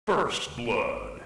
First Blood.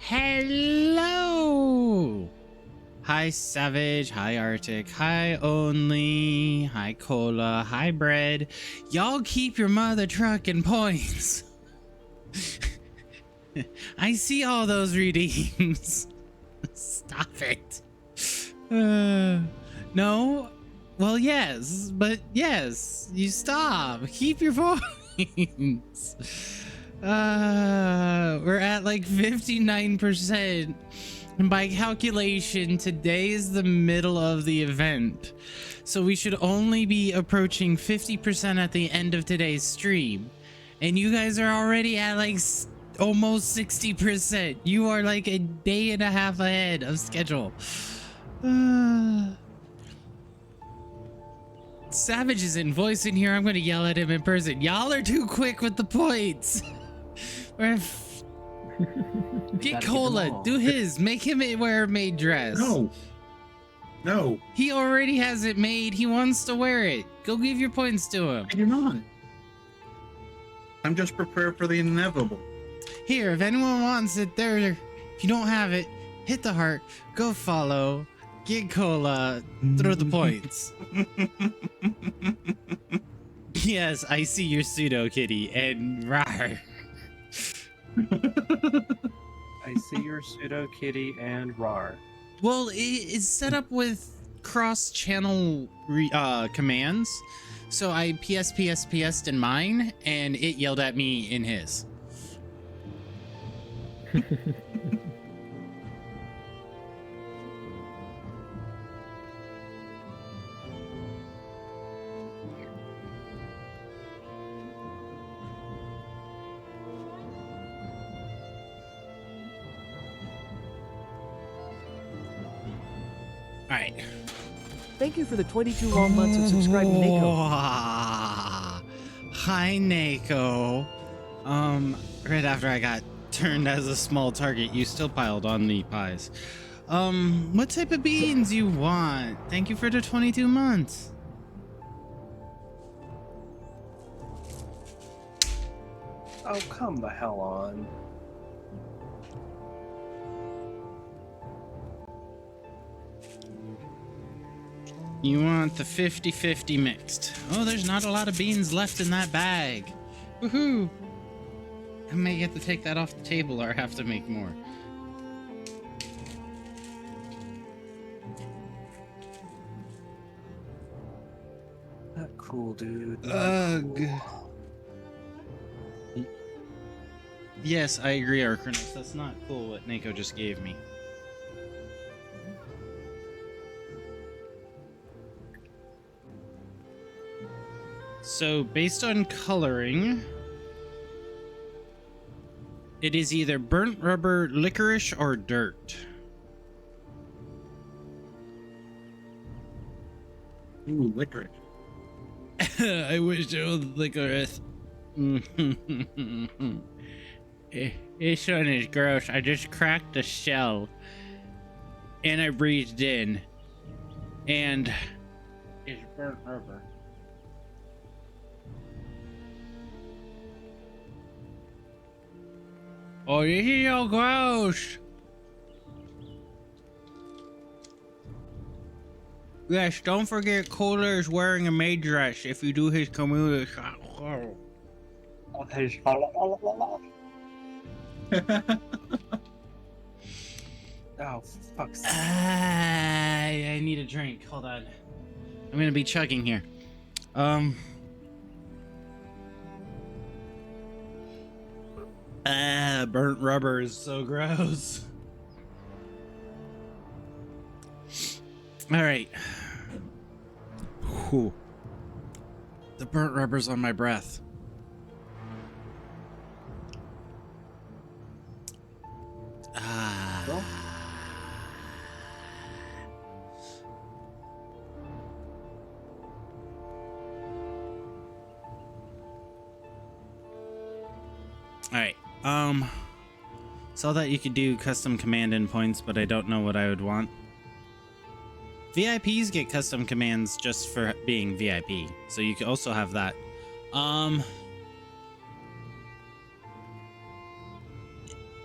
Hello! Hi Savage, hi Arctic, hi Only, hi Cola, hi Bread. Y'all keep your mother trucking points. I see all those redeems. Stop it. No? Well, yes, but yes, you stop. Keep your points. We're at like 59%. And by calculation, today is the middle of the event. So we should only be approaching 50% at the end of today's stream. And you guys are already at like almost 60%. You are like a day and a half ahead of schedule. Savage is in voice in here. I'm gonna yell at him in person. Y'all are too quick with the points. Get Cola, do his. Make him wear a maid dress. No. He already has it made. He wants to wear it. Go give your points to him. I do not. I'm just prepared for the inevitable. Here, if anyone wants it, there. If you don't have it, hit the heart. Go follow. Get Cola. Throw the points. Yes, I see your pseudo kitty and rawr. I see your pseudo kitty and rar. Well, it's set up with cross-channel commands, so I PS'd in mine, and it yelled at me in his. All right. Thank you for the 22 long months of subscribing, Nako. Hi, Nako. Right after I got turned as a small target, you still piled on the pies. What type of beans you want? Thank you for the 22 months. Oh, come the hell on. You want the 50-50 mixed. Oh, there's not a lot of beans left in that bag. Woohoo! I may get to take that off the table or have to make more. Not cool, dude. Ugh. Cool. Yes, I agree, Arcrinus. That's not cool what Nako just gave me. So, based on coloring, it is either burnt rubber, licorice, or dirt. Ooh, licorice. I wish it was licorice. This one is gross. I just cracked the shell and I breathed in, and it's burnt rubber. Oh, this is so gross. Yes, don't forget Cola is wearing a maid dress if you do his community shot. Oh. Oh, fuck's sake. I need a drink. Hold on. I'm gonna be chugging here. Burnt rubber is so gross. All right. Whew. The burnt rubber's on my breath. Well. All right. Saw that you could do custom command endpoints, but I don't know what I would want. VIPs get custom commands just for being VIP, so you can also have that.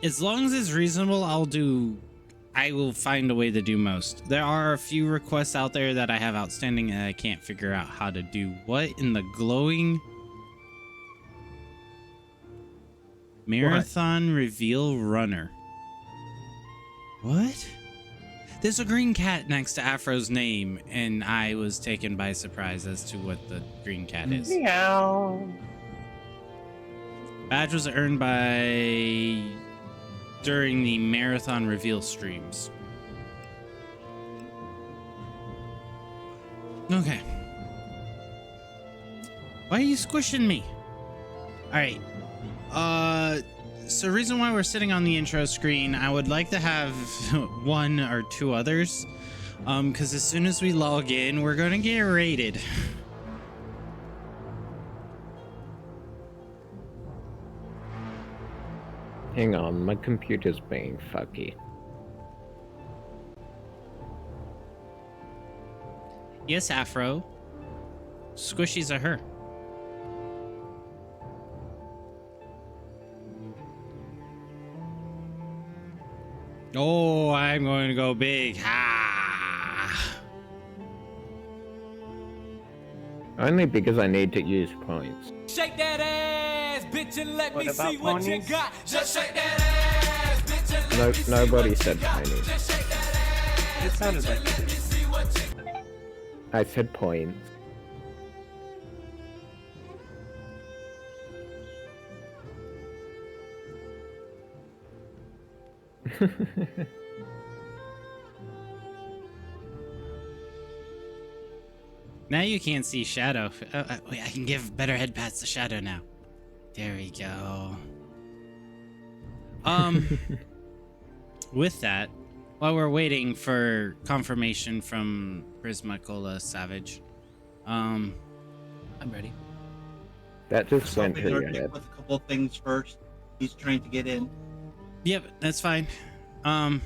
as long as it's reasonable, I will find a way to do most. There are a few requests out there that I have outstanding and I can't figure out how to do. What in the glowing marathon reveal runner? What? There's a green cat next to Afro's name, and I was taken by surprise as to what the green cat is. Meow. Badge was earned by during the marathon reveal streams. Okay. Why are you squishing me? All right. So the reason why we're sitting on the intro screen, I would like to have one or two others. Because as soon as we log in, we're gonna get raided. Hang on, my computer's being fucky. Yes, Afro. Squishies are her. Oh, I'm going to go big. Ha! Only because I need to use points. Shake that ass, bitch, and let What me about see what you ponies? got. Just shake that ass, bitch, and let me see Nobody what you said got. ponies. Just shake that ass, It sounded like let me see what you I said points. Now you can't see Shadow. Wait, I can give better head pats to Shadow now. There we go. With that, while we're waiting for confirmation from Prismacola Savage, I'm ready. That just went Something through your urgent head. with a couple of things first. He's trying to get in. Yep, that's fine. I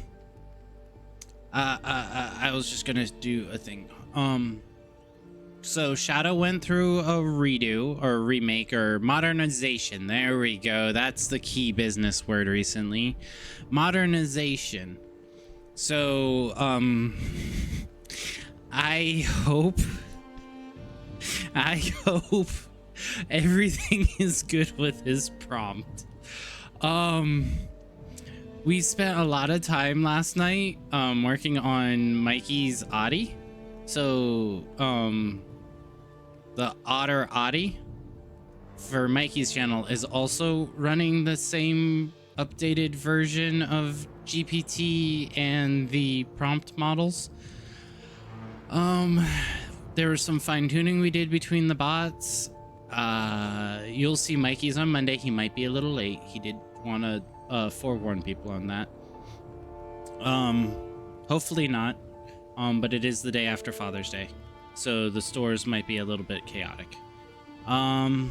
was just gonna do a thing. So Shadow went through a redo or remake or modernization. There we go. That's the key business word recently. Modernization. So, I hope everything is good with his prompt. We spent a lot of time last night working on Mikey's Audi. So the Otter Audi for Mikey's channel is also running the same updated version of GPT and the prompt models. There was some fine tuning we did between the bots. You'll see Mikey's on Monday. He might be a little late. He did want to forewarn people on that. Hopefully not. But it is the day after Father's Day, so the stores might be a little bit chaotic. And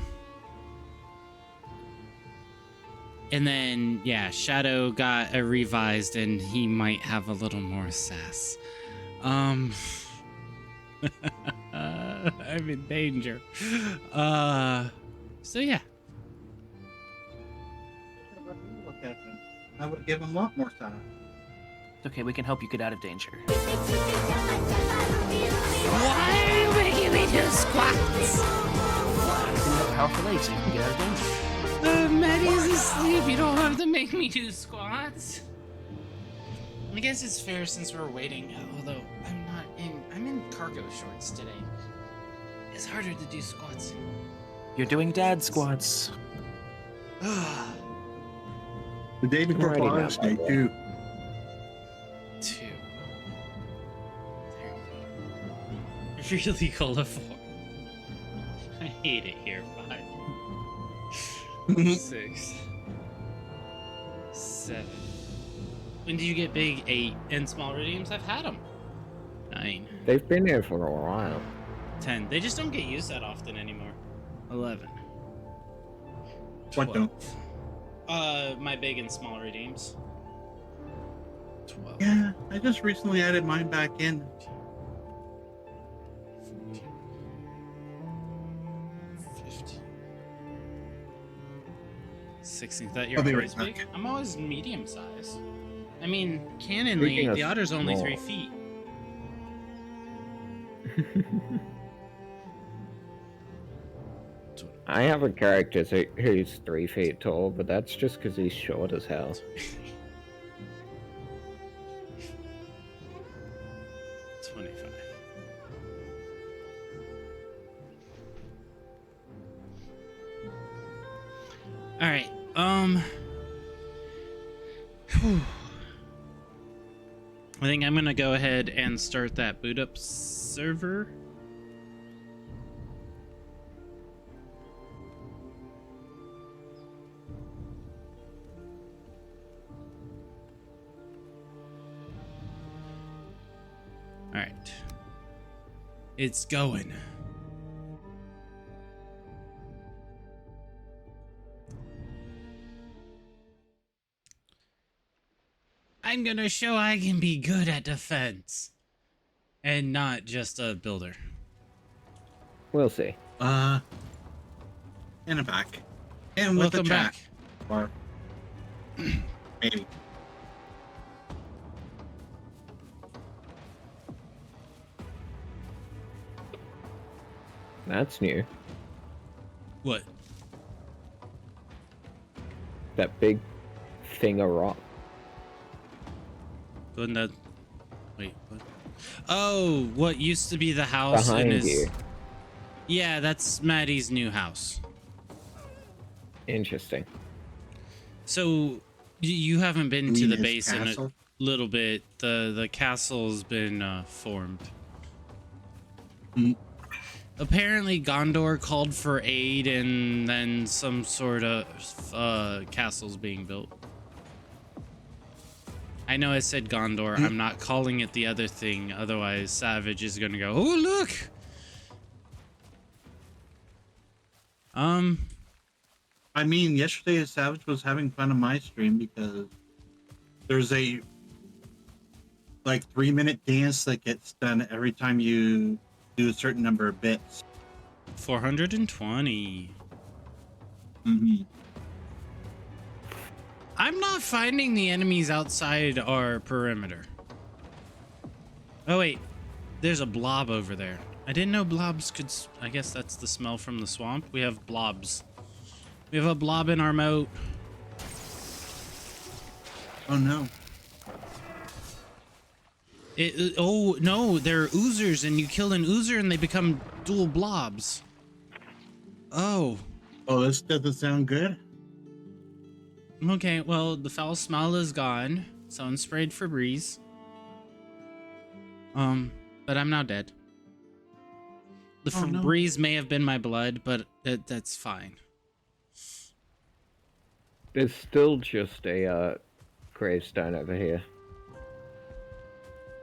then, yeah, Shadow got a revised, and he might have a little more sass. I'm in danger. So yeah. Look at him. I would give him a lot more time. It's okay, we can help you get out of danger. Why are you making me do squats? You have powerful legs, so you can get out of danger. Maddie's asleep. You don't have to make me do squats. I guess it's fair since we're waiting. Although I'm in cargo shorts today. It's harder to do squats. You're doing dad squats. The day before Already Father's not my Day, bad. too. 2, 3. Really colorful. I hate it here. 5, 6, 7. When did you get big? 8. And small redeems? I've had them. 9, They've been here for a while. 10. They just don't get used that often anymore. 11. What 12. My big and small redeems. 12. Yeah, I just recently added mine back in. 14, 15, 16th that you're I'll be always right big? back. I'm always medium size. I mean, Speaking canonly, of the otter's only small. 3 feet. I have a character who's 3 feet tall, but that's just because he's short as hell. 25. All right. Whew. I think I'm gonna go ahead and start that boot up server. All right. It's going. I'm gonna show I can be good at defense and not just a builder. We'll see. And I'm back. And with Welcome the chat. back. Or maybe. That's new. What? That big thing of rock. Wasn't that? Wait. What? Oh, what used to be the house Behind in his? you. Yeah, that's Maddie's new house. Interesting. So you haven't been You to mean the his base in a castle? little bit. The castle's been formed. Mm. Apparently Gondor called for aid and then some sort of castle's being built. I know I said Gondor. I'm not calling it the other thing. Otherwise Savage is gonna go, oh look. I mean, yesterday Savage was having fun on my stream because there's a 3-minute dance that gets done every time you do a certain number of bits. 420. Mm-hmm. I'm not finding the enemies outside our perimeter. Oh wait, there's a blob over there. I didn't know blobs could. I guess that's the smell from the swamp. We have blobs. We have a blob in our moat. Oh no. Oh no, they're oozers, and you kill an oozer and they become dual blobs. Oh. Oh, this doesn't sound good. Okay, well, the foul smell is gone. Someone sprayed Febreze. But I'm now dead. The Oh, no. Febreze may have been my blood, but that's fine. There's still just a gravestone over here.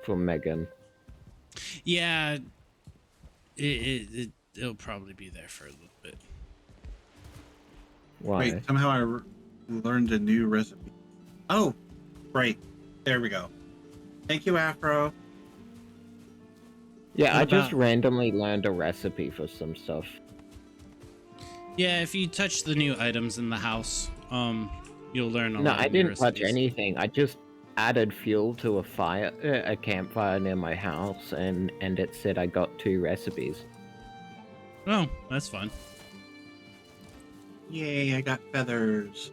For Megan. Yeah, it'll probably be there for a little bit. Why? Wait, somehow I learned a new recipe. Oh, right. There we go. Thank you, Afro. Yeah, What I just about- randomly learned a recipe for some stuff. Yeah, if you touch the new items in the house, you'll learn a No, lot I of new didn't touch recipes. anything. I just added fuel to a campfire near my house, and it said I got 2 recipes. Oh, that's fun. Yay, I got feathers.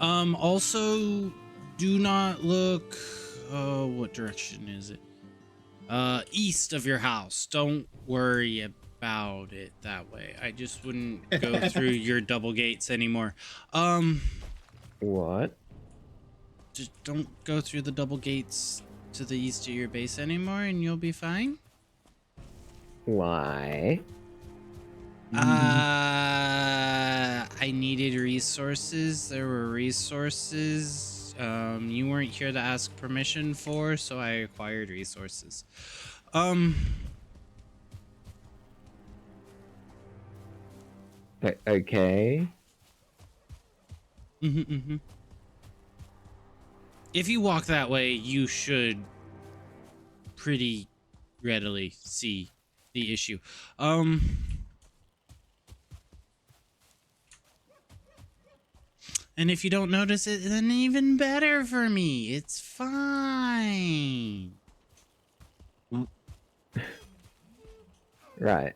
Also, do not look. What direction is it? East of your house. Don't worry about it that way. I just wouldn't go through your double gates anymore. What? Just don't go through the double gates to the east of your base anymore, and you'll be fine. Why? I needed resources. There were resources you weren't here to ask permission for, so I acquired resources. Okay. If you walk that way, you should pretty readily see the issue. And if you don't notice it, then even better for me. It's fine. Right.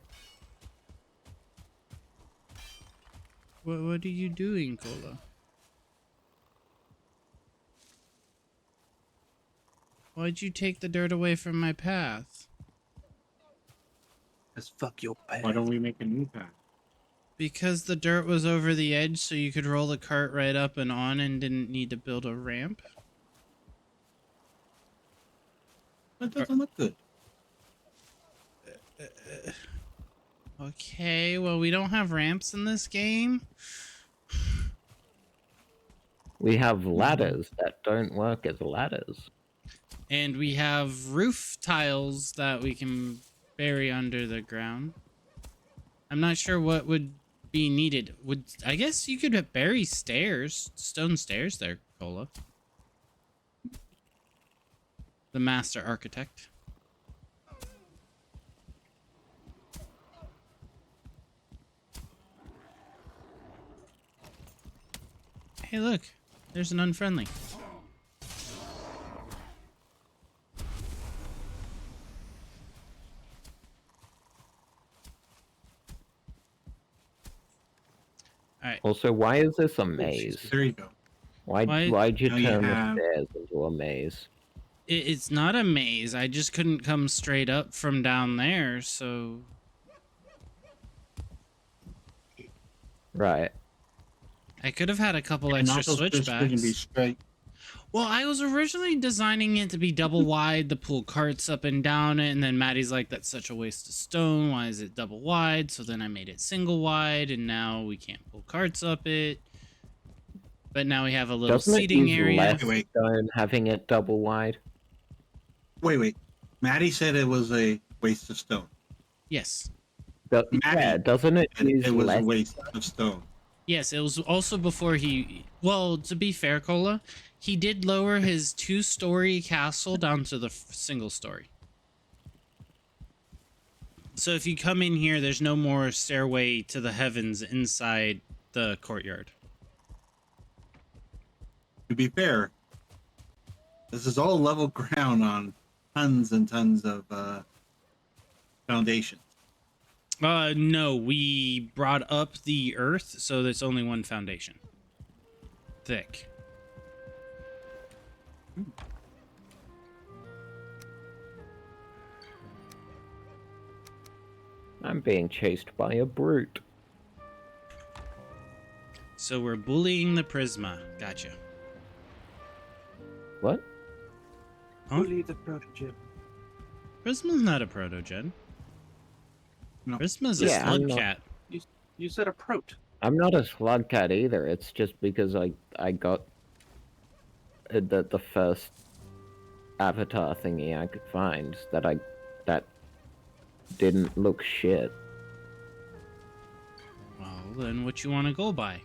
What are you doing, Cola? Why'd you take the dirt away from my path? Just fuck your pants. Why don't we make a new path? Because the dirt was over the edge, so you could roll the cart right up and on and didn't need to build a ramp? That doesn't look good. Okay, well, we don't have ramps in this game. We have ladders that don't work as ladders. And we have roof tiles that we can bury under the ground. I'm not sure what would be needed. I guess you could bury stairs, stone stairs there, Cola. The master architect. Hey, look. There's an unfriendly. Alright. Also, why is this a maze? There you go. Why'd you Now you turn the have- stairs into a maze? It's not a maze. I just couldn't come straight up from down there, so... Right. I could have had a couple And extra also, this couldn't be switchbacks. straight. Well, I was originally designing it to be double wide, to pull carts up and down it, and then Maddie's like, that's such a waste of stone. Why is it double wide? So then I made it single wide, and now we can't pull carts up it. But now we have a little Doesn't it seating use area. less Wait. stone having it double wide? Wait. Maddie said it was a waste of stone. Yes. Yeah, Maddie, doesn't it And use it was less? a waste of stone. Yes, it was also before he... Well, to be fair, Cola, he did lower his 2-story castle down to the single story. So if you come in here, there's no more stairway to the heavens inside the courtyard. To be fair, this is all level ground on tons and tons of foundations. No, we brought up the earth, so there's only one foundation. Thick. I'm being chased by a brute. So we're bullying the Prisma. Gotcha. What? Huh? Bully the protogen. Prisma's not a protogen. No. Prisma's a Yeah, I'm slug not- cat. You said a prot. I'm not a slug cat either. It's just because I got the first avatar thingy I could find that didn't look shit. Well, then what you want to go by?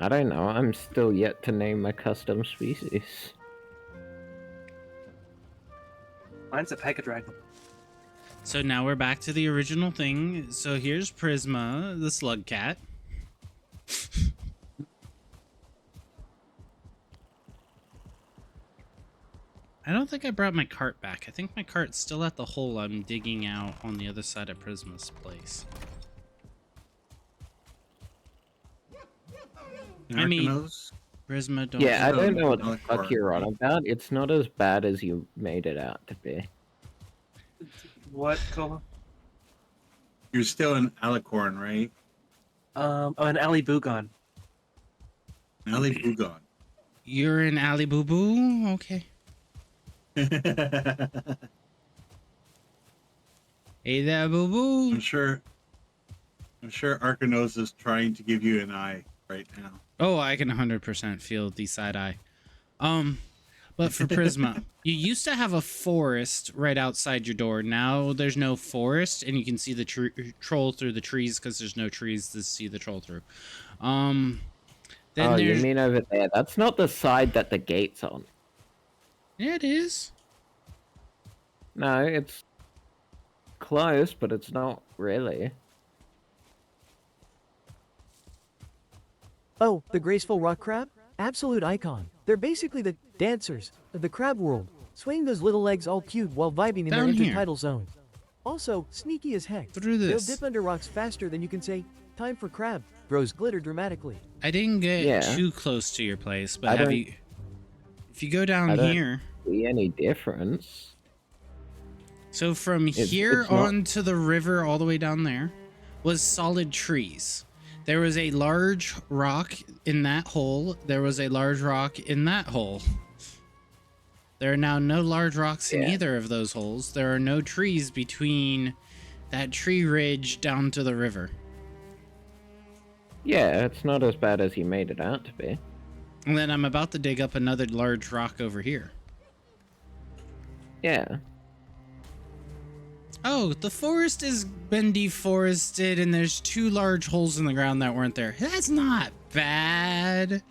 I don't know. I'm still yet to name my custom species. Mine's a Pegadragon. So now we're back to the original thing. So here's Prisma, the slug cat. I don't think I brought my cart back. I think my cart's still at the hole I'm digging out on the other side of Prisma's place. I mean- Arcanos? Prisma, don't... Yeah, I so don't know what the another fuck card, you're on right? about. It's not as bad as you made it out to be. What, Cola? You're still an alicorn, right? An Ali Bugon. Ali Bugon. You're an Ali Boo Boo? Okay. Hey there, Boo Boo. I'm sure Arcanos is trying to give you an eye right now. Oh, I can 100% feel the side eye. But for Prisma, you used to have a forest right outside your door. Now there's no forest, and you can see the troll through the trees because there's no trees to see the troll through. Then Oh, you there's... mean over there? That's not the side that the gate's on. Yeah, it is. No, it's close, but it's not really. Oh, the graceful rock crab? Absolute icon. They're basically the dancers of the crab world, swaying those little legs all cute while vibing in their Down here. intertidal zone. Also, sneaky as heck. Through They'll this. dip under rocks faster than you can say, time for crab, throws glitter dramatically. I didn't get Yeah. too close to your place, but I have don't- you? If you go down I don't- here, See any difference? so from here it's not- on to the river, all the way down there, was solid trees. There was a large rock in that hole. There was a large rock in that hole. There are now no large rocks in Yeah. either of those holes. There are no trees between that tree ridge down to the river. Yeah, it's not as bad as you made it out to be. And then I'm about to dig up another large rock over here. Yeah. Oh, the forest has been deforested and there's 2 large holes in the ground that weren't there. That's not bad.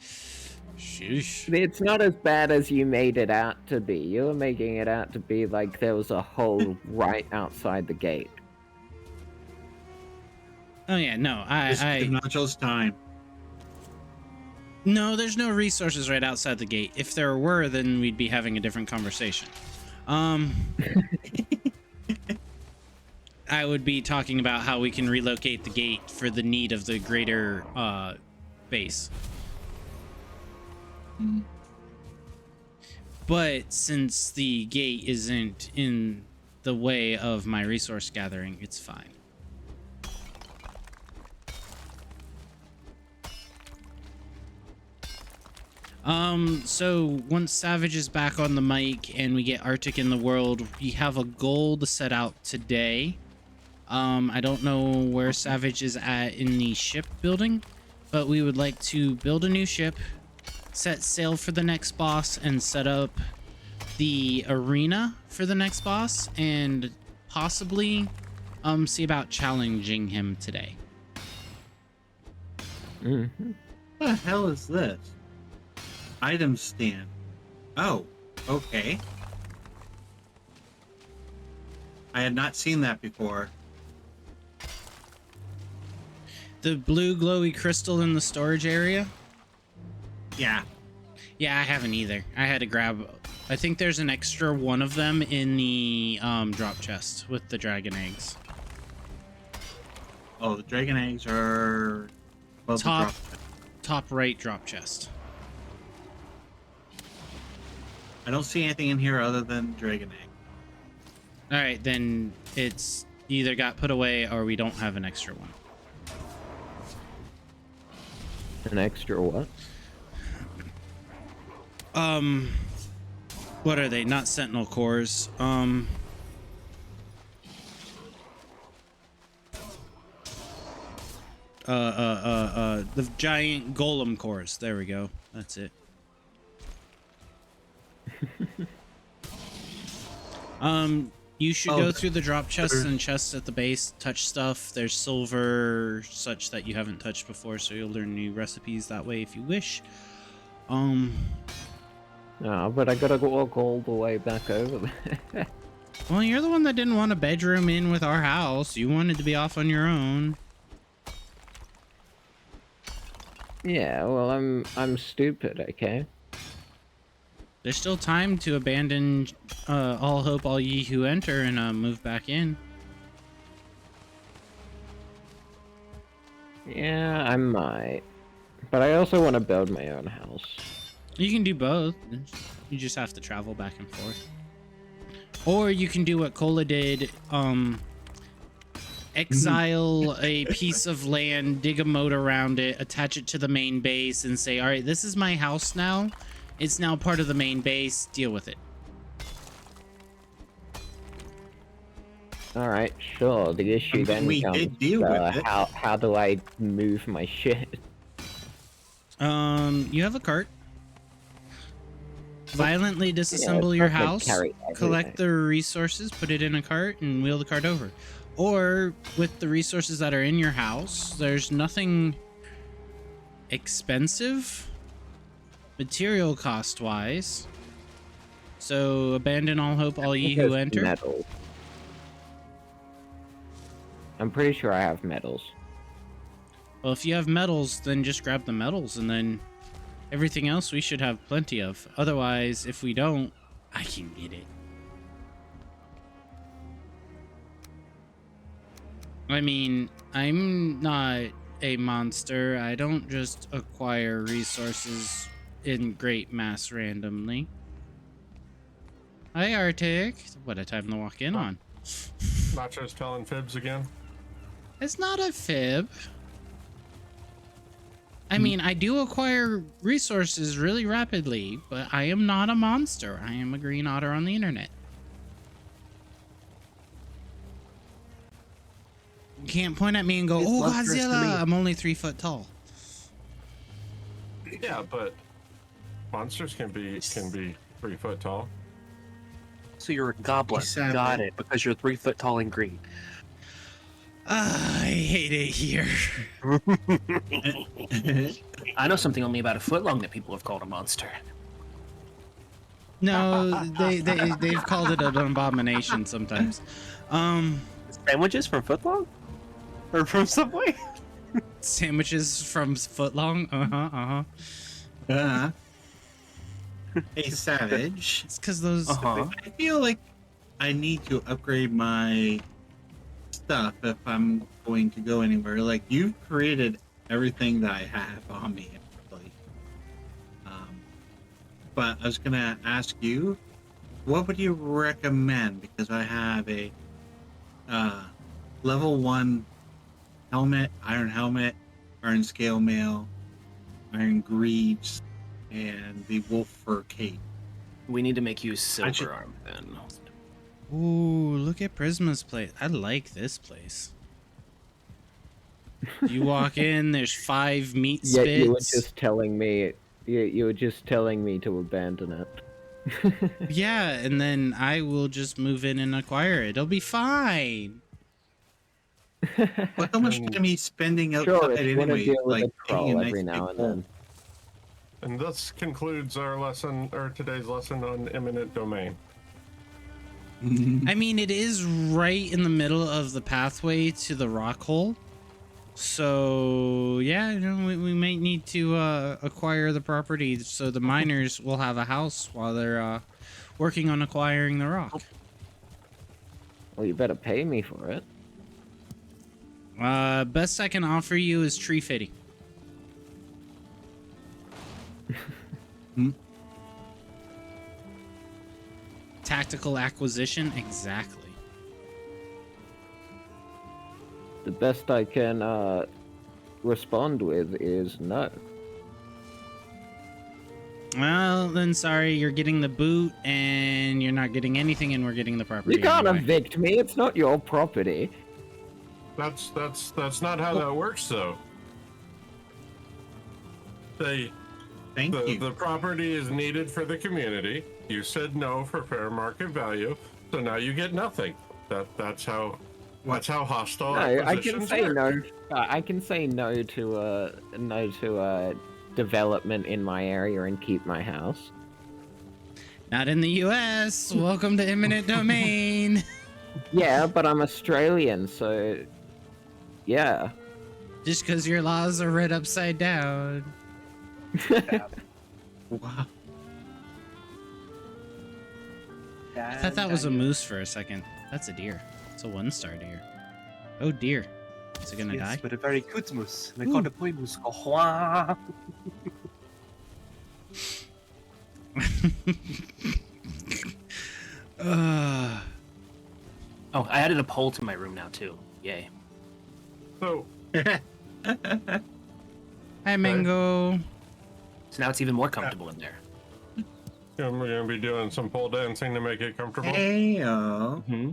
Sheesh. It's not as bad as you made it out to be. You were making it out to be like there was a hole right outside the gate. Oh yeah, no, Just give Nachos time. no, there's no resources right outside the gate. If there were, then we'd be having a different conversation. I would be talking about how we can relocate the gate for the need of the greater base. But since the gate isn't in the way of my resource gathering, it's fine. So once Savage is back on the mic and we get Arctic in the world, we have a goal to set out today. I don't know where Savage is at in the ship building, but we would like to build a new ship, set sail for the next boss, and set up the arena for the next boss, and possibly see about challenging him today. Hmm. What the hell is this? Item stand. Oh, okay. I had not seen that before. The blue glowy crystal in the storage area? Yeah. Yeah, I haven't either. I had to grab... I think there's an extra one of them in the drop chest with the dragon eggs. Oh, the dragon eggs are above the Top. drop. Top right drop chest. I don't see anything in here other than dragon egg. Alright, then it's either got put away or we don't have an extra one. An extra what? What are they? Not sentinel cores. The giant golem cores. There we go. That's it. You should Oh, go through the drop chests there's- and chests at the base, touch stuff. There's silver such that you haven't touched before, so you'll learn new recipes that way if you wish. No, but I gotta walk all the way back over there. Well, you're the one that didn't want a bedroom in with our house. You wanted to be off on your own. Yeah, well, I'm stupid, okay? There's still time to abandon all hope, all ye who enter, and move back in. Yeah, I might. But I also want to build my own house. You can do both. You just have to travel back and forth. Or you can do what Cola did, exile a piece of land, dig a moat around it, attach it to the main base, and say, all right, this is my house now. It's now part of the main base. Deal with it. Alright, sure. The issue then We becomes, did deal with it. how do I move my shit? You have a cart. Violently disassemble it's your not like house, carry collect everything. the resources, put it in a cart, and wheel the cart over. Or with the resources that are in your house, there's nothing expensive material cost wise. So abandon all hope, all ye who There's enter. Metals. I'm pretty sure I have metals. Well, if you have metals, then just grab the metals, and then everything else we should have plenty of. Otherwise, if we don't, I can get it. I mean, I'm not a monster. I don't just acquire resources in great mass randomly. Hi, Arctic. What a time to walk in on. Nacho's telling fibs again. It's not a fib. I mean, I do acquire resources really rapidly, but I am not a monster. I am a green otter on the internet. You can't point at me and go, It's "Oh, monstrous to me." Godzilla!" I'm only 3 foot tall. Yeah, but monsters can be 3 foot tall. So you're a goblin. Savage. Got it. Because you're 3 foot tall and green. I hate it here. I know something only about a foot long that people have called a monster. No, they've called it an abomination sometimes. Sandwiches from Footlong? Or from Subway? Sandwiches from Footlong. Uh-huh. Hey, Savage. It's because those. Uh-huh. I feel like I need to upgrade my stuff if I'm going to go anywhere. Like, you've created everything that I have on me, actually. But I was gonna ask you, what would you recommend? Because I have a level 1 helmet, iron scale mail, iron greaves, and the wolf fur cape. We need to make you should- silver arm then. Ooh, look at Prisma's place. I like this place. You walk in, there's 5 meat Yeah, spits. you were just telling me. You were just telling me to abandon it. Yeah, and then I will just move in and acquire it. It'll be fine. But how much can I be spending outside Sure, if you want to anyway? deal with Like, a taking troll a every nice now big and then. hole. And this concludes our lesson, or today's lesson on eminent domain. I mean, it is right in the middle of the pathway to the rock hole. So, yeah, you know, we might need to acquire the property so the miners will have a house while they're working on acquiring the rock. Well, you better pay me for it. Best I can offer you is tree fitting. Tactical acquisition, exactly. The best I can respond with is no. Well, then sorry, you're getting the boot and you're not getting anything and we're getting the property. You can't anyway. evict me. It's not your property. That's not how that works, though. Thank you. The property is needed for the community. You said no for fair market value, so now you get nothing. That's how hostile No, I can acquisitions say work. no. I can say no to development in my area and keep my house. Not in the US. Welcome to eminent domain. Yeah, but I'm Australian, so yeah. Just because your laws are read upside down. Wow. I thought that was a moose for a second. That's a deer. It's a 1-star deer. Oh dear. Is it gonna die? But a very good moose. We call the boy moose go hua. Oh, I added a pole to my room now too. Yay. So Hi, Mango. So now it's even more comfortable in there. we're gonna be doing some pole dancing to make it comfortable. Heyo. Mm-hmm.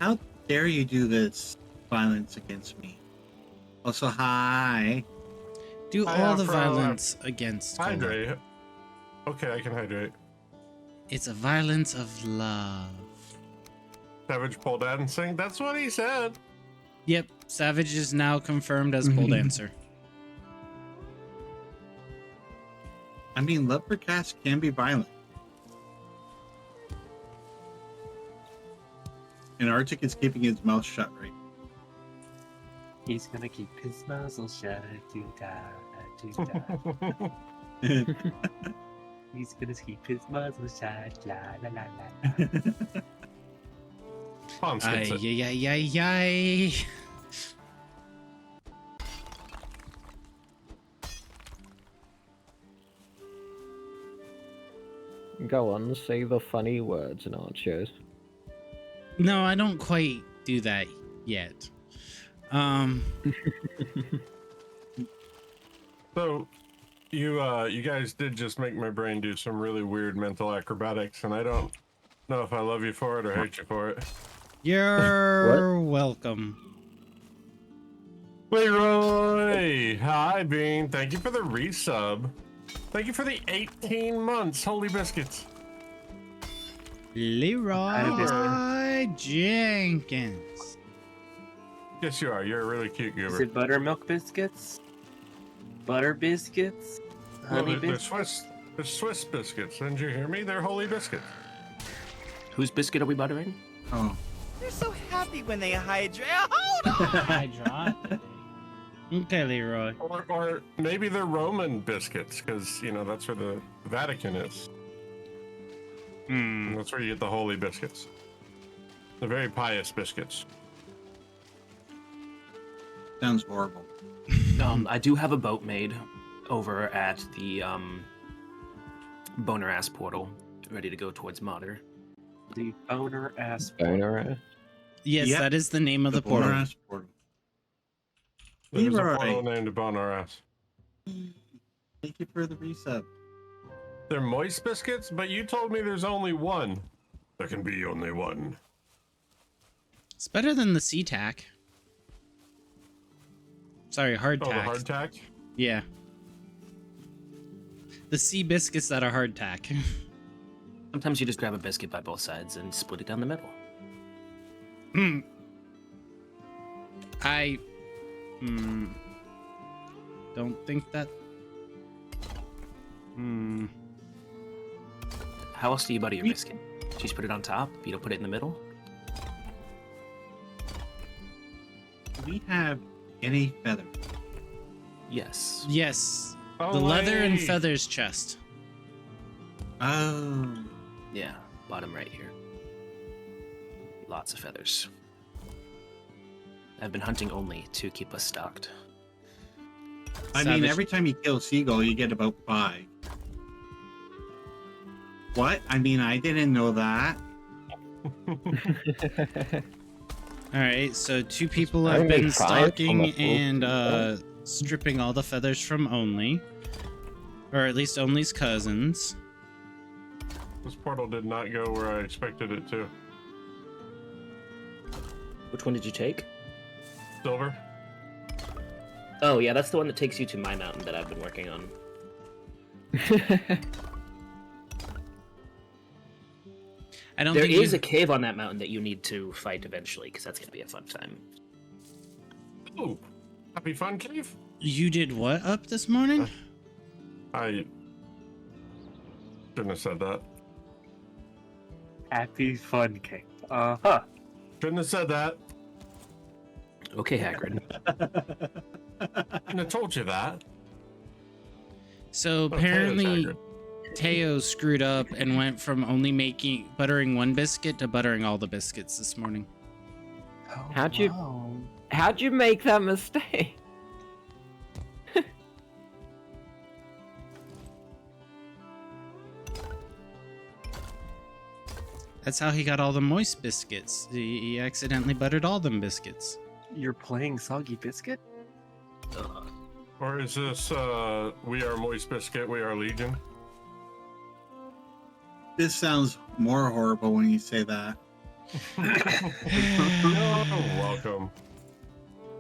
How dare you do this violence against me? Also, hi. Do I all the have violence against Cola. Hydrate. Okay, I can hydrate. It's a violence of love. Savage pole dancing. That's what he said. Yep, Savage is now confirmed as pole dancer. I mean, leprechauns can be violent. And Arctic is keeping his mouth shut right. He's gonna keep his muzzle shut to die. He's gonna keep his muzzle shut. La la la la. Pons Ay, gets it. ay, ay, ay, ay. Go on, say the funny words, Nachos. No, I don't quite do that yet. So, you guys did just make my brain do some really weird mental acrobatics, and I don't know if I love you for it or hate you for it. You're welcome. Leroy! Hi, Bean. Thank you for the resub. Thank you for the 18 months. Holy biscuits. Leroy Jenkins. Yes, you are. You're a really cute Is goober. it buttermilk biscuits? Butter biscuits? Well, Honey they're biscuits? Swiss biscuits. Didn't you hear me? They're holy biscuits. Whose biscuit are we buttering? Oh. They're so happy when they hydrate. Hold on! Hydra. Okay, Leroy. Or maybe they're Roman biscuits, because, you know, that's where the Vatican is. Hmm. And that's where you get the holy biscuits. The very pious biscuits. Sounds horrible. I do have a boat made over at the Boner Ass portal, ready to go towards Mater. The boner ass. Boner. Yes, Yep. that is the name of the portal. Boner-ass portal. There's a Leroy. portal named Boner Ass. Thank you for the resub. They're moist biscuits, but you told me there's only one. There can be only one. It's better than the SeaTac. Sorry, Oh, hardtack. the hardtack? Yeah. The sea biscuits that are hardtack. Sometimes you just grab a biscuit by both sides and split it down the middle. I don't think that. How else do you butter your biscuit? You just put it on top? You don't put it in the middle? Do we have any feather? Yes. Yes. Oh, The leather and wait. feathers chest. Oh. Yeah, bottom right here. Lots of feathers. I've been hunting only to keep us stocked. I mean, Savage. every time you kill a seagull, you get about 5. What? I mean, I didn't know that. All right, so 2 people I have made been 5 stalking on the and stripping all the feathers from Only, or at least Only's cousins. This portal did not go where I expected it to. Which one did you take? Silver? Oh, yeah, that's the one that takes you to my mountain that I've been working on. I don't There think is you- a cave on that mountain that you need to fight eventually, because that's going to be a fun time. Ooh. Happy Fun Cave? You did what up this morning? I shouldn't have said that. Happy fun cake. Uh-huh. Shouldn't have said that. Okay, Hagrid. And I told you that. So Oh, Taylor's apparently, Hagrid. Teo screwed up and went from only buttering 1 biscuit to buttering all the biscuits this morning. Oh, How'd you- wow. How'd you make that mistake? That's how he got all the moist biscuits. He accidentally buttered all them biscuits. You're playing Soggy Biscuit? Or is this, We Are Moist Biscuit, We Are Legion? This sounds more horrible when you say that. Oh, welcome.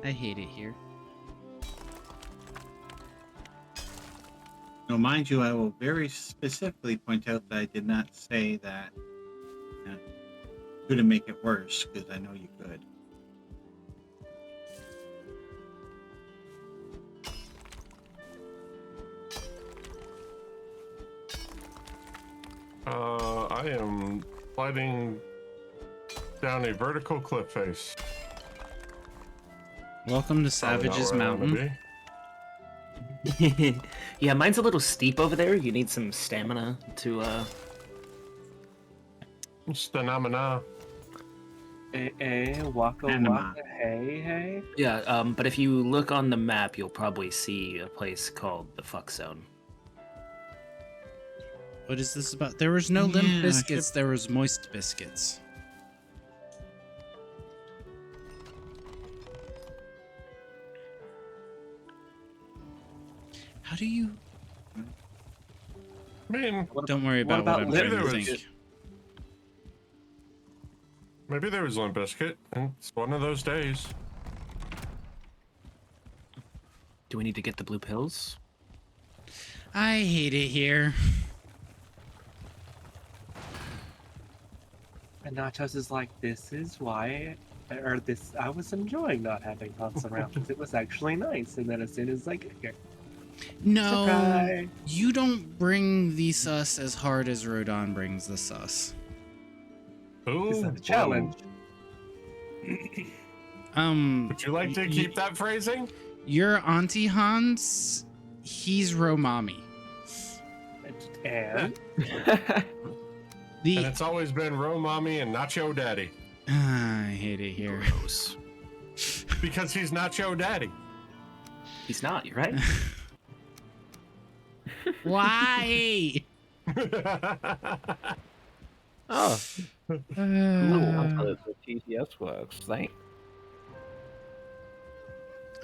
I hate it here. Now, mind you, I will very specifically point out that I did not say that couldn't make it worse, because I know you could. I am sliding down a vertical cliff face. Welcome to Probably not Savage's where I wanna Mountain. be. Yeah, mine's a little steep over there. You need some stamina to Stamina. Waka Panama. waka, hey. Yeah, but if you look on the map, you'll probably see a place called the Fuck Zone. What is this about? There was no limp Yeah, biscuits, there was moist biscuits. How do you... I mean, Don't worry about what, about I'm Limp trying to Bizkit? think. maybe there was Limp Bizkit, and it's one of those days. Do we need to get the blue pills? I hate it here. And Nachos is like, this is why, I was enjoying not having Hans around because it was actually nice. And then as soon as I get here, No, surprise. you don't bring the sus as hard as Rodon brings the sus. Is Ooh, that a challenge? Would you like to keep that phrasing? Your Auntie Hans, he's Romami. And The And it's always been Ro Mommy and Nacho Daddy. I hate it here. Gross. Because he's Nacho Daddy. He's not, you're right. Why? Oh, cool. That's how the TTS works. Thank.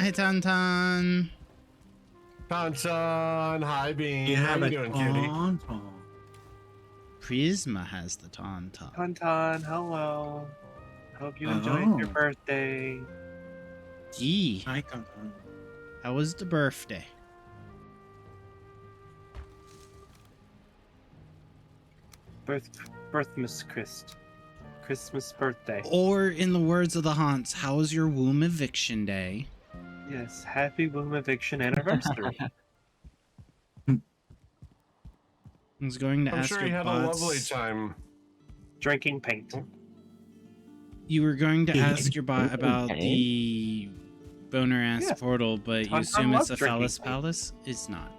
Hi, Tantan. Tonson, hi Bean. You How have you a doing, kitty? tauntaun. Prisma has the Tauntaun. Tonton, hello. Hope you enjoyed your Oh. birthday. Gee, Hi, tauntaun. how was the birthday? Birthmas Christ. Christmas birthday. Or, in the words of the Haunts, how was your womb eviction day? Yes, happy womb eviction anniversary. I was going to I'm ask sure your you had a bots- lovely time. Drinking paint. You were going to ask your bot about Okay. the boner ass Yeah. portal, but you Tauntaun assume it's loves a drinking phallus paint. palace? It's not.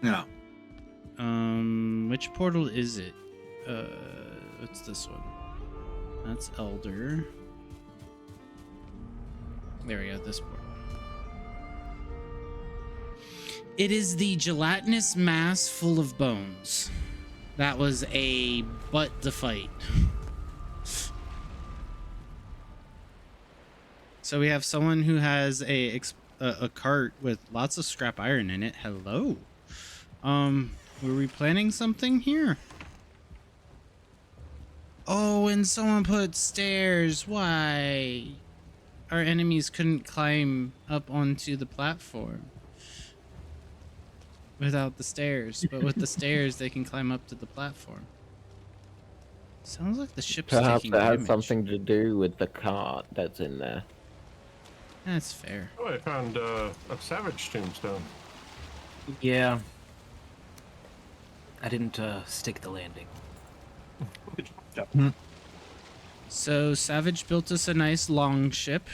No. Which portal is it? What's this one? That's Elder. There we go, this portal. It is the gelatinous mass full of bones. That was a butt to fight. So we have someone who has a cart with lots of scrap iron in it. Hello. Were we planning something here? Oh, and someone put stairs. Why? Our enemies couldn't climb up onto the platform without the stairs, but with the stairs they can climb up to the platform. Sounds like the ship's Perhaps taking it has damage. something to do with the cart that's in there. That's fair. Oh, I found a savage tombstone. Yeah. I didn't stick the landing. Good job. So Savage built us a nice long ship.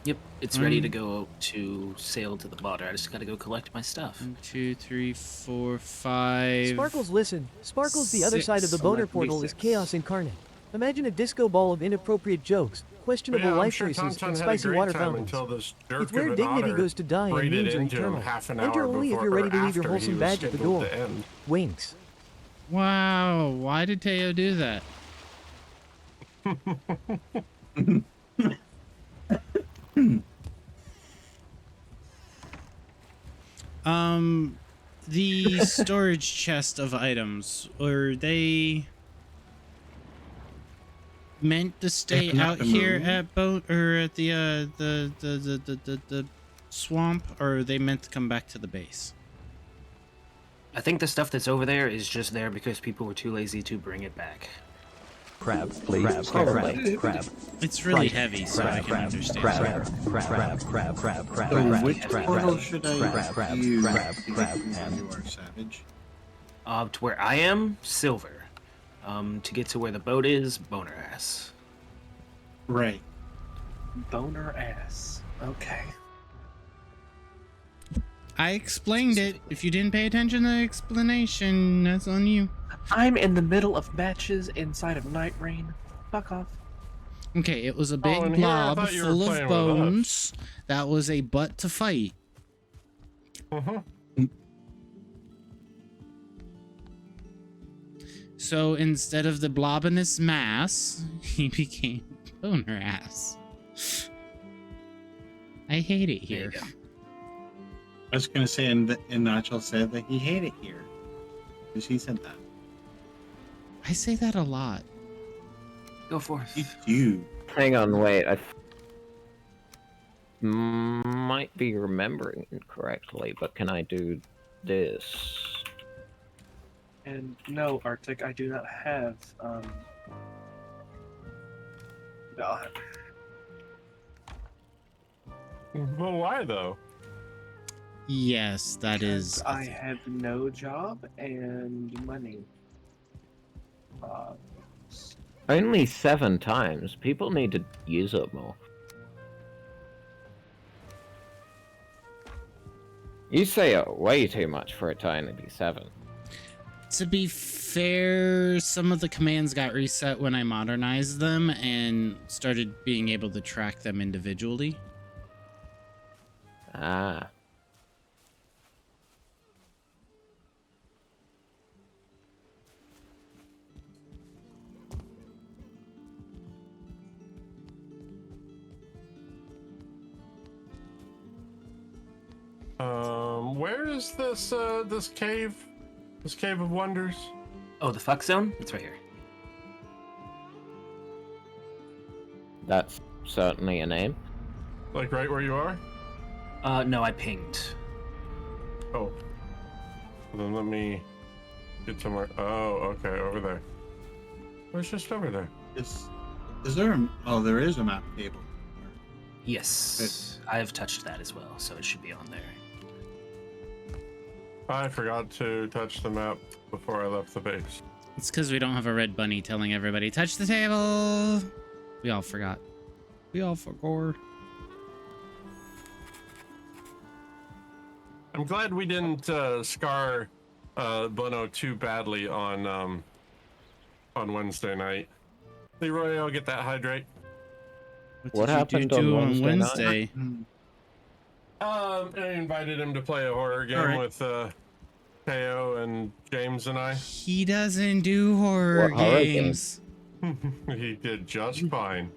Yep, it's ready to go to sail to the border. I just gotta go collect my stuff. 1, 2, 3, 4, 5. Sparkles, listen. Sparkles, the other side of the boner Select portal is V6. chaos incarnate. Imagine a disco ball of inappropriate jokes, But questionable yeah, I'm life sure choices, Tonton and had a spicy great water time fountains. until this jerk It's where of an dignity otter goes to die and braided memes are into him eternal. half an Enter hour only if before- you're ready or to leave your after he wholesome was badge at the scheduled door. to end. Winks. Wow, why did Teo do that? The storage chest of items, were they meant to stay Not out to here move. at boat or at the swamp, or are they meant to come back to the base? I think the stuff that's over there is just there because people were too lazy to bring it back. Crab, please. Probably. Crab. It's really heavy, so I can understand. Crab. So which portal should I use crab, to get crab, to and- you are savage? To where I am, silver. To get to where the boat is, boner ass. Right. Boner ass. Okay. I explained it. If you didn't pay attention to the explanation, that's on you. I'm in the middle of matches inside of Night Rain. Fuck off. Okay, it was a big and here I blob thought you were full of playing with us. bones. That was a butt to fight. So instead of the blobinous mass, he became boner ass. I hate it There you here. go. I was gonna say, and Nacho said that he hated here. Because he said that. I say that a lot. Go forth. You do. Hang on, wait. I might be remembering incorrectly, but can I do this? And no, Arctic, I do not have, God. Well, why though? Yes, that is. I have no job and money. Only 7 times. People need to use it more. You say it way too much for it to only be 7. To be fair, some of the commands got reset when I modernized them and started being able to track them individually. Ah. Where is this this cave? This cave of wonders? Oh, the fuck zone? It's right here. That's certainly a name. Like right where you are? No, I pinged. Oh. Then let me get somewhere. Oh, okay, over there. Oh, it's just over there. Is there a, oh, there is a map table. Yes, I've touched that as well, so it should be on there. I forgot to touch the map before I left the base. It's because we don't have a red bunny telling everybody, touch the table. We all forgot. We all forgot. I'm glad we didn't scar Bono too badly on Wednesday night. Leroy, I'll get that hydrate. What did you happened do on on Wednesday Wednesday? I invited him to play a horror game Alright. with Teo and James and I. He doesn't do horror What horror games. He did just fine.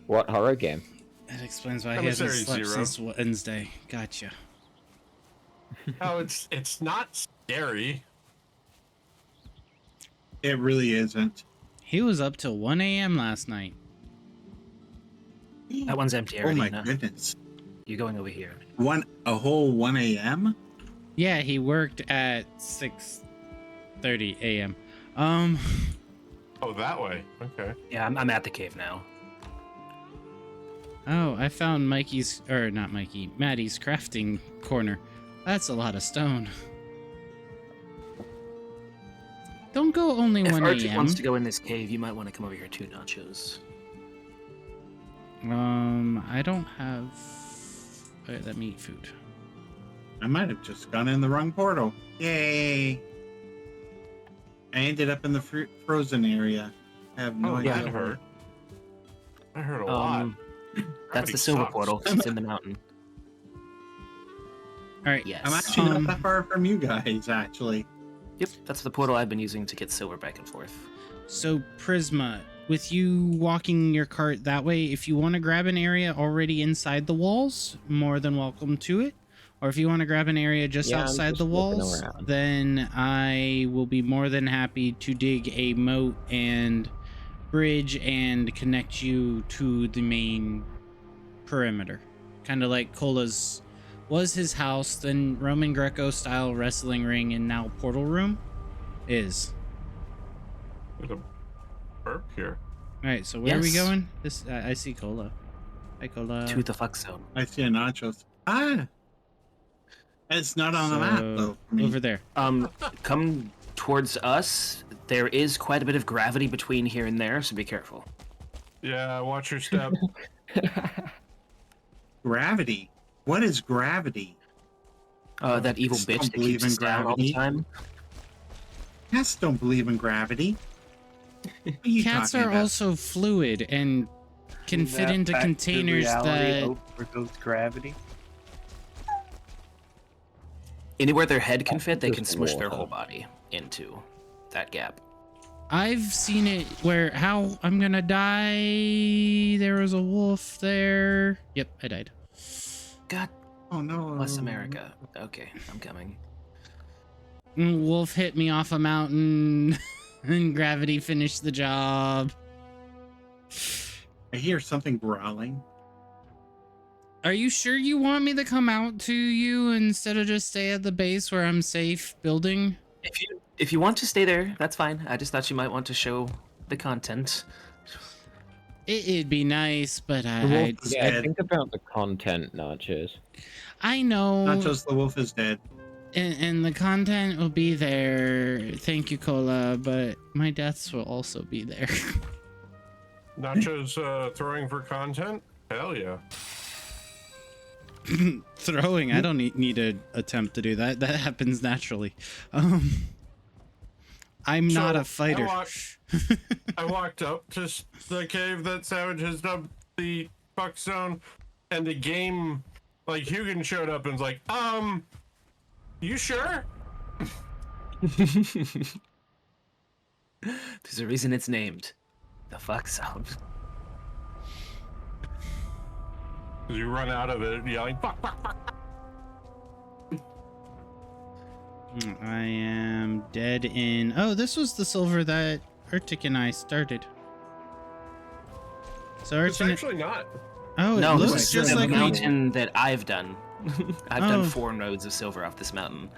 What horror game? That explains why he hasn't Emissary slept Zero. since Wednesday. Gotcha. Oh, it's not scary. It really isn't. He was up till 1 a.m. last night. That one's empty Oh already. my no? goodness. You're going over here. A whole 1 a.m.? Yeah, he worked at 6:30 a.m. Oh, that way. Okay. Yeah, I'm at the cave now. Oh, I found Mikey's, or not Mikey, Maddie's crafting corner. That's a lot of stone. Don't go only If 1 Arctic a.m. wants to go in this cave, you might want to come over here too, Nachos. I don't have. Let me eat food. I might have just gone in the wrong portal. Yay! I ended up in the frozen area. I have no Oh, idea. that hurt. I heard a lot. That's Gravity the silver sucks. portal. 'Cause it's in the mountain. All right. Yes. I'm actually not that far from you guys, actually. Yep, that's the portal I've been using to get silver back and forth. So Prisma, with you walking your cart that way, if you want to grab an area already inside the walls, more than welcome to it. Or if you want to grab an area just Yeah, I'm outside just the looking walls, around. then I will be more than happy to dig a moat and bridge and connect you to the main perimeter. Kind of like Cola's was his house, then Roman Greco style wrestling ring, and now portal room is. There's a burp here. All right, so where are we Yes. going? This I see Cola. Hi, Cola. To the fuck zone. I see a nachos. Ah! It's not on the map, So, though. For me. over there. Come towards us. There is quite a bit of gravity between here and there, so be careful. Yeah, watch your step. Gravity. What is gravity? That evil Just bitch don't that believe keeps in us down all the gravity. time. Cats don't believe in gravity. What are you Cats talking are about? also fluid and can fit into Back to containers reality, that. where goes gravity? Anywhere their head can fit, they Just can smush their water. whole body into that gap. I've seen it where how I'm gonna die. There was a wolf there. Yep, I died. God Oh no. bless America. Okay, I'm coming. Wolf hit me off a mountain, and gravity finished the job. I hear something growling. Are you sure you want me to come out to you instead of just stay at the base where I'm safe building? If you want to stay there, that's fine. I just thought you might want to show the content. It'd be nice, but The wolf is Yeah, dead. think about the content, Nachos. I know. Not just the wolf is dead. And the content will be there. Thank you, Cola, but my deaths will also be there. Nachos throwing for content? Hell yeah. Throwing, I don't need to attempt to do that. That happens naturally. I'm not So, a fighter. I walked up to the cave that Savage has dubbed the fuck zone, and the game, like, Hugin showed up and was like, you sure? There's a reason it's named the fuck zone. You run out of it yelling, fuck, fuck, fuck. I am dead in. Oh, this was the silver that Urtic and I started. So It's Urchin. actually not. Oh, it No, this looks is just the like we. mountain that I've done. I've done Oh. 4 nodes of silver off this mountain.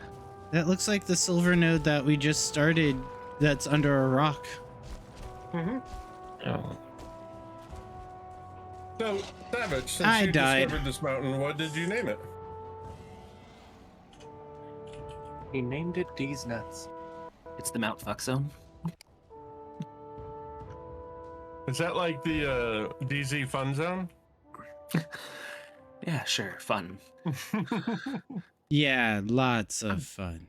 That looks like the silver node that we just started. That's under a rock. Mm-hmm. Oh. So, Savage, since I you died. discovered this mountain, what did you name it? He named it D's Nuts. It's the Mount Fuck Zone. Is that like the DZ Fun Zone? Yeah, sure, fun. Yeah, lots of fun.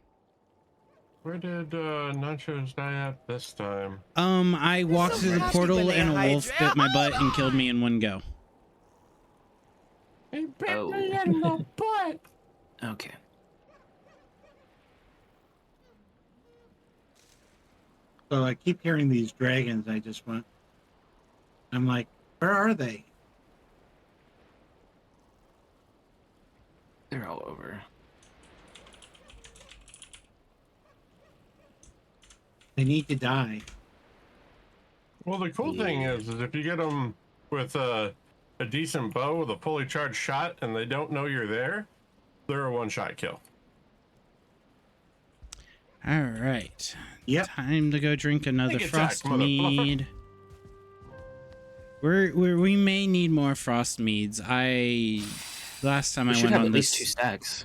Where did Nachos die at this time? I walked so through the nasty portal when they and a wolf hydrate. bit my butt and killed me in one go. He bit Oh. me in the butt! Okay. So I keep hearing these dragons. I'm like, where are they? They're all over. They need to die. Well, the cool thing is if you get them with a decent bow with a fully charged shot and they don't know you're there, they're a one-shot kill. All right. Yep. Time to go drink another Take attack, frost motherfucker. mead. We may need more frost meads. Last time We I should went have on at least 2 this. stacks.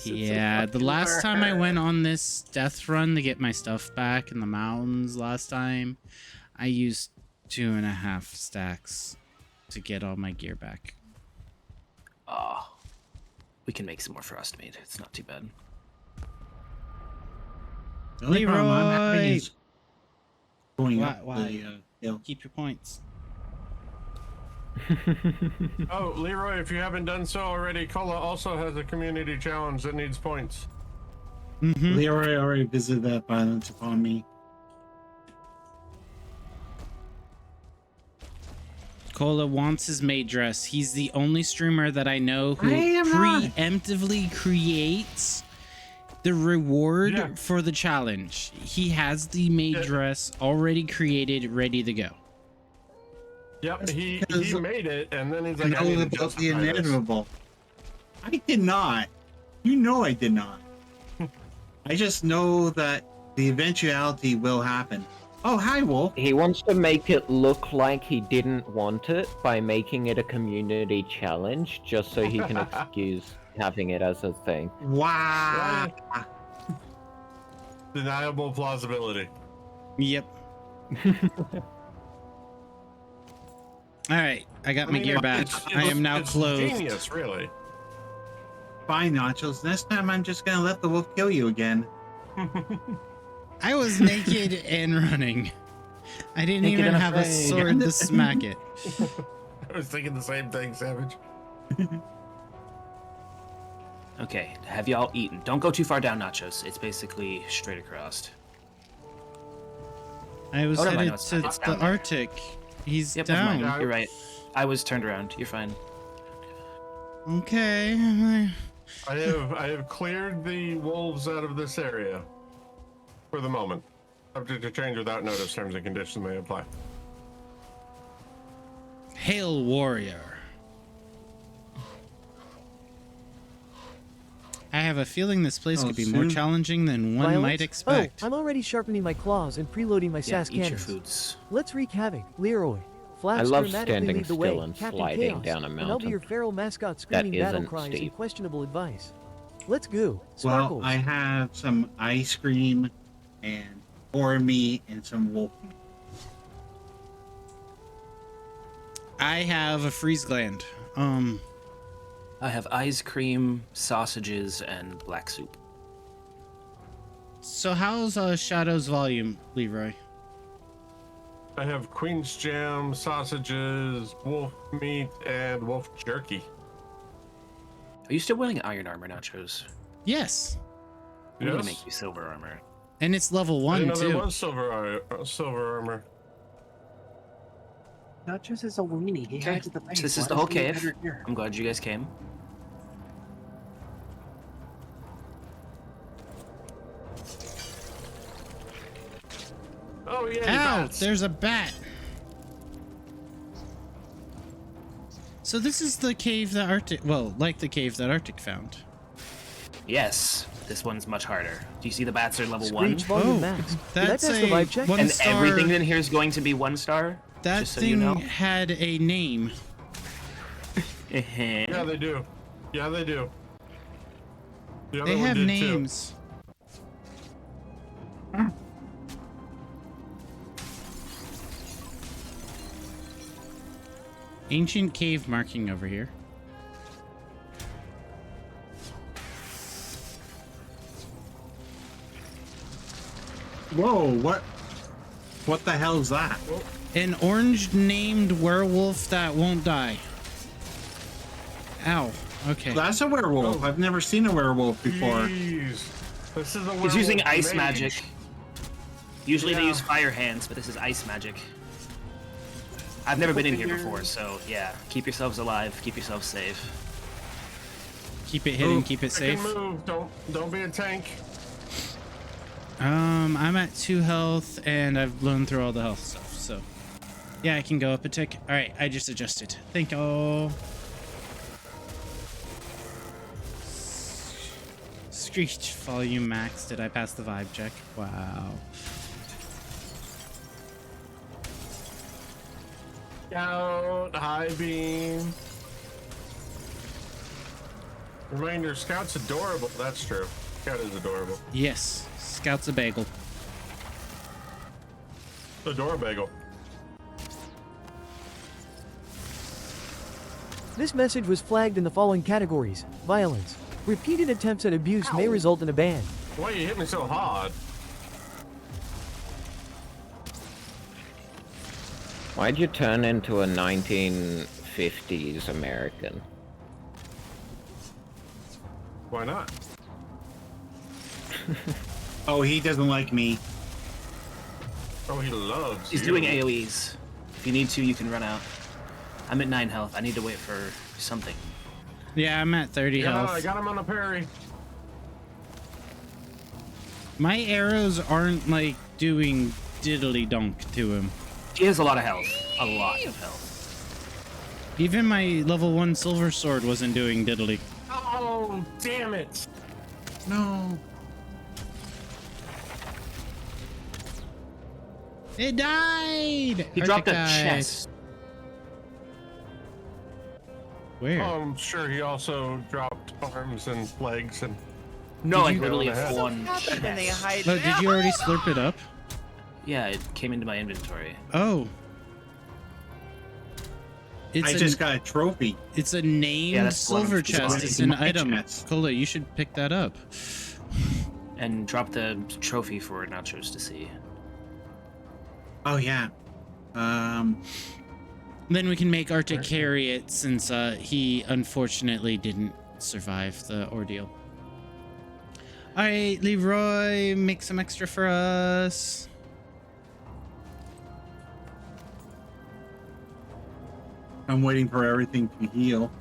Yeah, the last time I went on this death run to get my stuff back in the mountains last time, I used 2.5 stacks to get all my gear back. Oh, we can make some more frost mead. It's not too bad. The only problem I'm having Leroy! is going Why- up why? the hill. Keep your points. Oh, Leroy, if you haven't done so already, Cola also has a community challenge that needs points. Mm-hmm. Leroy already visited that violence upon me. Cola wants his maid dress. He's the only streamer that I know who I am not. preemptively creates the reward Yeah. for the challenge. He has the maid Yeah. dress already created, ready to go. Yep, he because made it, and then he's I like, I need know to about the justify this. inevitable. I did not. You know I did not. I just know that the eventuality will happen. Oh, hi, Wolf. He wants to make it look like he didn't want it by making it a community challenge, just so he can excuse having it as a thing. Wow. Deniable plausibility. Yep. All right, I got my gear back. it's- I am now it's clothed. Genius, really. Fine, Nachos. Next time I'm just gonna let the wolf kill you again. I was naked and running. I didn't Naked even and have a afraid. sword to smack it. I was thinking the same thing, Savage. Okay, have y'all eaten? Don't go too far down, Nachos. It's basically straight across. I was Oh, never mind, headed no, it's to it's the down there. Arctic. He's Yep, never mind. down. You're right. I was turned around. You're fine. Okay. I have cleared the wolves out of this area for the moment. Subject to change without notice. Terms and conditions may apply. Hail, warrior. I have a feeling this place Oh, could be more soon? challenging than one Violence? might expect. Oh, I'm already sharpening my claws and preloading my Yeah, SAS eat your cannons. foods. Let's wreak havoc. Leroy, Flaps I love dramatically standing lead the way. still and Captain sliding Chaos, down a and I'll be mountain. your feral mascot screaming battle isn't cries and steep. questionable advice. Let's go. Well, Sparkles. I have some ice cream and boar meat and some wolf meat. I have a freeze gland. I have ice cream, sausages, and black soup. So how's Shadow's volume, Leroy? I have Queen's Jam, sausages, wolf meat, and wolf jerky. Are you still wearing iron armor, Nachos? Yes. I'm gonna Yes? make you silver armor. And it's level I 1 didn't know too. there was silver armor. Nachos is a weenie. He Okay, hides at the base. so this is Why the whole doesn't he cave. better gear? I'm glad you guys came. Oh yeah, Ow! bats. There's a bat. So this is the cave that Arctic, well, like the cave that Arctic found. Yes, this one's much harder. Do you see the bats are level 1? Screech volume Oh, max. Did I that's pass the a vibe check? one And star. everything in here is going to be 1 star? That just so thing you know. had a name. Yeah, they do. Yeah, they do. The other They one have did names. Ancient cave marking over here. Whoa, what? What the hell is that? An orange named werewolf that won't die. Ow. Okay. That's a werewolf. I've never seen a werewolf too. before. Jeez. This is a He's using werewolf ice mage. magic. Usually they Yeah. use fire hands, but this is ice magic. I've never been in here before, so yeah. Keep yourselves alive, keep yourselves safe. Keep it hidden, Ooh, keep it I safe. can move. Don't be a tank. I'm at 2 health and I've blown through all the health stuff, so yeah, I can go up a tick. All right, I just adjusted. Thank you. Screech volume max. Did I pass the vibe check? Wow. Scout, high beam. Reminder, Scout's adorable. That's true. Scout is adorable. Yes, Scout's a bagel. Adorabagel. This message was flagged in the following categories: violence. Repeated attempts at abuse may result in a ban. Why you hit me so hard? Why'd you turn into a 1950s American? Why not? Oh, he doesn't like me. Oh, he loves. He's you. doing AoEs. If you need to, you can run out. I'm at 9 health. I need to wait for something. Yeah, I'm at 30 Yeah, health. I got him on a parry. My arrows aren't like doing diddly donk to him. He has a lot of health. A lot of health. Even my level 1 silver sword wasn't doing diddly. Oh, damn it! No. It died! He dropped a Arctic died. chest. Where? I'm sure he also dropped arms and legs and. No, Did like you literally know that? one Happen when they chest. hide. Oh, did you already slurp it up? Yeah, it came into my inventory. Oh. It's I just got a trophy. It's a named that's one of silver the chest. ones. It's an My item. chest. Cola, you should pick that up. And drop the trophy for Nachos to see. Oh yeah. Then we can make Arctic carry it since he unfortunately didn't survive the ordeal. All right, Leroy, make some extra for us. I'm waiting for everything to heal.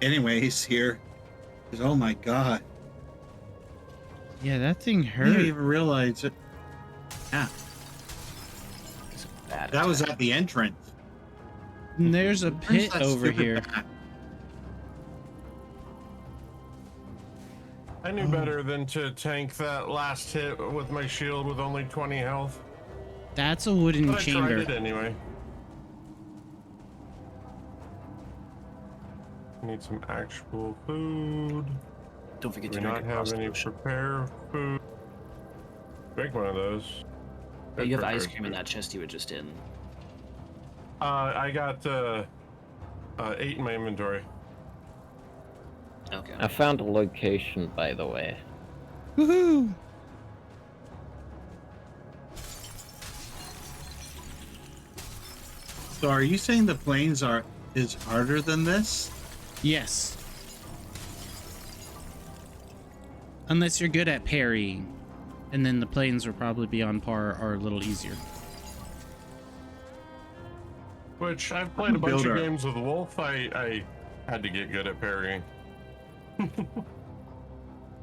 Anyways, here. 'Cause, oh my god. Yeah, that thing I didn't hurt. even realize it. Yeah, It's a bad that was attack. at the entrance. And there's a Where's pit that over stupid here. bat? I knew better than to tank that last hit with my shield with only 20 health. That's a wooden But I tried chamber. it anyway. Need some actual food. Don't forget Do to we drink not a have cross any potion. prepare food? Make one of those. Oh, you have Prepared ice cream in food. that chest you were just in. I got 8 in my inventory. Okay. I found a location, by the way. Woohoo! So are you saying the plains is harder than this? Yes. Unless you're good at parrying. And then the planes will probably be on par or a little easier. Which I've played a bunch of Builder. games with Wolf. I had to get good at parrying.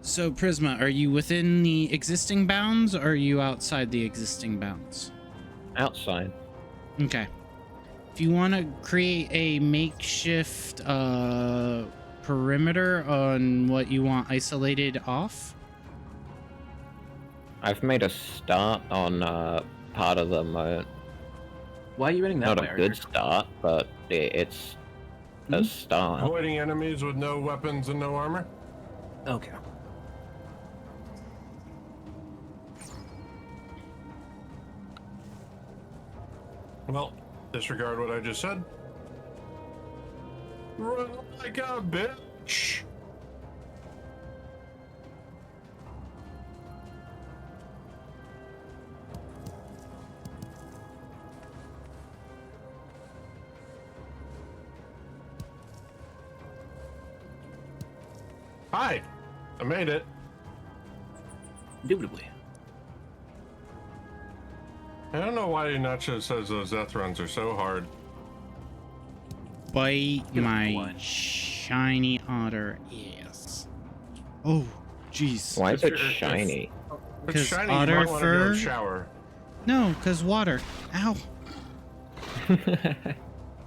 So, Prisma, are you within the existing bounds or are you outside the existing bounds? Outside. Okay. If you want to create a makeshift perimeter on what you want isolated off, I've made a start on part of the moat. Why are you running that Not way? a good start, but it's a start. Avoiding enemies with no weapons and no armor. Okay. Well, disregard what I just said. Run like a bitch. Hi, I made it. Indubitably. I don't know why Nacho says those Ethrons are so hard. bite Give it my one. shiny otter. Yes. Oh, jeez. Why is If it you're- if- shiny? If it's 'Cause shiny, otter you might want to go fur- shower. No, because water. Ow.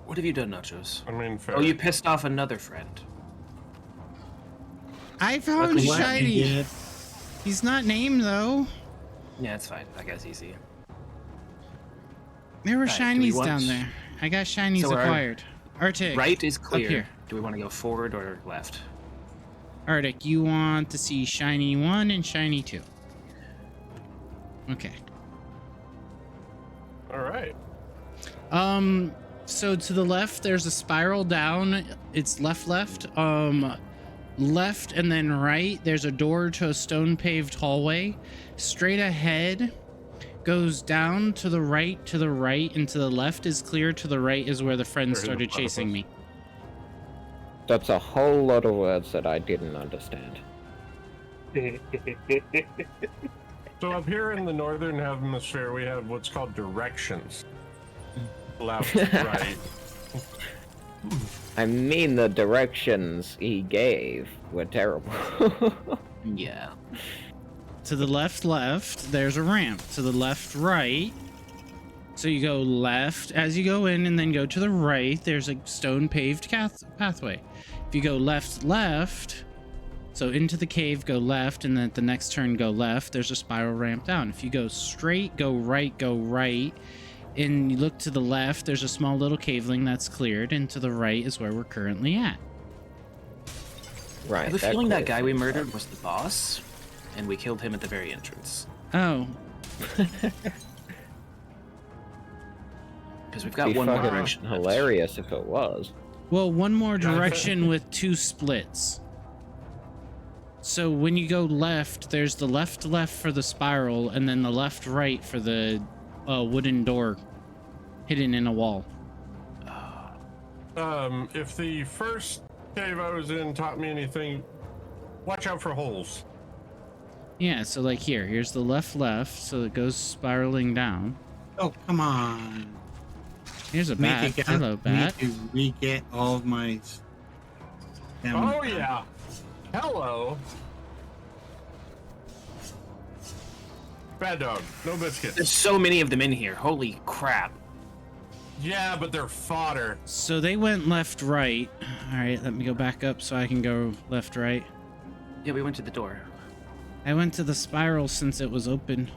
What have you done, Nachos? I mean, fair. Oh, you pissed off another friend. I found Luckily, What shiny. you did? He's not named though. Yeah, it's fine. That guy's easy. There were Alright, do we shinies want- down there. I got shinies So our- acquired. Arctic. Right is clear. here. Do we want to go forward or left? Arctic, you want to see shiny 1 and shiny 2. Okay. All right. So to the left there's a spiral down. It's left, left and then right. There's a door to a stone paved hallway. Straight ahead goes down to the right, and to the left is clear. To the right is where the friends Where the started chasing me. That's a whole lot of words that I didn't understand. So up here in the northern hemisphere, we have what's called directions. Left, right. I mean, the directions he gave were terrible. Yeah. To the left, there's a ramp. To the left, right. So you go left as you go in, and then go to the right. There's a stone paved pathway. If you go left, so into the cave, go left, and then at the next turn, go left. There's a spiral ramp down. If you go straight, go right, and you look to the left, there's a small little caveling that's cleared, and to the right is where we're currently at. I Right. have a feeling that clears guy we things murdered up. was the boss, and we killed him at the very entrance. Oh, Because we've got Be one more fucking direction left. hilarious if it was. Well, one more Yeah, I direction with 2 splits. So when you go left, there's the left for the spiral, and then the left right for the wooden door hidden in a wall. If the first cave I was in taught me anything, watch out for holes. Yeah, so like here's the left, so it goes spiraling down. Oh, come on. Here's a bat. Make it Hello, bat. Need to re-get all of my... Oh yeah. Hello. Bad dog. No biscuits. There's so many of them in here. Holy crap. Yeah, but they're fodder. So they went left, right. All right, let me go back up so I can go left, right. Yeah, we went to the door. I went to the spiral since it was open.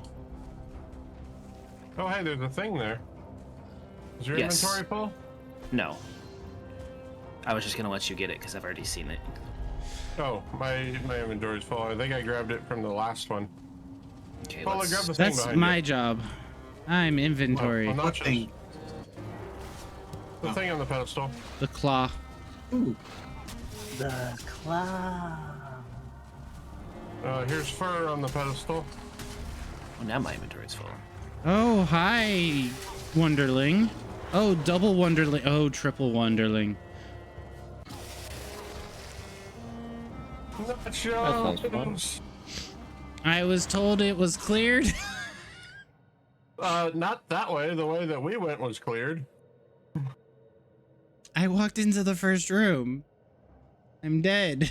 Oh, hey, there's a thing there. Is your Yes. inventory full? No. I was just gonna let you get it because I've already seen it. Oh, my inventory's full. I think I grabbed it from the last one. Okay, Paula, let's... grab the thing That's behind my you. job. I'm inventory. Well, not What just thing? the thing on the pedestal. The claw. Ooh. The cloud. Here's fur on the pedestal. Oh, now my inventory's full. Oh, hi, Wonderling. Oh, double Wonderling. Oh, triple Wonderling. Nachos. sounds fun. I was told it was cleared. Not that way. The way that we went was cleared. I walked into the first room. I'm dead.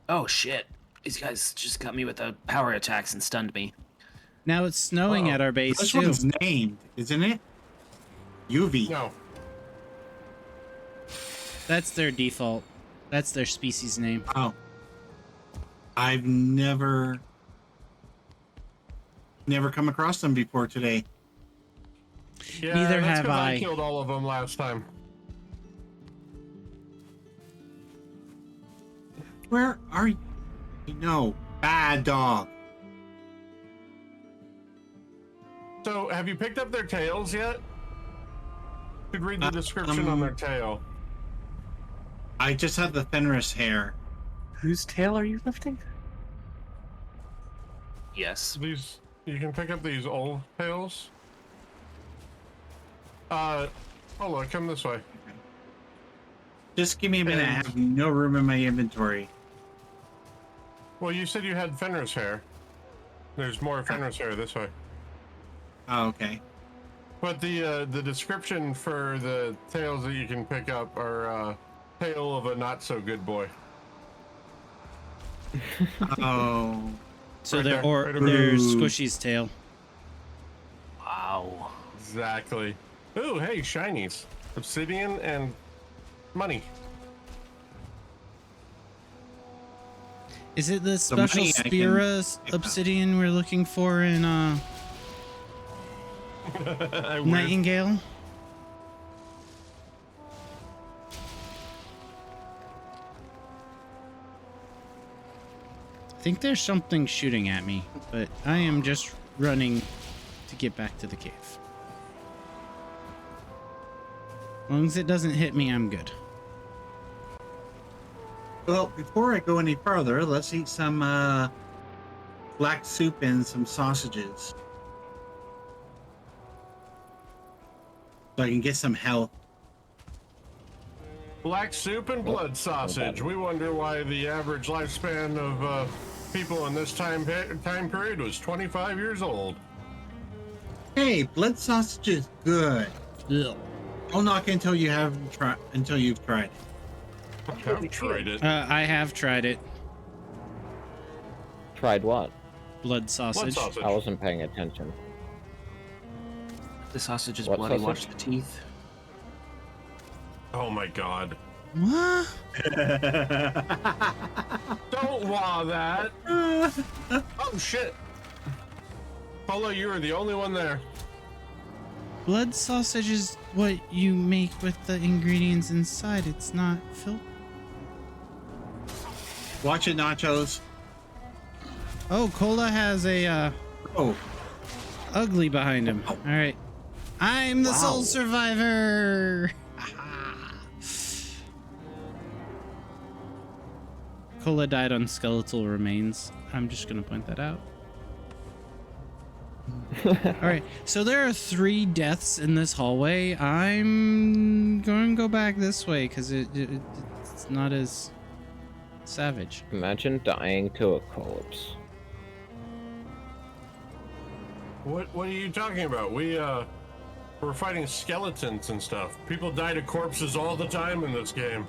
Oh shit. These guys just got me with the power attacks and stunned me. Now it's snowing Uh-oh. at our base This too. one's named, isn't it? UV. No. That's their default. That's their species name. Oh. I've never come across them before today. Yeah, Neither that's have 'cause I. I killed all of them last time. Where are you? No, bad dog. So, have you picked up their tails yet? Could read the description on their tail. I just have the Fenris hair. Whose tail are you lifting? Yes. These, you can pick up these old tails. Hold on, come this way. Just give me a minute. I And- have no room in my inventory. Well, you said you had Fenris hair. There's more Fenris hair this way. Oh, okay. But the description for the tails that you can pick up are tail of a not so good boy. Oh. So Right they're there, or right over they're there. Squishy's tail. Wow. Exactly. Ooh, hey, shinies. Obsidian and money. Is it the special money I can Spira pick up. obsidian we're looking for in I wish. Nightingale? I think there's something shooting at me, but I am just running to get back to the cave. As long as it doesn't hit me, I'm good. Well, before I go any further, let's eat some black soup and some sausages. So I can get some health. Black soup and blood sausage. We wonder why the average lifespan of people in this time period was 25 years old. Hey, blood sausage is good. Ugh. Don't knock until you haven't tried until you've tried it. I've tried it. I have tried it. Tried what? Blood sausage. Blood sausage. I wasn't paying attention. The sausage is What bloody. sausage? Watch the teeth. Oh my god. What? Don't wah that. Oh shit. Polo, you were the only one there. Blood sausage is what you make with the ingredients inside. It's not filled. Watch it, nachos. Oh, Cola has a Oh, ugly behind him. All right. I'm the sole Wow. survivor. Cola died on skeletal remains. I'm just gonna point that out. All right, so there are 3 deaths in this hallway. I'm going to go back this way because it's not as savage. Imagine dying to a corpse. What are you talking about? We're fighting skeletons and stuff. People die to corpses all the time in this game.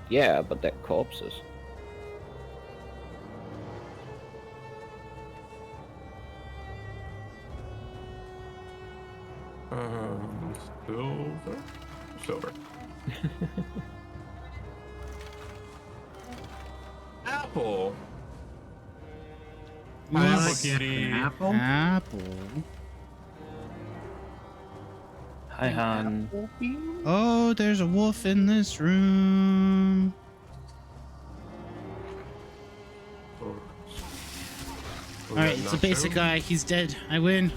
Yeah, but they're corpses. Silver. Apple. Apple kitty. Apple? Apple. Hi, Han. Oh, there's a wolf in this room. All right, it's a basic guy. He's dead. I win.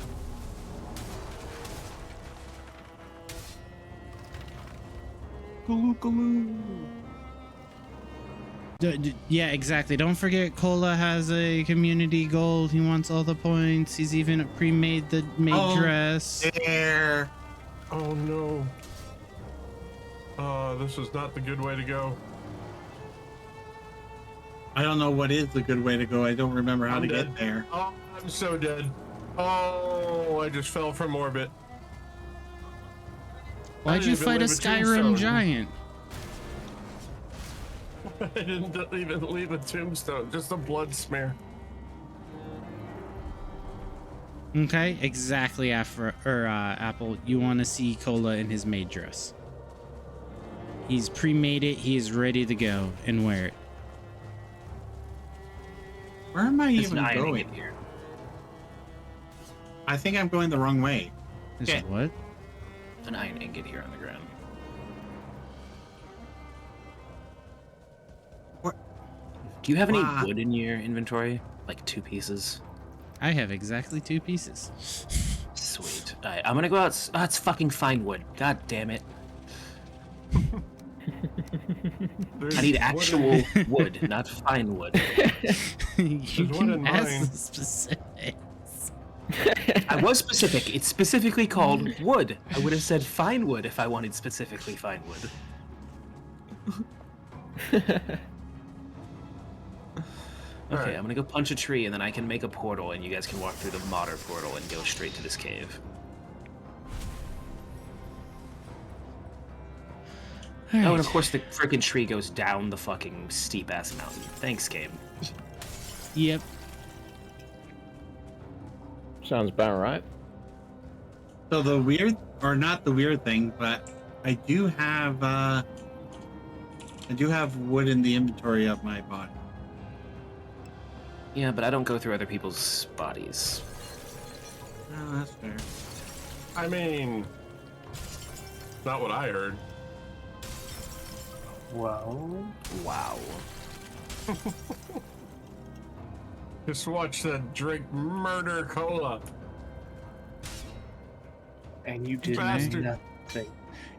Yeah, exactly. Don't forget, Cola has a community goal. He wants all the points. He's even pre-made the maid dress. There. Oh no. This is not the good way to go. I don't know what is the good way to go. I don't remember how I'm to dead. get there. Oh, I'm so dead. Oh, I just fell from orbit. Why'd you didn't fight a even leave a Skyrim tombstone. giant? I didn't even leave a tombstone, just a blood smear. Okay, exactly. Apple, you want to see Cola in his maid dress. He's pre-made it. He is ready to go and wear it. Where am I There's even an iron going? ingot here. I think I'm going the wrong way. Is Okay. it what? An iron ingot here on the ground. What? Do you have any Wow. wood in your inventory? Like 2 pieces? I have exactly 2 pieces. Sweet. Alright, I'm gonna go out. Oh, it's fucking fine wood. God damn it. I need actual wood, not fine wood. You There's one in can ask mine. the specifics. I was specific. It's specifically called wood. I would have said fine wood if I wanted specifically fine wood. Okay, Alright. I'm gonna go punch a tree and then I can make a portal and you guys can walk through the modder portal and go straight to this cave. Oh, and of course the freaking tree goes down the fucking steep ass mountain. Thanks, game. Yep. Sounds about right. So the weird, or not the weird thing, but I do have wood in the inventory of my body. Yeah, but I don't go through other people's bodies. Oh, that's fair. I mean, not what I heard. Well, Wow. Just watch that drink murder cola. and you did Bastard. nothing.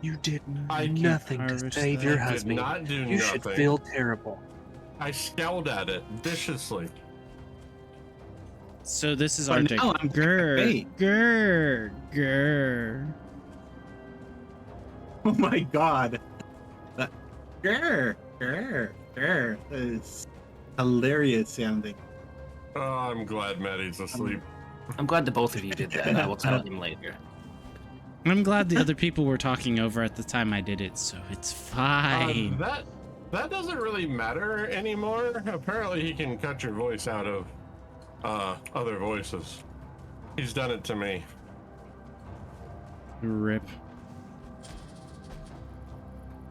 You did I can nothing to harvest save that. your I did husband. not do You should nothing. feel terrible. I scowled at it viciously. So this is But Arctic. now I'm Grr, bait. grr, grr. Oh my god. That grr, grr, grr is hilarious sounding. Oh, I'm glad Maddie's asleep. I'm glad the both of you did that. I will tell him later. I'm glad the other people were talking over at the time I did it, so it's fine. That doesn't really matter anymore. Apparently, he can cut your voice out of other voices. He's done it to me. Rip.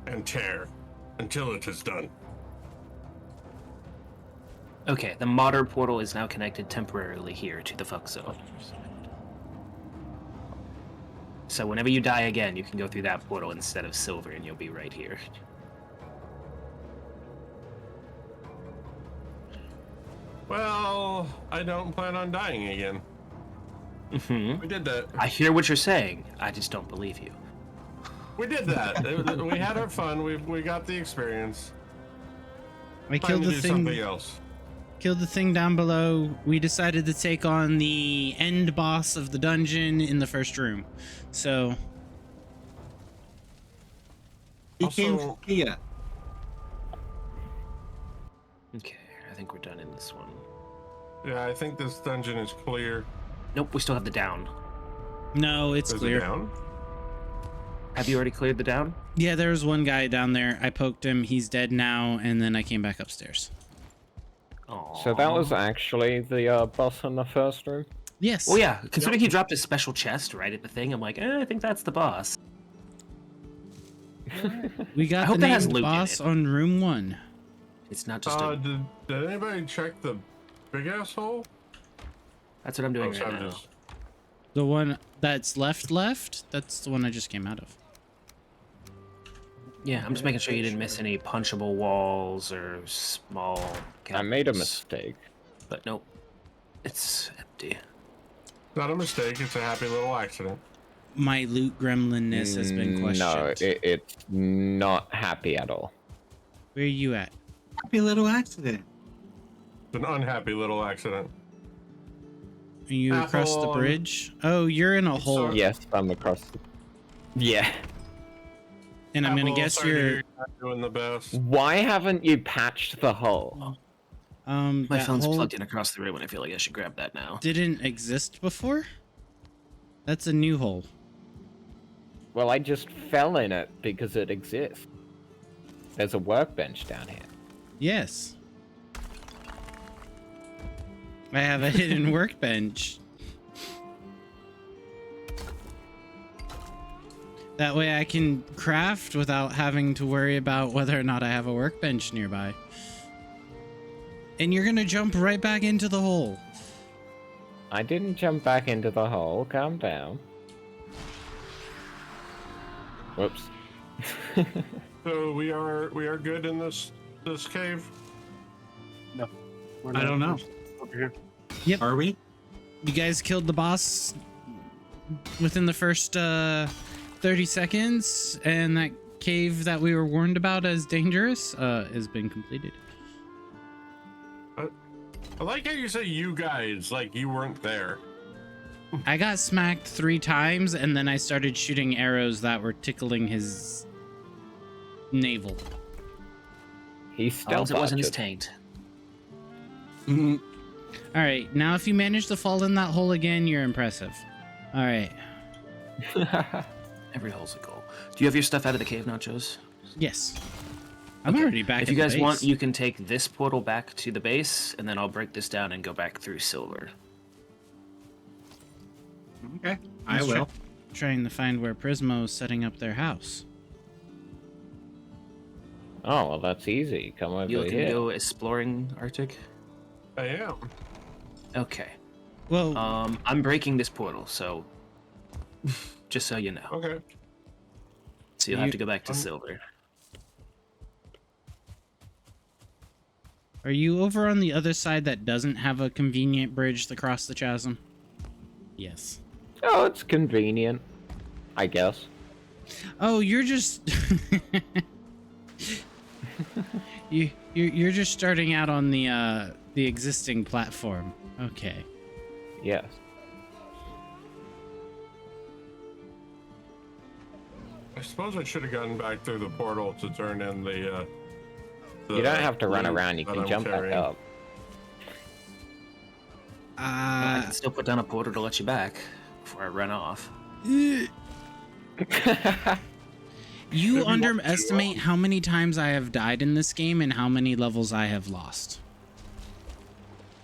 And tear until it is done. Okay, the modder portal is now connected temporarily here to the fuck zone. So whenever you die again, you can go through that portal instead of silver and you'll be right here. Well, I don't plan on dying again. Mhm. We did that. I hear what you're saying. I just don't believe you. We did that. We had our fun. We got the experience. I Time killed to the do thing. something else. Killed the thing down below. We decided to take on the end boss of the dungeon in the first room. So Became Also- Kia. Okay, I think we're done in this one. Yeah, I think this dungeon is clear. Nope, we still have the down. no, it's Is it clear. down? Have you already cleared the down? Yeah, there was one guy down there. I poked him. He's dead now, and then I came back upstairs. Oh. So that was actually the boss in the first room? Yes. Oh yeah, considering he dropped his special chest right at the thing, I'm like, I think that's the boss. We I got hope the that has named loot in boss it. on room 1. It's not just a. Did anybody check the big asshole? That's what I'm doing Oh, right now. just- The one that's left, that's the one I just came out of. Yeah, I'm just making sure you didn't miss any punchable walls or small. I made a gaps. mistake. But nope, it's empty. Not a mistake. It's a happy little accident. My loot gremlinness has been questioned. No, it's not happy at all. Where are you at? Happy little accident. It's an unhappy little accident. Are you across the Apple, bridge? Oh, you're in a hole. Yes, I'm across the... Yeah. And I'm gonna Apple, guess sorry to hear you're you're not doing the best. Why haven't you patched the hole? My that phone's hole plugged in across the room, and I feel like I should grab that now. didn't exist before? That's a new hole. Well, I just fell in it because it exists. There's a workbench down here. Yes. I have a hidden workbench. That way I can craft without having to worry about whether or not I have a workbench nearby. And you're gonna jump right back into the hole. I didn't jump back into the hole. Calm down. Whoops. So we are good in this cave. We're I don't know. Over here. Are we? You guys killed the boss within the first 30 seconds, and that cave that we were warned about as dangerous has been completed. I like how you say you guys, like you weren't there. I got smacked 3 times, and then I started shooting arrows that were tickling his navel. He's As still long as it wasn't his butchered. taint. Mhm. All right, now if you manage to fall in that hole again, you're impressive. All right. Every hole's a goal. Do you have your stuff out of the cave, Nachos? Yes. I'm Okay. already back. If at you the guys want, base. you can take this portal back to the base, and then I'll break this down and go back through Silver. Okay, I Let's will. trying to find where Prismo's setting up their house. Oh, well, that's easy. Come over You looking to here. go exploring Arctic? I am. Okay. Well, I'm breaking this portal, so just so you know. Okay. So you'll have to go back to Silver. are you over on the other side that doesn't have a convenient bridge to cross the chasm? Yes. Oh, it's convenient. I guess. Oh, you're just you're just starting out on the existing platform. Okay. Yes. I suppose I should have gotten back through the portal to turn in the You don't have to run loot around. You that can I'm jump carrying. back up. I can still put down a portal to let you back before I run off. You underestimate how many times I have died in this game and how many levels I have lost.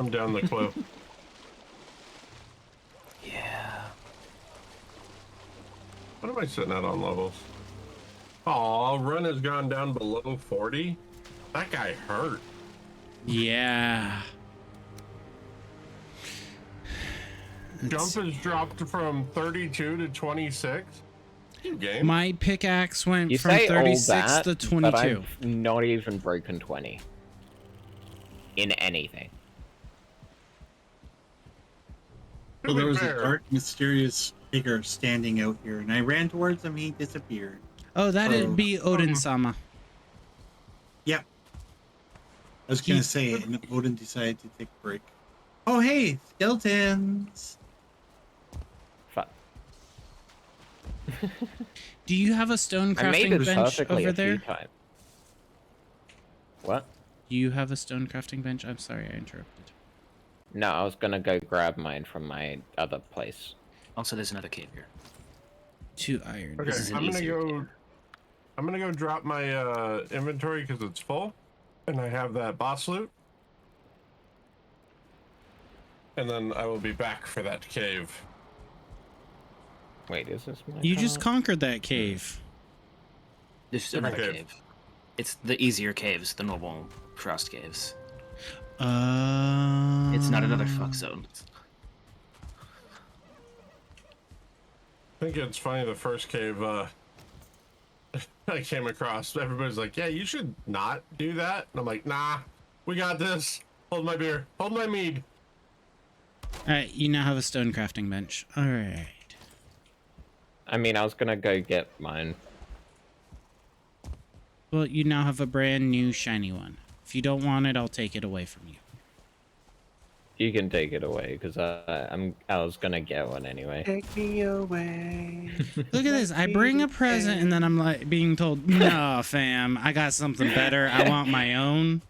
I'm down the cliff. Yeah. What am I sitting at on levels? Oh, run has gone down below 40. That guy hurt. Yeah. Jump has dropped from 32 to 26. You game. My pickaxe went You from say all 36 that, to but 22. I've not even broken 20 in anything. Well, there be was a fair, dark, mysterious figure standing out here, and I ran towards him. He disappeared. Oh, that'd Oh. be Odin-sama. Yep. I was gonna He- say, and Odin decided to take a break. Oh, hey, skeletons! Fuck. Do you have a stone I made crafting this bench perfectly over a few there? times. What? Do you have a stone crafting bench? I'm sorry, I interrupted. No, I was gonna go grab mine from my other place. Also, there's another cave here. 2 iron. okay, This is an I'm gonna easier go. cave. I'm gonna go drop my inventory because it's full, and I have that boss loot. And then I will be back for that cave. Wait, is this my You just card? conquered that cave. There's another cave. cave. It's the easier caves, the normal frost caves. It's not another fuck zone. I think it's funny. The first cave I came across, everybody's like, "Yeah, you should not do that." And I'm like, "Nah, we got this. Hold my beer. Hold my mead." Alright, you now have a stone crafting bench. Alright. I mean, I was gonna go get mine. Well, you now have a brand new shiny one. If you don't want it, I'll take it away from you. You can take it away because I was gonna get one anyway. Take me away. Look at this. I bring a present and then I'm like being told, no, fam, I got something better. I want my own.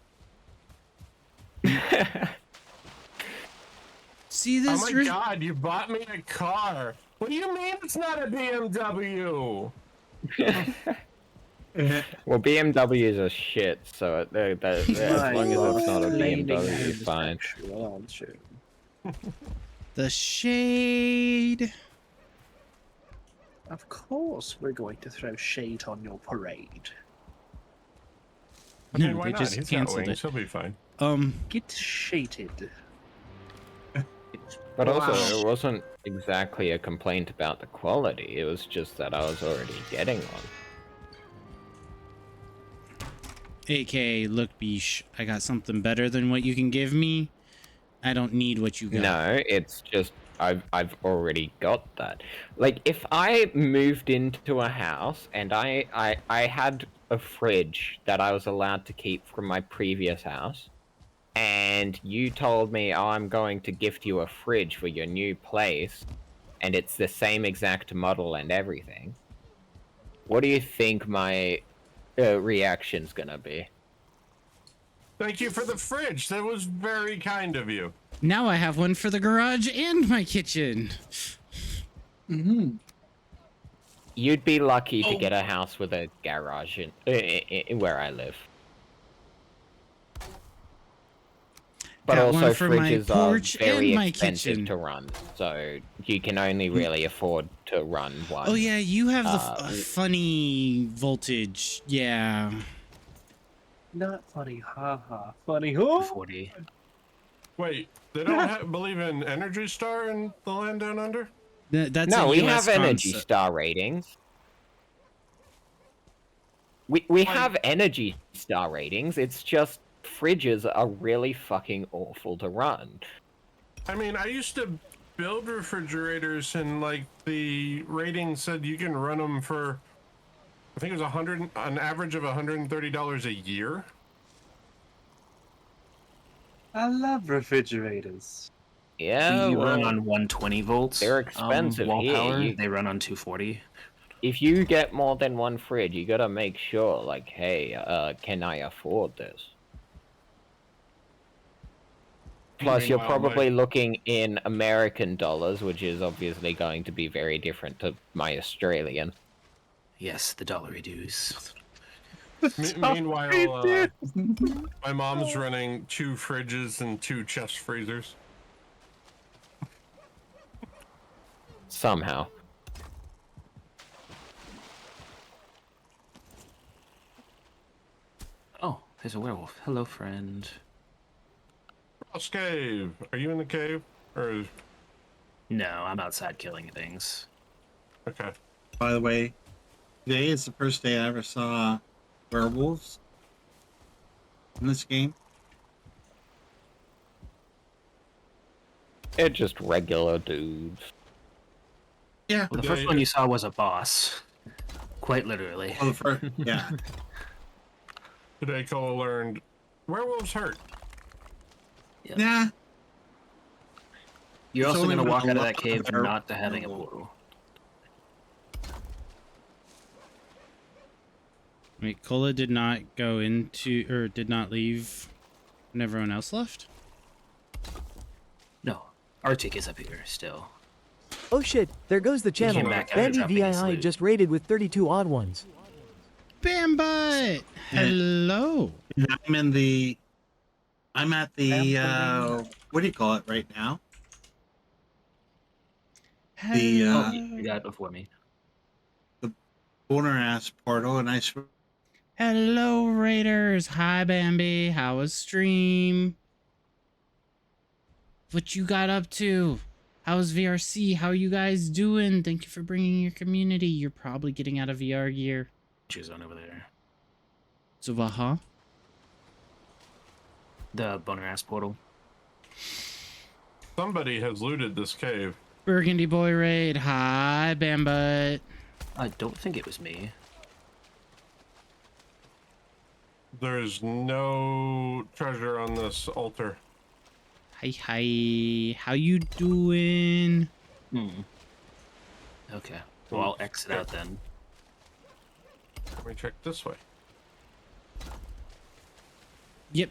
See this? Oh my god, you bought me a car. What do you mean it's not a BMW? Well, BMWs are shit, so as long as it's not a BMW, it's fine. The shade. Of course, we're going to throw shade on your parade. I mean, No, why they not? just He's got canceled wings, it. He'll be fine. Get shaded. But also, Wow. it wasn't exactly a complaint about the quality. It was just that I was already getting one. AKA, look, Bish, I got something better than what you can give me. I don't need what you got. No, it's just I've already got that. Like if I moved into a house and I had a fridge that I was allowed to keep from my previous house, and you told me, "Oh, I'm going to gift you a fridge for your new place," and it's the same exact model and everything. What do you think my reaction's gonna be? Thank you for the fridge. That was very kind of you. Now I have one for the garage and my kitchen. You'd be lucky to get a house with a garage in where I live. But Got also one for my fridges porch are very and my expensive kitchen. to run, so you can only really afford to run one. Oh yeah, you have the funny voltage. Yeah. Not funny, haha. Funny, oh! 40. Wait, they don't believe in Energy Star in the land down under? That's No, a we US have Energy concept. Star ratings. We have Energy Star ratings. It's just fridges are really fucking awful to run. I mean, I used to build refrigerators, and like the rating said you can run them for, I think it was an average of $130 a year. I love refrigerators. Yeah, you well, run on 120 volts. they're expensive wall here. power. You- They run on 240. if you get more than one fridge, you gotta make sure, like, hey, can I afford this? Plus, you're Meanwhile, probably looking in American dollars, which is obviously going to be very different to my Australian. Yes, the dollar dues. Meanwhile, my mom's running 2 fridges and 2 chest freezers. Somehow. Oh, there's a werewolf. Hello, friend. Frost Cave. Are you in the cave? Or No, I'm outside killing things. okay. By the way, today is the first day I ever saw werewolves in this game. It's just regular dudes. Yeah. Well, the first one you saw was a boss. Quite literally. Oh, the first, yeah. Today, Cole learned werewolves hurt. Yeah. Yeah. You're It's also only going to when walk a out of lot that cave of our- not to having a portal. Wait, Cola did not go into, or did not leave when everyone else left? No. Arctic is up here still. Oh shit, there goes the channel. came back after Bandy dropping his VII loot. just raided with 32 odd ones. Bambutt! Hello! I'm at the what do you call it right now? The Oh, you got it before me. owner ass portal, and I swear Hello, Raiders! Hi, Bambi. How was stream? What you got up to? How's VRC? How you guys doing? Thank you for bringing your community. You're probably getting out of VR gear. Choose on over there. So, huh? The boner ass portal. Somebody has looted this cave. Burgundy Boy Raid. Hi, Bambutt. I don't think it was me. There's no treasure on this altar. Hi. How you doing? Okay. Well, I'll exit out then. Let me check this way. Yep.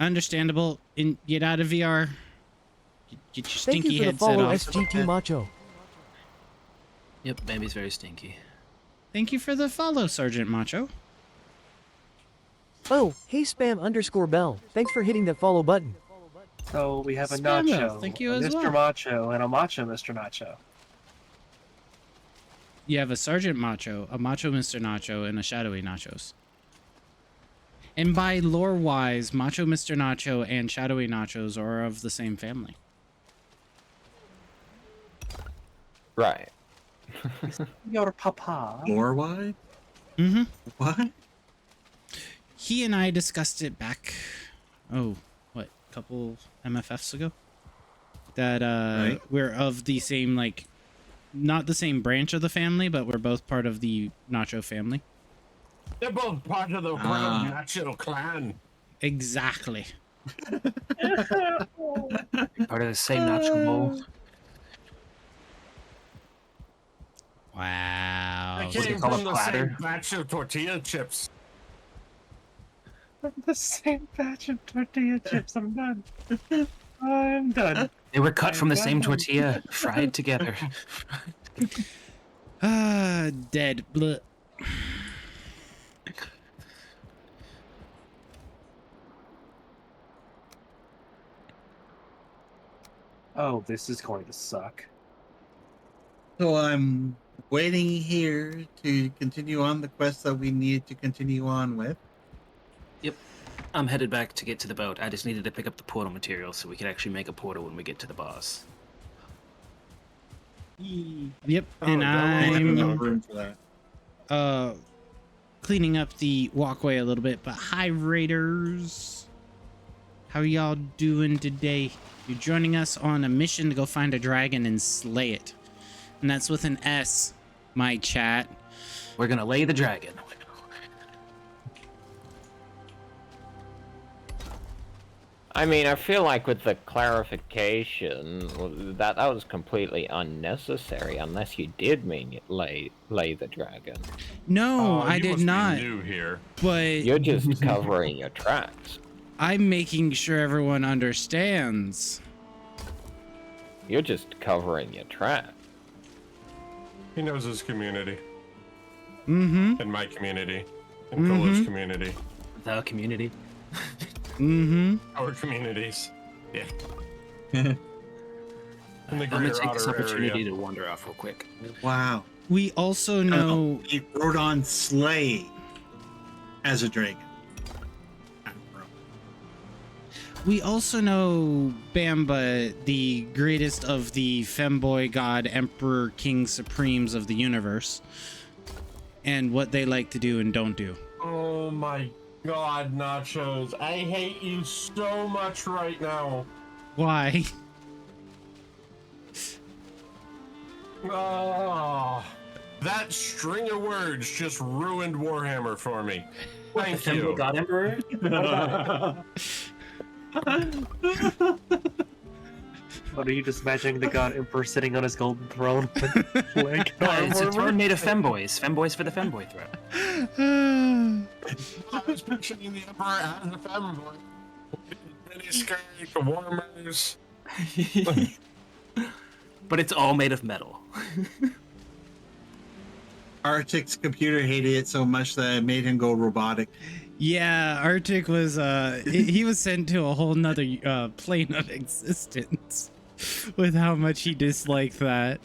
Understandable. Get out of VR. Get your Thank stinky you for the headset follow, off. SGT Macho. Yep, baby's very stinky. Thank you for the follow, Sergeant Macho. Oh, hey spam_bell. Thanks for hitting that follow button. So we have a Spam Nacho, Bell, thank you a as Mr. well. Macho, and a Macho Mr. Nacho. You have a Sergeant Macho, a Macho Mr. Nacho, and a Shadowy Nachos. And by lore-wise, Macho Mr. Nacho and Shadowy Nachos are of the same family. Right. Your papa. more why? Mm-hmm. What? He and I discussed it back, a couple MFFs ago. That Right. we're of the same, like, not the same branch of the family, but we're both part of the Nacho family. They're both part of the Wild Nacho clan. Exactly. Part of the same Nacho Bowl. Wow. I What's it came called, from a the platter? same batch of tortilla chips. The same batch of tortilla chips. I'm done. I'm done. They were cut from the same tortilla, fried together. Dead. Bleh. Oh, this is going to suck. So I'm waiting here to continue on the quest that we need to continue on with. Yep. I'm headed back to get to the boat. I just needed to pick up the portal material so we could actually make a portal when we get to the boss. Yep. Oh, And double Enough I'm room for that. cleaning up the walkway a little bit. But hi, Raiders. How y'all doing today? You're joining us on a mission to go find a dragon and slay it. And that's with an S, my chat. We're gonna lay the dragon. I mean, I feel like with the clarification, that was completely unnecessary, unless you did mean you lay the dragon. No, Oh, I you did must be not. new here. But You're just covering your tracks. I'm making sure everyone understands. You're just covering your tracks. He knows his community. Mm-hmm. And my community. And Cola's community. The community. Mm-hmm. Our communities. Yeah. In the I'm gonna greater take this Otter opportunity area. to wander off real quick. Wow. We also know He wrote on Slay as a dragon. we also know Bamba, the greatest of the femboy god emperor king supremes of the universe, and what they like to do and don't do. Oh my god, Nachos. I hate you so much right now. Why? Oh, that string of words just ruined Warhammer for me. Thank The you. God Emperor? What about What are you just imagining the God Emperor sitting on his golden throne? Like, It's a throne made of femboys. Femboys for the femboy throne. I was picturing the Emperor as a femboy. Mini skirt, warmers. But it's all made of metal. Arctic's computer hated it so much that it made him go robotic. Yeah, Arctic was he was sent to a whole nother plane of existence with how much he disliked that.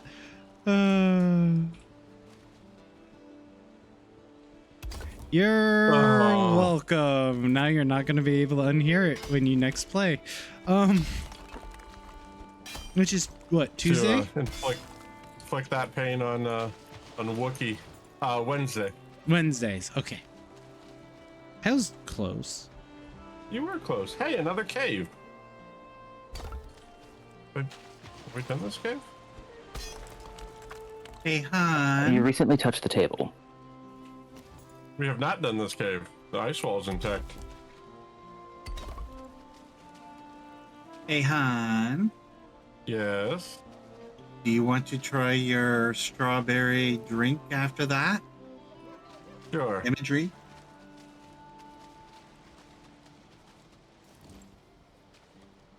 You're welcome. Now you're not gonna be able to unhear it when you next play. Which is what, Tuesday? To inflict that pain on Wookiee. Wednesday. Wednesdays. Okay. I was close. You were close. Hey, another cave. Have we done this cave? Hey, hon. You recently touched the table. We have not done this cave. The ice wall's intact. Hey, hon. Yes. Do you want to try your strawberry drink after that? Sure. Imagery?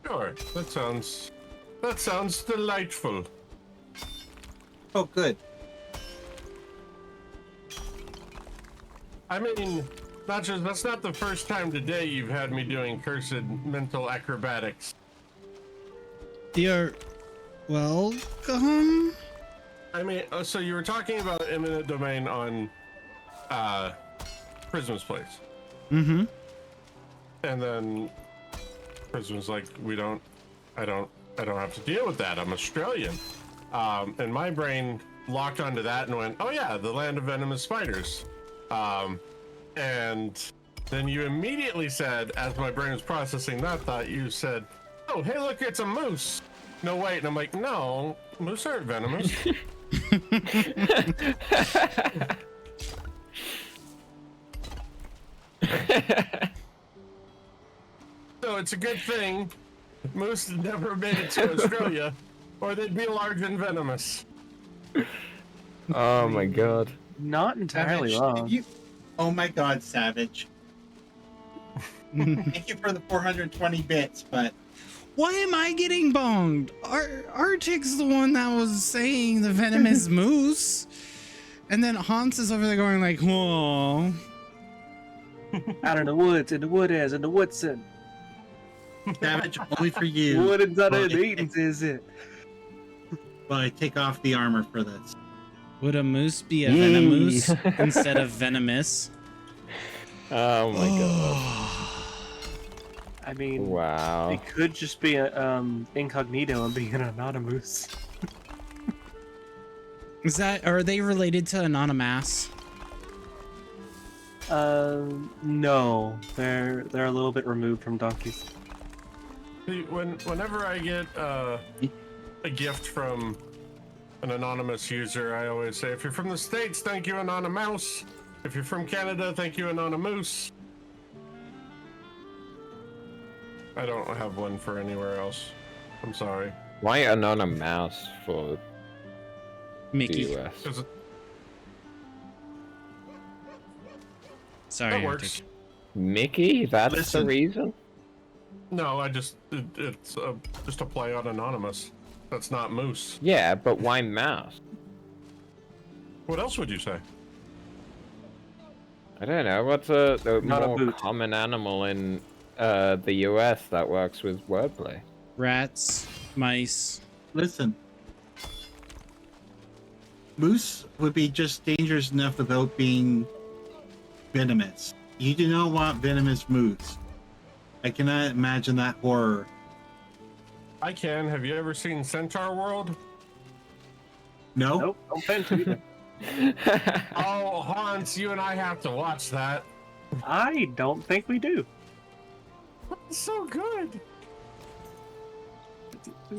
Sure. That sounds delightful. Oh, good. I mean, that's not the first time today you've had me doing cursed mental acrobatics. You're welcome. I mean, so you were talking about eminent domain on Prism's place. Mm-hmm. And then Prism's like, I don't have to deal with that. I'm Australian. And my brain locked onto that and went, oh yeah, the land of venomous spiders. And then you immediately said, as my brain was processing that thought, you said, oh, hey, look, it's a moose. No, wait. And I'm like, no, moose aren't venomous. So it's a good thing moose never made it to Australia, or they'd be large and venomous. Oh my god. Not entirely Savage, wrong. Oh my god, Savage. Thank you for the 420 bits, but Why am I getting bonged? Arctic's the one that was saying the venomous moose. And then Hans is over there going like, whoa. Out in the woods, in the woodlands, in the Woodson. Savage, only for you. Woodlands out of Eaton's, is it? Well, I take off the armor for this. Would a moose be a Yee. venomoose instead of venomous? Oh my god. I mean, Wow. it could just be a, incognito and be an anonymous. Are they related to Anonymous? No, they're a little bit removed from donkeys. See, whenever I get a gift from an anonymous user, I always say, if you're from the States, thank you, Anonymous. If you're from Canada, thank you, Anonymous. I don't have one for anywhere else. I'm sorry. Why anonymous for Mickey. the US? 'Cause Sorry. that Arctic. works. Mickey? That's Listen. the reason? No, it's just a play on Anonymous. That's not moose. Yeah, but why mouse? What else would you say? I don't know. What's a Not a more boot. common animal in the US that works with wordplay? Rats, mice. Listen. Moose would be just dangerous enough without being venomous. You do not want venomous moose. I cannot imagine that horror. I can. Have you ever seen Centaur World? No? Nope, don't plan to either. Oh, Hans, you and I have to watch that. I don't think we do. It's so good.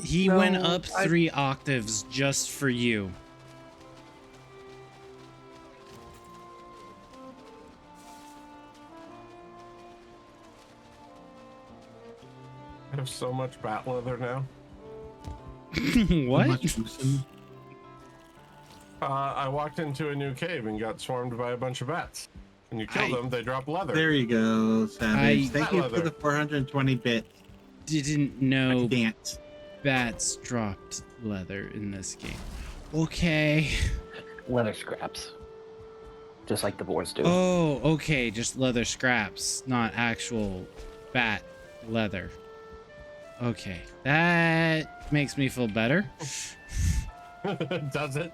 He No, went up I- 3 octaves just for you. I have so much bat leather now. What? I walked into a new cave and got swarmed by a bunch of bats. When you kill them, they drop leather. There you go, Savage. Thank you for Leather. the 420 bits. Didn't know Dance. bats dropped leather in this game. Okay. Leather scraps. Just like the boars do. Oh, okay. Just leather scraps, not actual bat leather. Okay. That makes me feel better. Does it?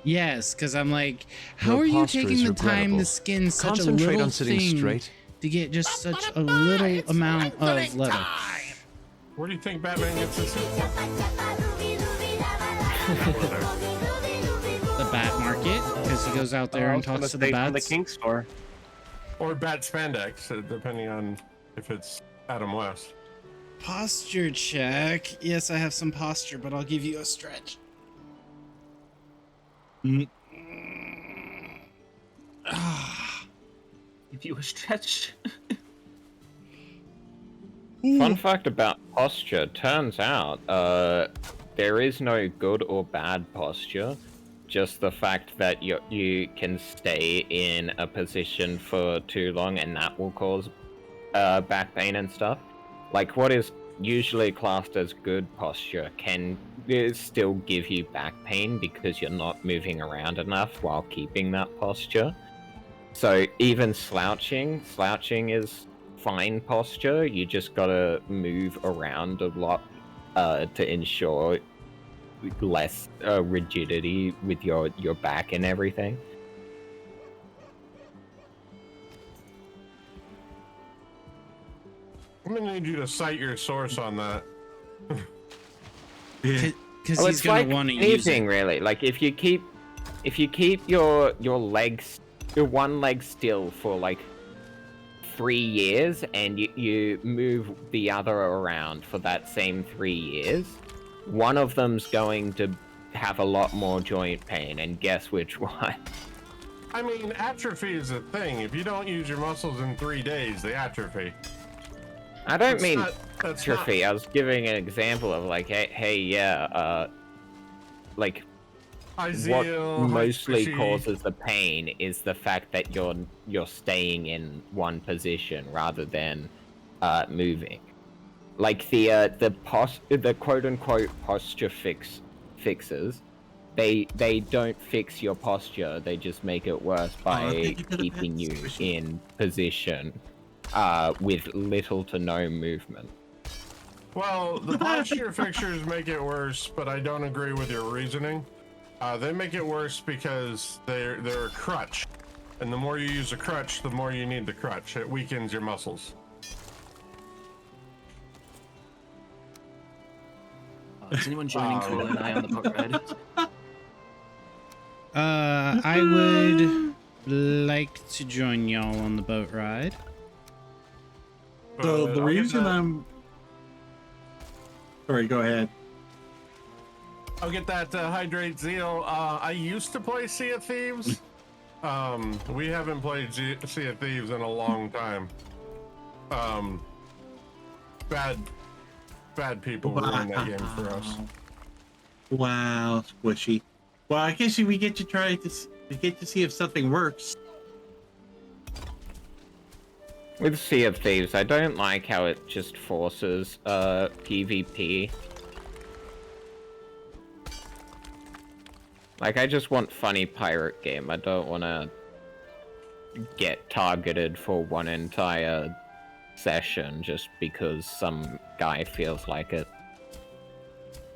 Yes, because I'm like, how Your are you posture taking is the time regrettable. to skin such a Concentrate little on sitting thing straight. to get just such a little amount of leather? Where do you think Batman gets his suit from? The bat market, because he goes out there I and was gonna talks to the say from bats. the King store. Or bat spandex, depending on if it's Adam West. Posture check. Yes, I have some posture, but I'll give you a stretch. If you were stretched. Fun fact about posture, turns out, there is no good or bad posture. Just the fact that you can stay in a position for too long and that will cause back pain and stuff. Like what is usually classed as good posture can still give you back pain because you're not moving around enough while keeping that posture. So even slouching is fine posture. You just gotta move around a lot to ensure less rigidity with your back and everything. I'm gonna need you to cite your source on that. Yeah. Because Well, he's it's gonna like want to use anything it. really. Like if you keep your legs, your one leg still for like 3 years, and you move the other around for that same 3 years, one of them's going to have a lot more joint pain, and guess which one? I mean, atrophy is a thing. If you don't use your muscles in 3 days, they atrophy. I don't That's mean that's atrophy. I was giving an example of like, hey, yeah, like what Isiel, mostly Hachishi. causes the pain is the fact that you're staying in one position rather than moving. Like the quote unquote posture fixes, they don't fix your posture. They just make it worse by thank you for the keeping you pets. in position with little to no movement. Well, the posture fixtures make it worse, but I don't agree with your reasoning. They make it worse because they're a crutch, and the more you use a crutch, the more you need the crutch. It weakens your muscles. Is anyone joining Cool and I on the boat ride? I would like to join y'all on the boat ride. So the I'll get reason that- I'm... Sorry, go ahead. I'll get that Hydrate Zeal. I used to play Sea of Thieves. We haven't played Sea of Thieves in a long time. Bad people ruined that game for us. Wow, squishy. Well, I guess we get to try to get to see if something works. With Sea of Thieves, I don't like how it just forces PvP. Like, I just want funny pirate game. I don't want to get targeted for one entire session just because some guy feels like it.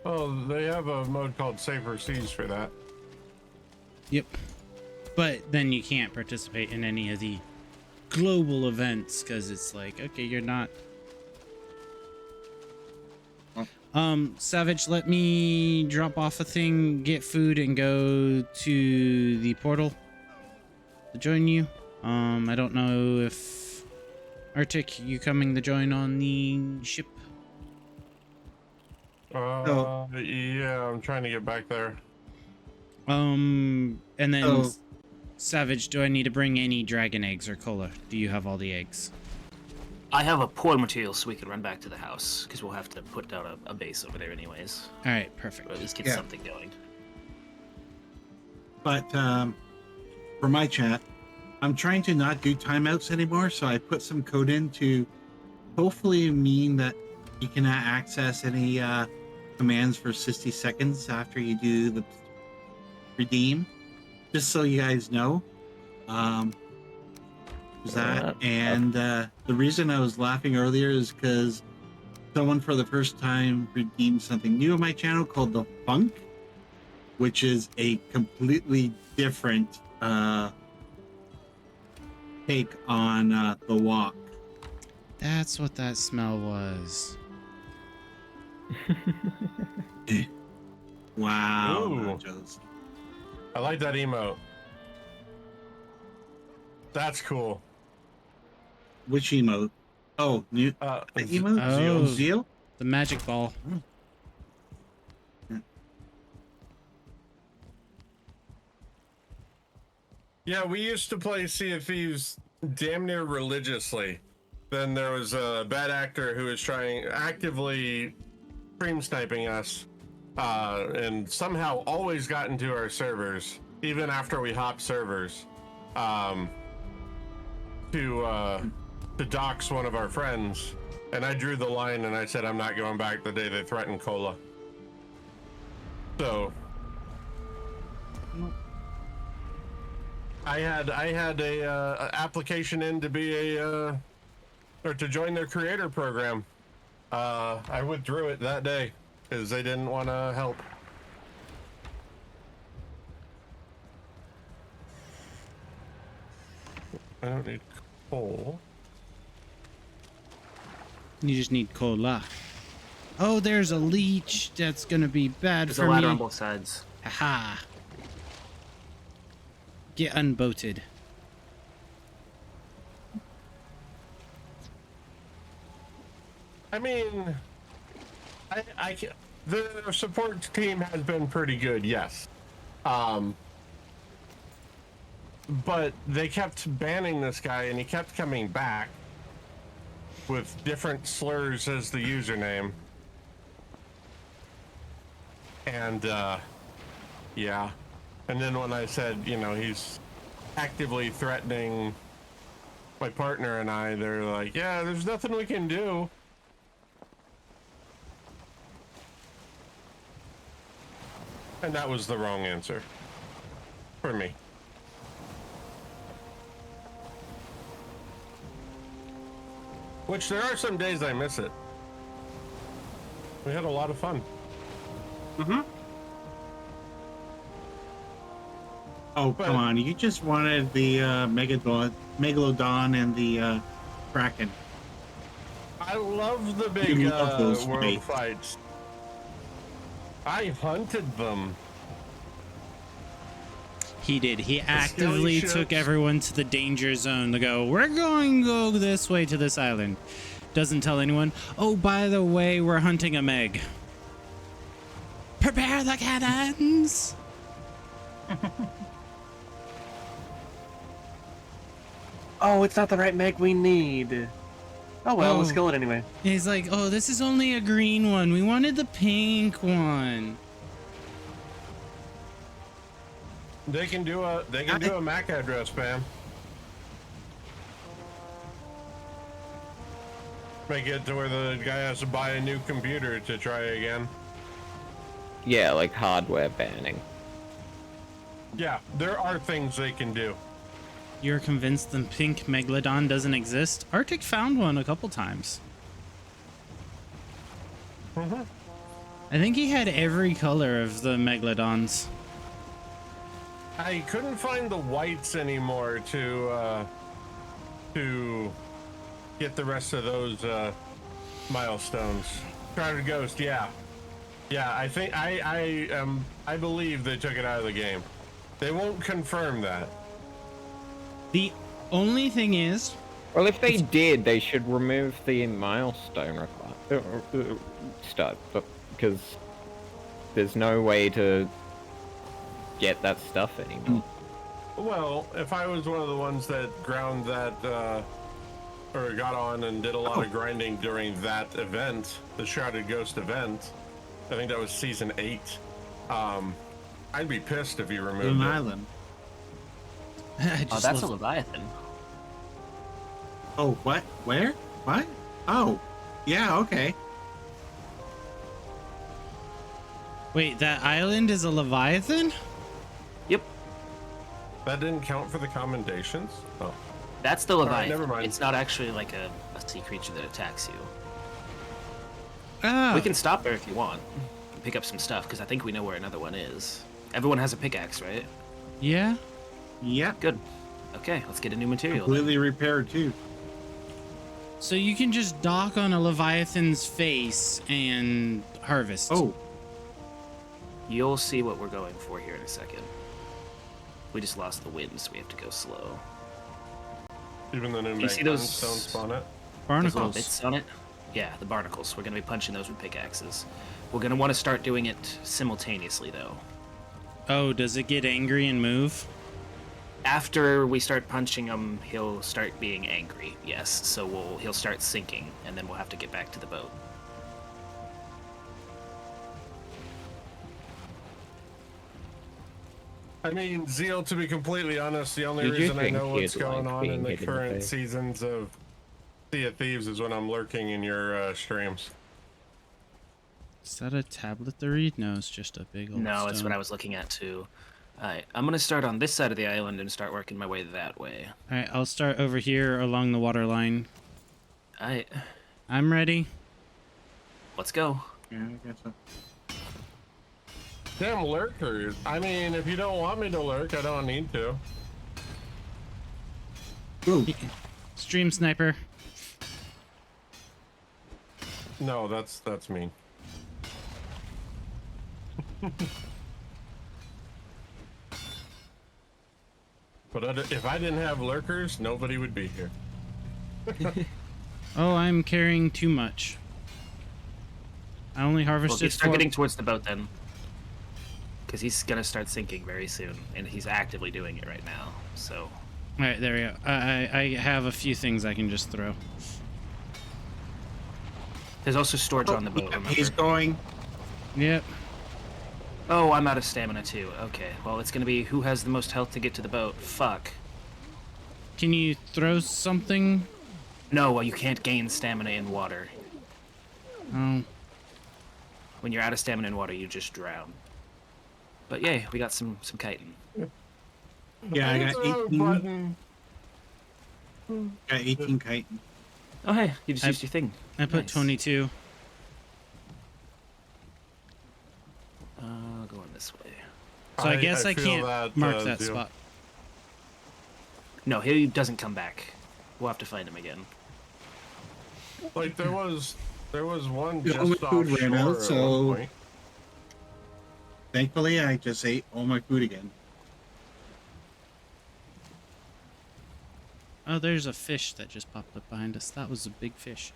Well, they have a mode called Safer Seas for that. Yep. But then you can't participate in any of the global events because it's like, okay, you're not. Savage, let me drop off a thing, get food, and go to the portal to join you. I don't know if Arctic, you coming to join on the ship? Yeah, I'm trying to get back there. And then Oh. Savage, do I need to bring any dragon eggs or cola? Do you have all the eggs? I have a pour material so we can run back to the house, because we'll have to put down a base over there anyways. All right, perfect. Or at least get Yeah. something going. But for my chat, I'm trying to not do timeouts anymore, so I put some code in to hopefully mean that you cannot access any commands for 60 seconds after you do the redeem, just so you guys know. That and the reason I was laughing earlier is because someone for the first time redeemed something new on my channel called the Funk, which is a completely different take on the walk. That's what that smell was. Wow, Ooh. nachos. I like that emote. That's cool. Which emote? Oh, new the emote? Oh. Zeal? The magic ball. Yeah, we used to play Sea of Thieves damn near religiously. Then there was a bad actor who was trying actively stream sniping us, and somehow always got into our servers, even after we hopped servers, to dox one of our friends. And I drew the line and I said I'm not going back the day they threatened Cola. So I had a application in to be or to join their creator program. I withdrew it that day because they didn't want to help. I don't need coal. You just need cola. Oh, there's a leech. That's gonna be bad There's for a ladder me. on both sides. Haha. Get unboated. I mean, the support team has been pretty good, yes. But they kept banning this guy and he kept coming back with different slurs as the username. And, yeah. And then when I said, you know, he's actively threatening my partner and I, they're like, yeah, there's nothing we can do. And that was the wrong answer for me. Which there are some days I miss it. We had a lot of fun. Mm-hmm. Oh, come on. You just wanted the Megalodon and the Kraken. I love the big You love those world debates. fights. I hunted them. He did. He actively ships. took everyone to the danger zone to go, we're going to go this way to this island. Doesn't tell anyone, oh, by the way, we're hunting a Meg. Prepare the cannons! Oh, it's not the right Meg we need. Oh well, let's Oh. kill it anyway. He's like, oh, this is only a green one. We wanted the pink one. They can do a MAC address, spam. Make it to where the guy has to buy a new computer to try again. Yeah, like hardware banning. Yeah, there are things they can do. You're convinced the pink Megalodon doesn't exist? Arctic found one a couple times. Mm-hmm. I think he had every color of the Megalodons. I couldn't find the whites anymore to get the rest of those milestones. Shrouded Ghost, yeah. Yeah, I think I believe they took it out of the game. They won't confirm that. The only thing is, Well, if they did, they should remove the milestone stuff, because there's no way to get that stuff anymore. Well, if I was one of the ones that ground that or got on and did a lot of grinding during that event, the Shrouded Ghost event. I think that was season 8. I'd be pissed if you removed An it. island. Oh, that's a Leviathan. Oh, what? Where? What? Oh, yeah, okay. Wait, that island is a Leviathan? Yep, That didn't count for the commendations? Oh. that's the right, Leviathan. never mind. It's not actually like a sea creature that attacks you. Oh. We can stop there if you want. And pick up some stuff, because I think we know where another one is. Everyone has a pickaxe, right? Yeah? Yeah, Good. Okay, let's get a new material. then. completely repaired too. So you can just dock on a Leviathan's face and harvest. Oh, You'll see what we're going for here in a second. We just lost the wind, so we have to go slow. Even the new You see Megalons those- don't spawn it? Those little barnacles. bits on it? Yeah, the barnacles. We're going to be punching those with pickaxes. We're going to want to start doing it simultaneously, though. Oh, does it get angry and move? After we start punching him, he'll start being angry, yes. So he'll start sinking, and then we'll have to get back to the boat. I mean, Zeal, to be completely honest, the only Did you reason I think know what's he'd going like on being in the hit in the current face? seasons of Sea of Thieves is when I'm lurking in your streams. Is that a tablet to read? No, it's just a big old No, it's stone. what I was looking at, too. Alright, I'm going to start on this side of the island and start working my way that way. Alright, I'll start over here along the water line. Alright, I'm ready. let's go. yeah, I guess so. Damn lurkers. I mean, if you don't want me to lurk, I don't need to. Ooh, Stream sniper. No, that's mean. But if I didn't have lurkers, nobody would be here. Oh, I'm carrying too much. I only Well, harvested start 4. getting towards the boat then. Because he's going to start sinking very soon, and he's actively doing it right now, so... Alright, there we go. I have a few things I can just throw. There's also storage on the boat, yeah, remember? he's going. Yep. Oh, I'm out of stamina too. Okay, well, it's gonna be who has the most health to get to the boat. Fuck. Can you throw something? No, well, you can't gain stamina in water. Oh. When you're out of stamina in water, you just drown. But yay, we got some chitin. Yeah, I got There's a 18. button. Got 18 chitin. Oh hey, you just I- used your thing. I put Nice. 22. Going this way. So I guess I feel can't that, mark that Zeal. spot. No, he doesn't come back. We'll have to find him again. Like there was one Yeah, just all my food ran offshore out, at so- one point. Thankfully, I just ate all my food again. Oh, there's a fish that just popped up behind us. That was a big fish.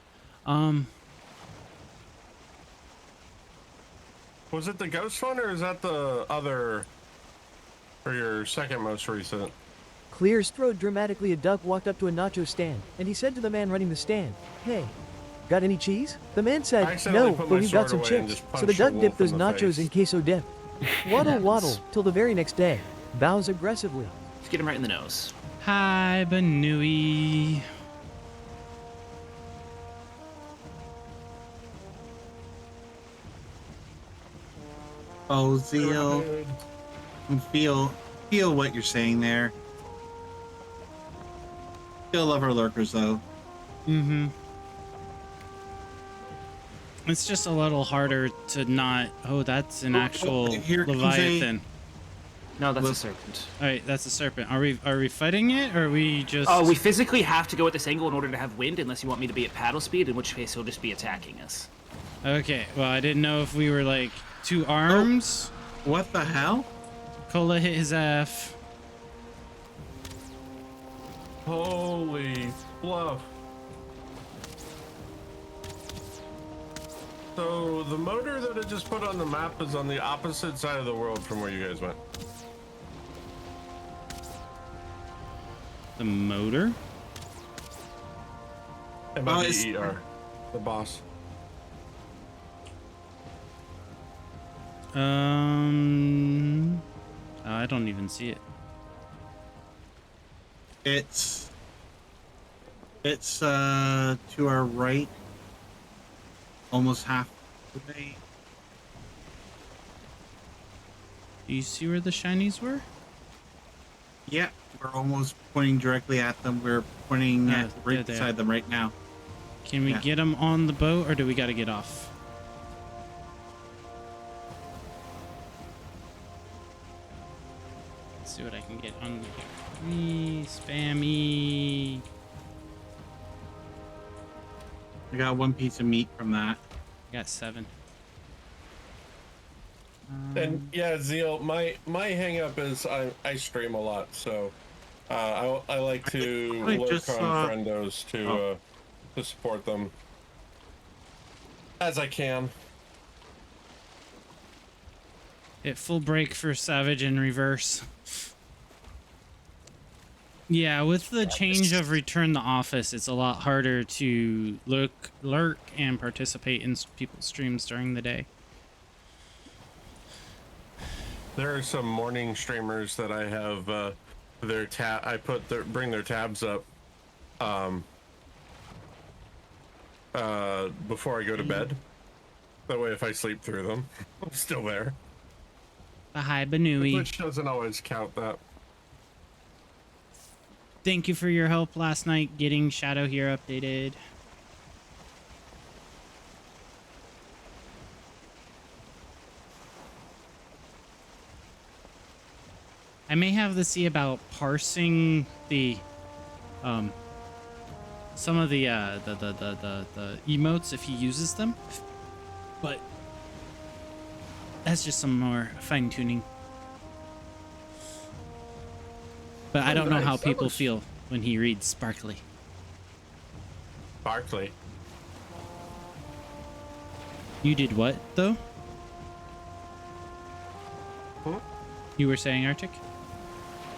Was it the ghost one or is that the other, or your second most recent? Clears throat dramatically. A duck walked up to a nacho stand, and he said to the man running the stand, "Hey, got any cheese?" The man I said, accidentally "No, put but my we've got sword some away and chips." just So the punched a duck wolf dipped those in the nachos face. in queso dip. Waddle happens. waddle till the very next day. Bows aggressively. Let's get him right in the nose. Hi, Banui. Oh, Zeal, feel what you're saying there. Still love our lurkers though. Mm-hmm. It's just a little harder to not... Oh, that's an actual here comes a- Leviathan. No, that's Look. a serpent. Alright, that's a serpent. Are we fighting it, or are we just... Oh, we physically have to go at this angle in order to have wind, unless you want me to be at paddle speed, in which case he'll just be attacking us. Okay, well, I didn't know if we were, like, 2 arms. What the hell? Cola hit his F. Holy fluff. So the motor that I just put on the map is on the opposite side of the world from where you guys went. The motor? MLBER, the boss. I don't even see it. It's to our right, almost half the way. Do you see where the shinies were? Yeah, we're almost pointing directly at them. We're pointing Yeah, at right they're there. beside them right now. Can we Yeah. get them on the boat, or do we got to get off? Let's see what I can get on me. Spammy. I got one piece of meat from that. I got 7. And yeah, Zeal, my hang up is I stream a lot, so I like to I lurk just on saw- friendos to support them as I can. Hit full break for Savage in reverse. Yeah, with the change of Return the Office, it's a lot harder to lurk and participate in people's streams during the day. There are some morning streamers that I have their bring their tabs up before I go to bed. That way if I sleep through them, I'm still there. Hi, Banui. Which doesn't always count that. Thank you for your help last night getting Shadow here updated. I may have to see about parsing the some of the emotes if he uses them, but that's just some more fine tuning. But I Oh, don't know how nice. That people was- feel when he reads Sparkly. Barkley. You did what though? Hmm? You were saying Arctic?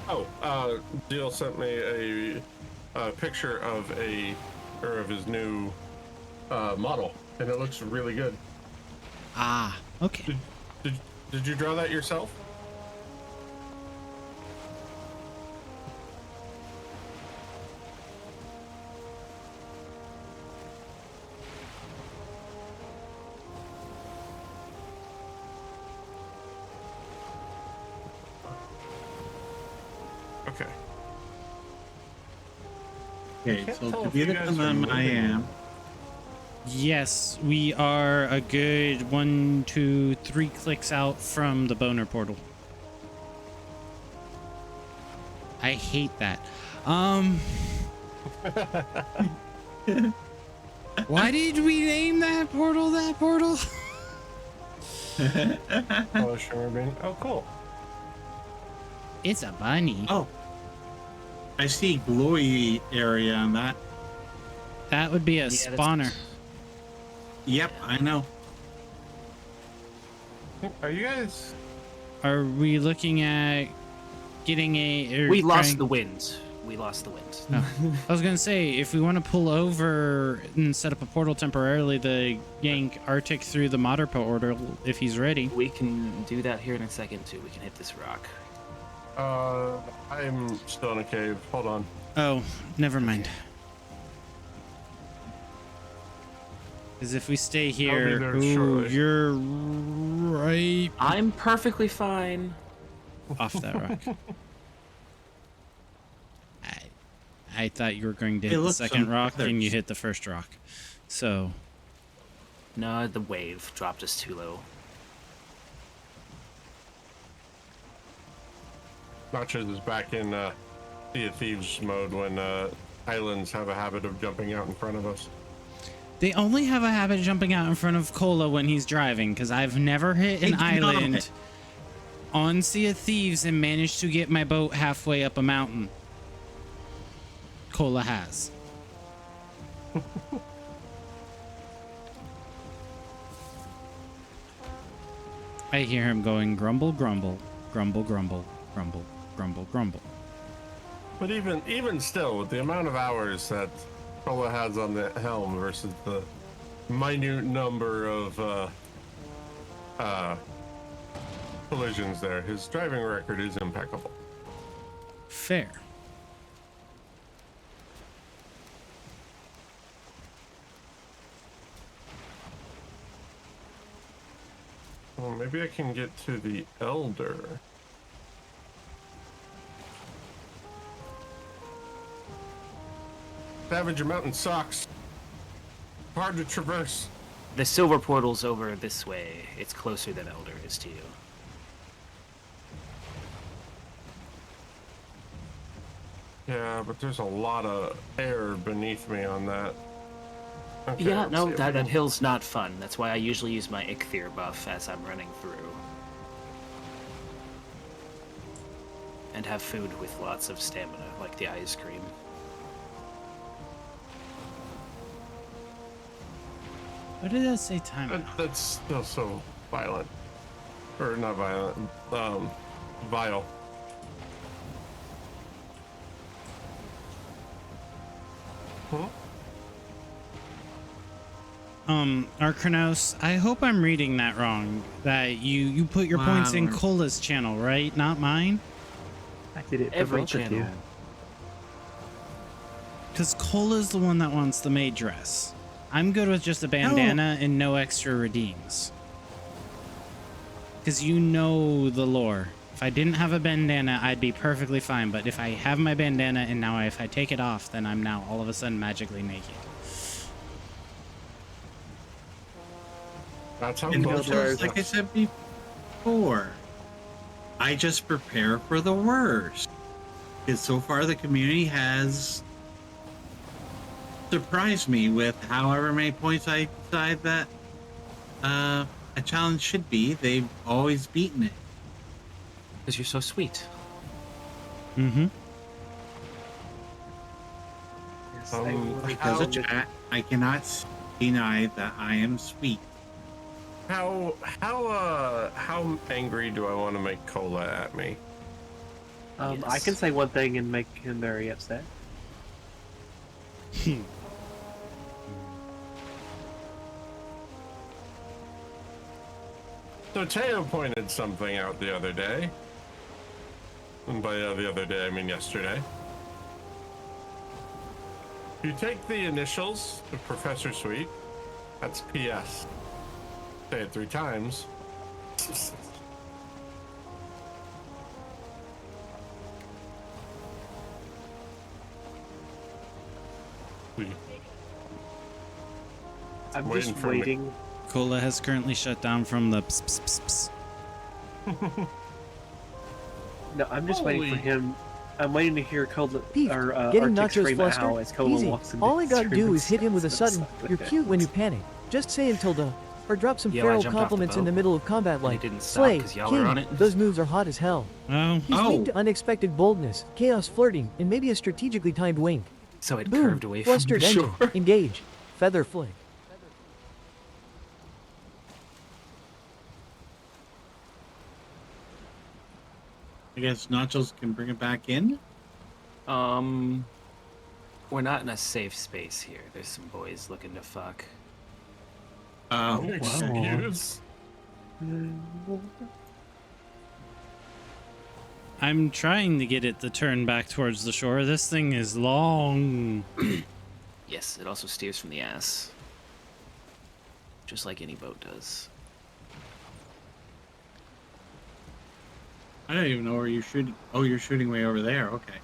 Oh, Deal sent me a picture of his new model, and it looks really good. Ah, okay. Did you draw that yourself? Okay. Okay, can't so tell to if be you the guys are them I moving. am. Yes, we are a good 1, 2, 3 clicks out from the boner portal. I hate that. Why did we name that portal that portal? Oh, sure, man. Oh, cool. It's a bunny. Oh, I see glowy area on that. That would be a spawner. Yep, I know. Are you guys? Are we looking at getting a... or We lost trying- the wind. We lost the wind. Oh. I was gonna say, if we want to pull over and set up a portal temporarily to yank Arctic through the modder portal if he's ready. We can do that here in a second too. We can hit this rock. I'm still in a cave. Hold on. Oh, never mind. Because if we stay be here, there ooh, shortly. you're right I'm perfectly fine. off that rock. I thought you were going to Hey, hit the look, second some rock and you feathers. hit the first rock. So, No, the wave dropped us too low. Nachos is back in Sea of Thieves mode when islands have a habit of jumping out in front of us. they only have a habit of jumping out in front of Cola when he's driving, because I've never hit an Hey, no. island on Sea of Thieves and managed to get my boat halfway up a mountain. Cola has. I hear him going grumble, grumble, grumble, grumble, grumble, grumble, grumble. But even still, with the amount of hours that Kola has on the helm versus the minute number of collisions there. His driving record is impeccable. Fair. Well, maybe I can get to the Elder. Savage, your mountain sucks. Hard to traverse. The silver portal's over this way. It's closer than Elder is to you. Yeah, but there's a lot of air beneath me on that. Okay, Yeah, let's no, see if that we can- hill's not fun. That's why I usually use my Ichthir buff as I'm running through. And have food with lots of stamina, like the ice cream. What did that say time? That's still so violent. Or not violent, vile. Huh? Archronos, I hope I'm reading that wrong. That you put your points in Wow. Cola's channel, right? Not mine? I did it for Every both of channel. you. Because Cola's the one that wants the maid dress. I'm good with just a bandana and no extra redeems. Because you know the lore. If I didn't have a bandana, I'd be perfectly fine. But if I have my bandana and now if I take it off, then I'm now all of a sudden magically naked. That's how And close just like I said before, I just prepare for the worst. Because so far the community has surprised me with however many points I decide that a challenge should be. They've always beaten it. Because you're so sweet. Mm-hmm. Yes, Because of chat, I cannot deny that I am sweet. how angry do I want to make Kola at me? I Yes. can say one thing and make him very upset. So Teo pointed something out the other day. And by the other day, I mean yesterday. If you take the initials of Professor Sweet, that's PS. Say it 3 times. Sweet. I'm Waiting just for me. waiting. Cola has currently shut down from the ps, ps, ps, ps. No, I'm just waiting for Holy- him. I'm waiting to hear Cola Peach, or getting Arctic nachos scream flustered? ow as Cola Easy. walks into All I the gotta stream do and is hit him with a starts sudden, to you're suck cute when you it. panic. Just say until the, or drop some Yo, I feral jumped off the compliments in boat, the middle of combat and it like, didn't stop Slay, 'cause y'all were King, on it." those moves are hot as hell. Oh, He's weak to unexpected boldness, chaos flirting, and maybe a strategically timed wink. So it Boom, curved away from the flustered engine, shore. engage, feather flick. I guess Nachos can bring it back in. We're not in a safe space here. There's some boys looking to fuck. Excuse. I'm trying to get it to turn back towards the shore. This thing is long. Yes, it also steers from the ass. Just like any boat does. I don't even know where you're shooting. Oh, you're shooting way over there. Okay.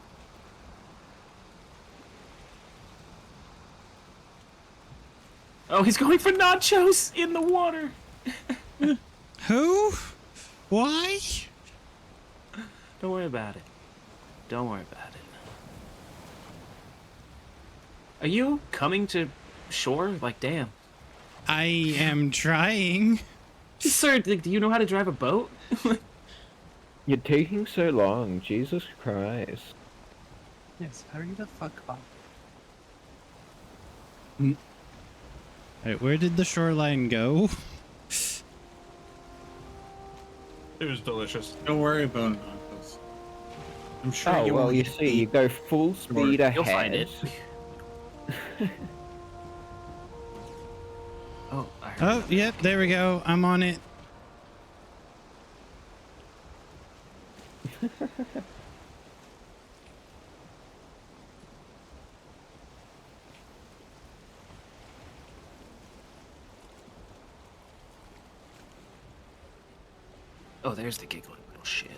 Oh, he's going for nachos in the water! Who? Why? Don't worry about it. Don't worry about it. Are you coming to shore? Like, damn. I am trying. Sir, do you know how to drive a boat? You're taking so long, Jesus Christ. Yes, hurry the fuck up. Alright, where did the shoreline go? It was delicious. Don't worry about it, Nachos. I'm sure Oh, you well, won't you get see, you beat. go full speed ahead. You'll find it. Oh, I heard Oh, another yep, thing. there we go. I'm on it. Oh, there's the giggling little shit.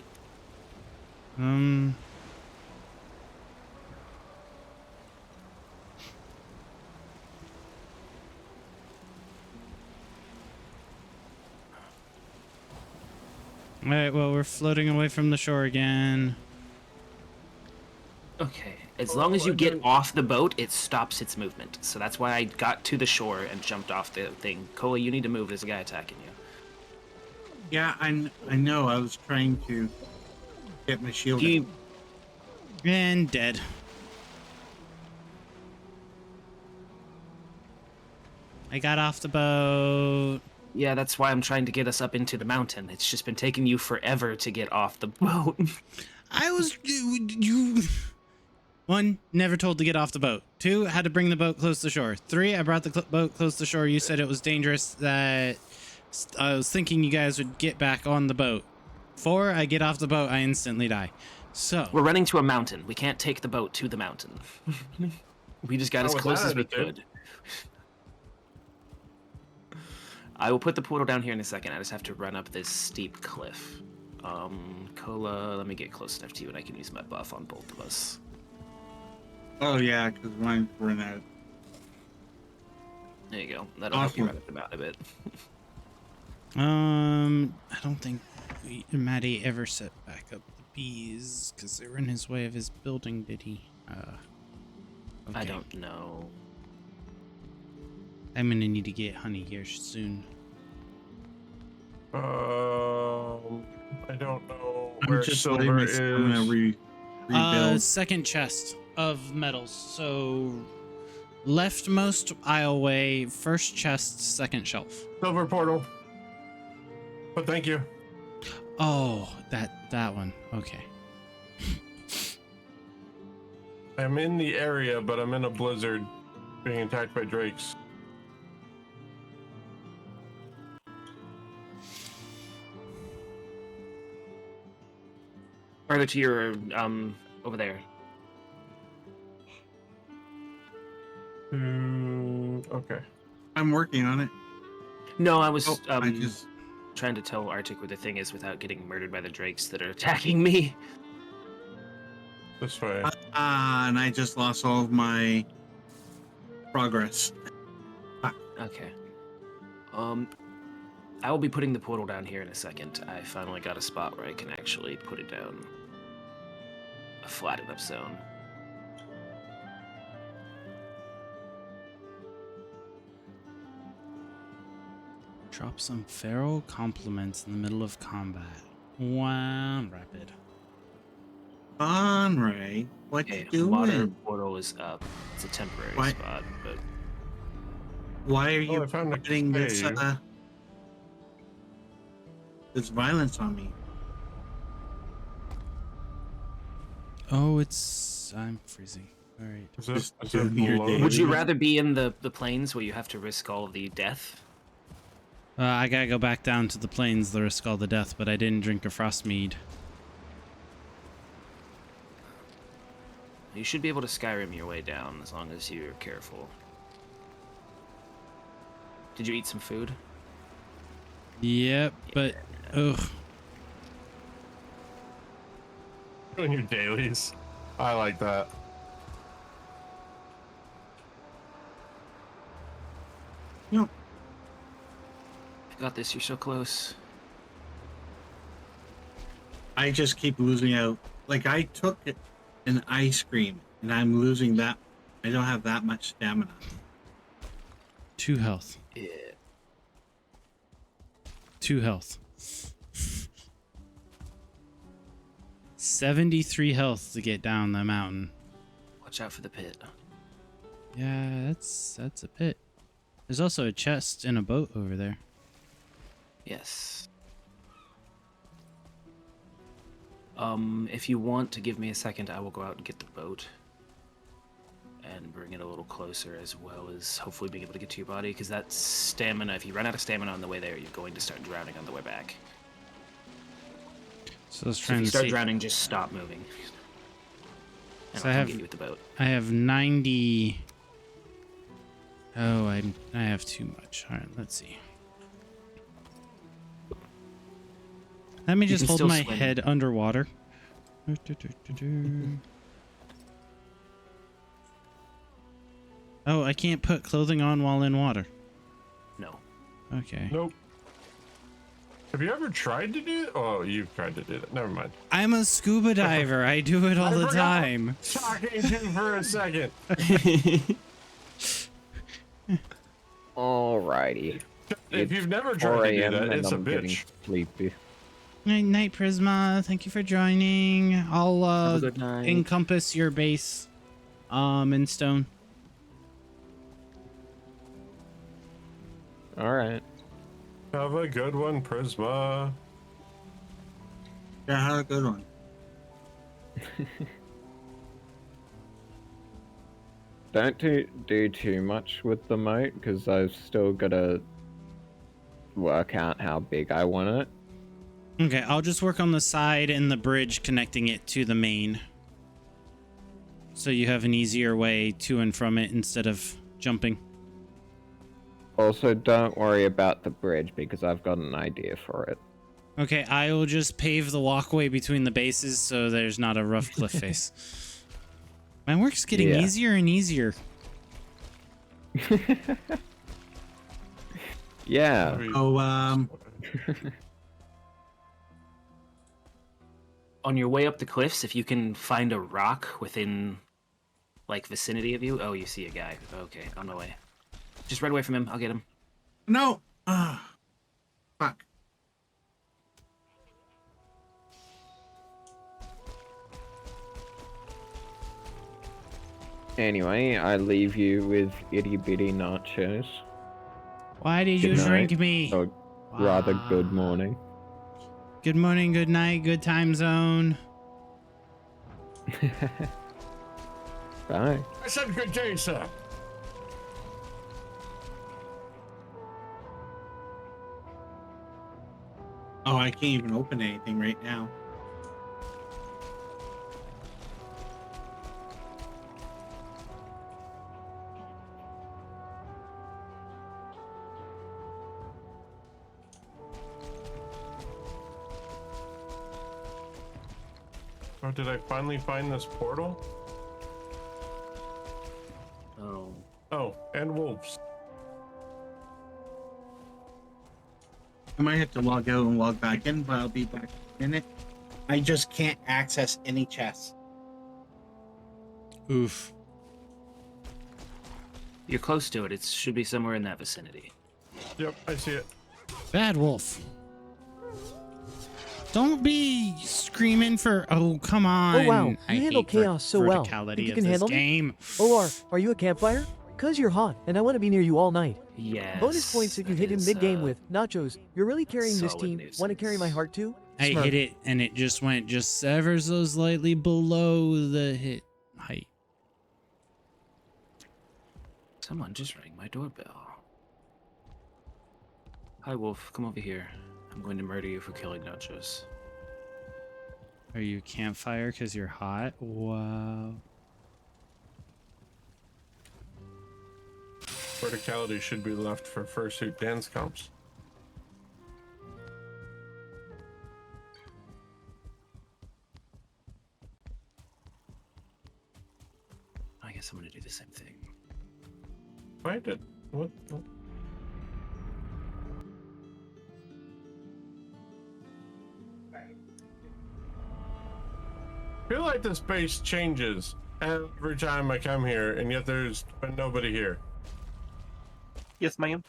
Um. All right, well, we're floating away from the shore again. Okay. As long as you get off the boat, it stops its movement. So that's why I got to the shore and jumped off the thing. Cola, you need to move. There's a guy attacking you. Yeah, I know. I was trying to get my shield. You, And dead. I got off the boat. yeah, that's why I'm trying to get us up into the mountain. It's just been taking you forever to get off the boat. I was you. One, never told to get off the boat. Two, had to bring the boat close to shore. Three, I brought the boat close to shore. You said it was dangerous. That I was thinking you guys would get back on the boat. Four, I get off the boat. I instantly die. So We're running to a mountain. We can't take the boat to the mountain. We just got as with close that as we attitude. could. I will put the portal down here in a second. I just have to run up this steep cliff. Cola, let me get close enough to you and I can use my buff on both of us. Oh yeah, because mine's run out. There you go. That'll help you Awesome. run up the mountain a bit. I don't think Maddie ever set back up the bees because they were in his way of his building. Did he? I Okay. don't know. I'm gonna need to get honey here soon. I don't know I'm where just letting silver my is. stamina rebuild. Second chest of metals. So leftmost aisleway, first chest, second shelf. Silver portal. But thank you. Oh, that one. Okay. I'm in the area, but I'm in a blizzard, being attacked by drakes. Further to your, over there. Okay. I'm working on it. No, I was, Oh, I just trying to tell Arctic where the thing is without getting murdered by the drakes that are attacking me. This way. and I just lost all of my progress. Okay. I will be putting the portal down here in a second. I finally got a spot where I can actually put it down. A flat enough zone. Drop some feral compliments in the middle of combat. Wow, rapid. On Ray, what Okay, you modern doing? portal is up. It's a temporary Why- spot, but Why are Oh, you I found a putting this cave. this violence on me? Oh, I'm freezing. All right. Is it, Just is do it your below? day. would you Yeah. rather be in the plains where you have to risk all of the death? I gotta go back down to the plains, the risk all the death, but I didn't drink a frost mead. You should be able to Skyrim your way down as long as you're careful. Did you eat some food? Yep, but ugh. Doing your dailies. I like that. No, You got this, you're so close. I just keep losing out. Like I took an ice cream and I'm losing that. I don't have that much stamina. 2 health. Yeah. 2 health. 73 health to get down the mountain. Watch out for the pit. Yeah, that's a pit. There's also a chest and a boat over there. Yes. If you want to give me a second, I will go out and get the boat. and bring it a little closer, as well as hopefully being able to get to your body, because that stamina, if you run out of stamina on the way there, you're going to start drowning on the way back. So let's So try if and you start see. drowning, just stop moving. And So I'll I come have- get you with the boat. I have 90. Oh, I have too much. All right, let's see. Let me You just can hold still my swim. head underwater. Oh, I can't put clothing on while in water. No. Okay. Nope. Have you ever tried to do that? Oh, you've tried to do that. Never mind. I'm a scuba diver. I do it all I the forgot. time. Talking to you for a second. Alrighty. If you've never 4 tried to do a.m. that, and it's a I'm getting bitch. sleepy. Night Prisma. Thank you for joining. I'll Have a good night. encompass your base in stone. Alright. Have a good one, Prisma. Yeah, have a good one. Don't do too much with the moat, because I've still got to work out how big I want it. Okay, I'll just work on the side and the bridge connecting it to the main. So you have an easier way to and from it instead of jumping. Also, don't worry about the bridge, because I've got an idea for it. Okay, I will just pave the walkway between the bases so there's not a rough cliff face. My work's getting Yeah. easier and easier. Yeah. Oh, On your way up the cliffs, if you can find a rock within, like, vicinity of you. Oh, you see a guy. Okay, on my way. Just run away from him. I'll get him. no. Fuck. Anyway, I leave you with itty bitty nachos. Why did you Good drink night. me? Or rather, good morning. Good morning, good night, good time zone. Bye. I said good day, sir. Oh, I can't even open anything right now. Oh, did I finally find this portal? Oh. Oh, and wolves. I might have to log out and log back in, but I'll be back in a minute. I just can't access any chests. Oof. You're close to it. It should be somewhere in that vicinity. Yep, I see it. Bad wolf. Don't be screaming for. Oh, come on. Oh wow, I you handle hate ver- chaos so well. verticality Think you of can this handle me? game. OR, are you a campfire? Cause you're hot, and I want to be near you all night. Yes. Bonus points if you hit him is, mid-game with Nachos. You're really carrying this solid team. nuisance. Want to carry my heart too? I Smirk. hit it, and it just went just ever so slightly below the hit height. Someone just rang my doorbell. Hi, Wolf. Come over here. I'm going to murder you for killing Nachos. Are you a campfire because you're hot? Wow. Verticality should be left for fursuit dance comps. I guess I'm going to do the same thing. I did. What? I feel like this base changes every time I come here, and yet there's been nobody here. Yes, ma'am.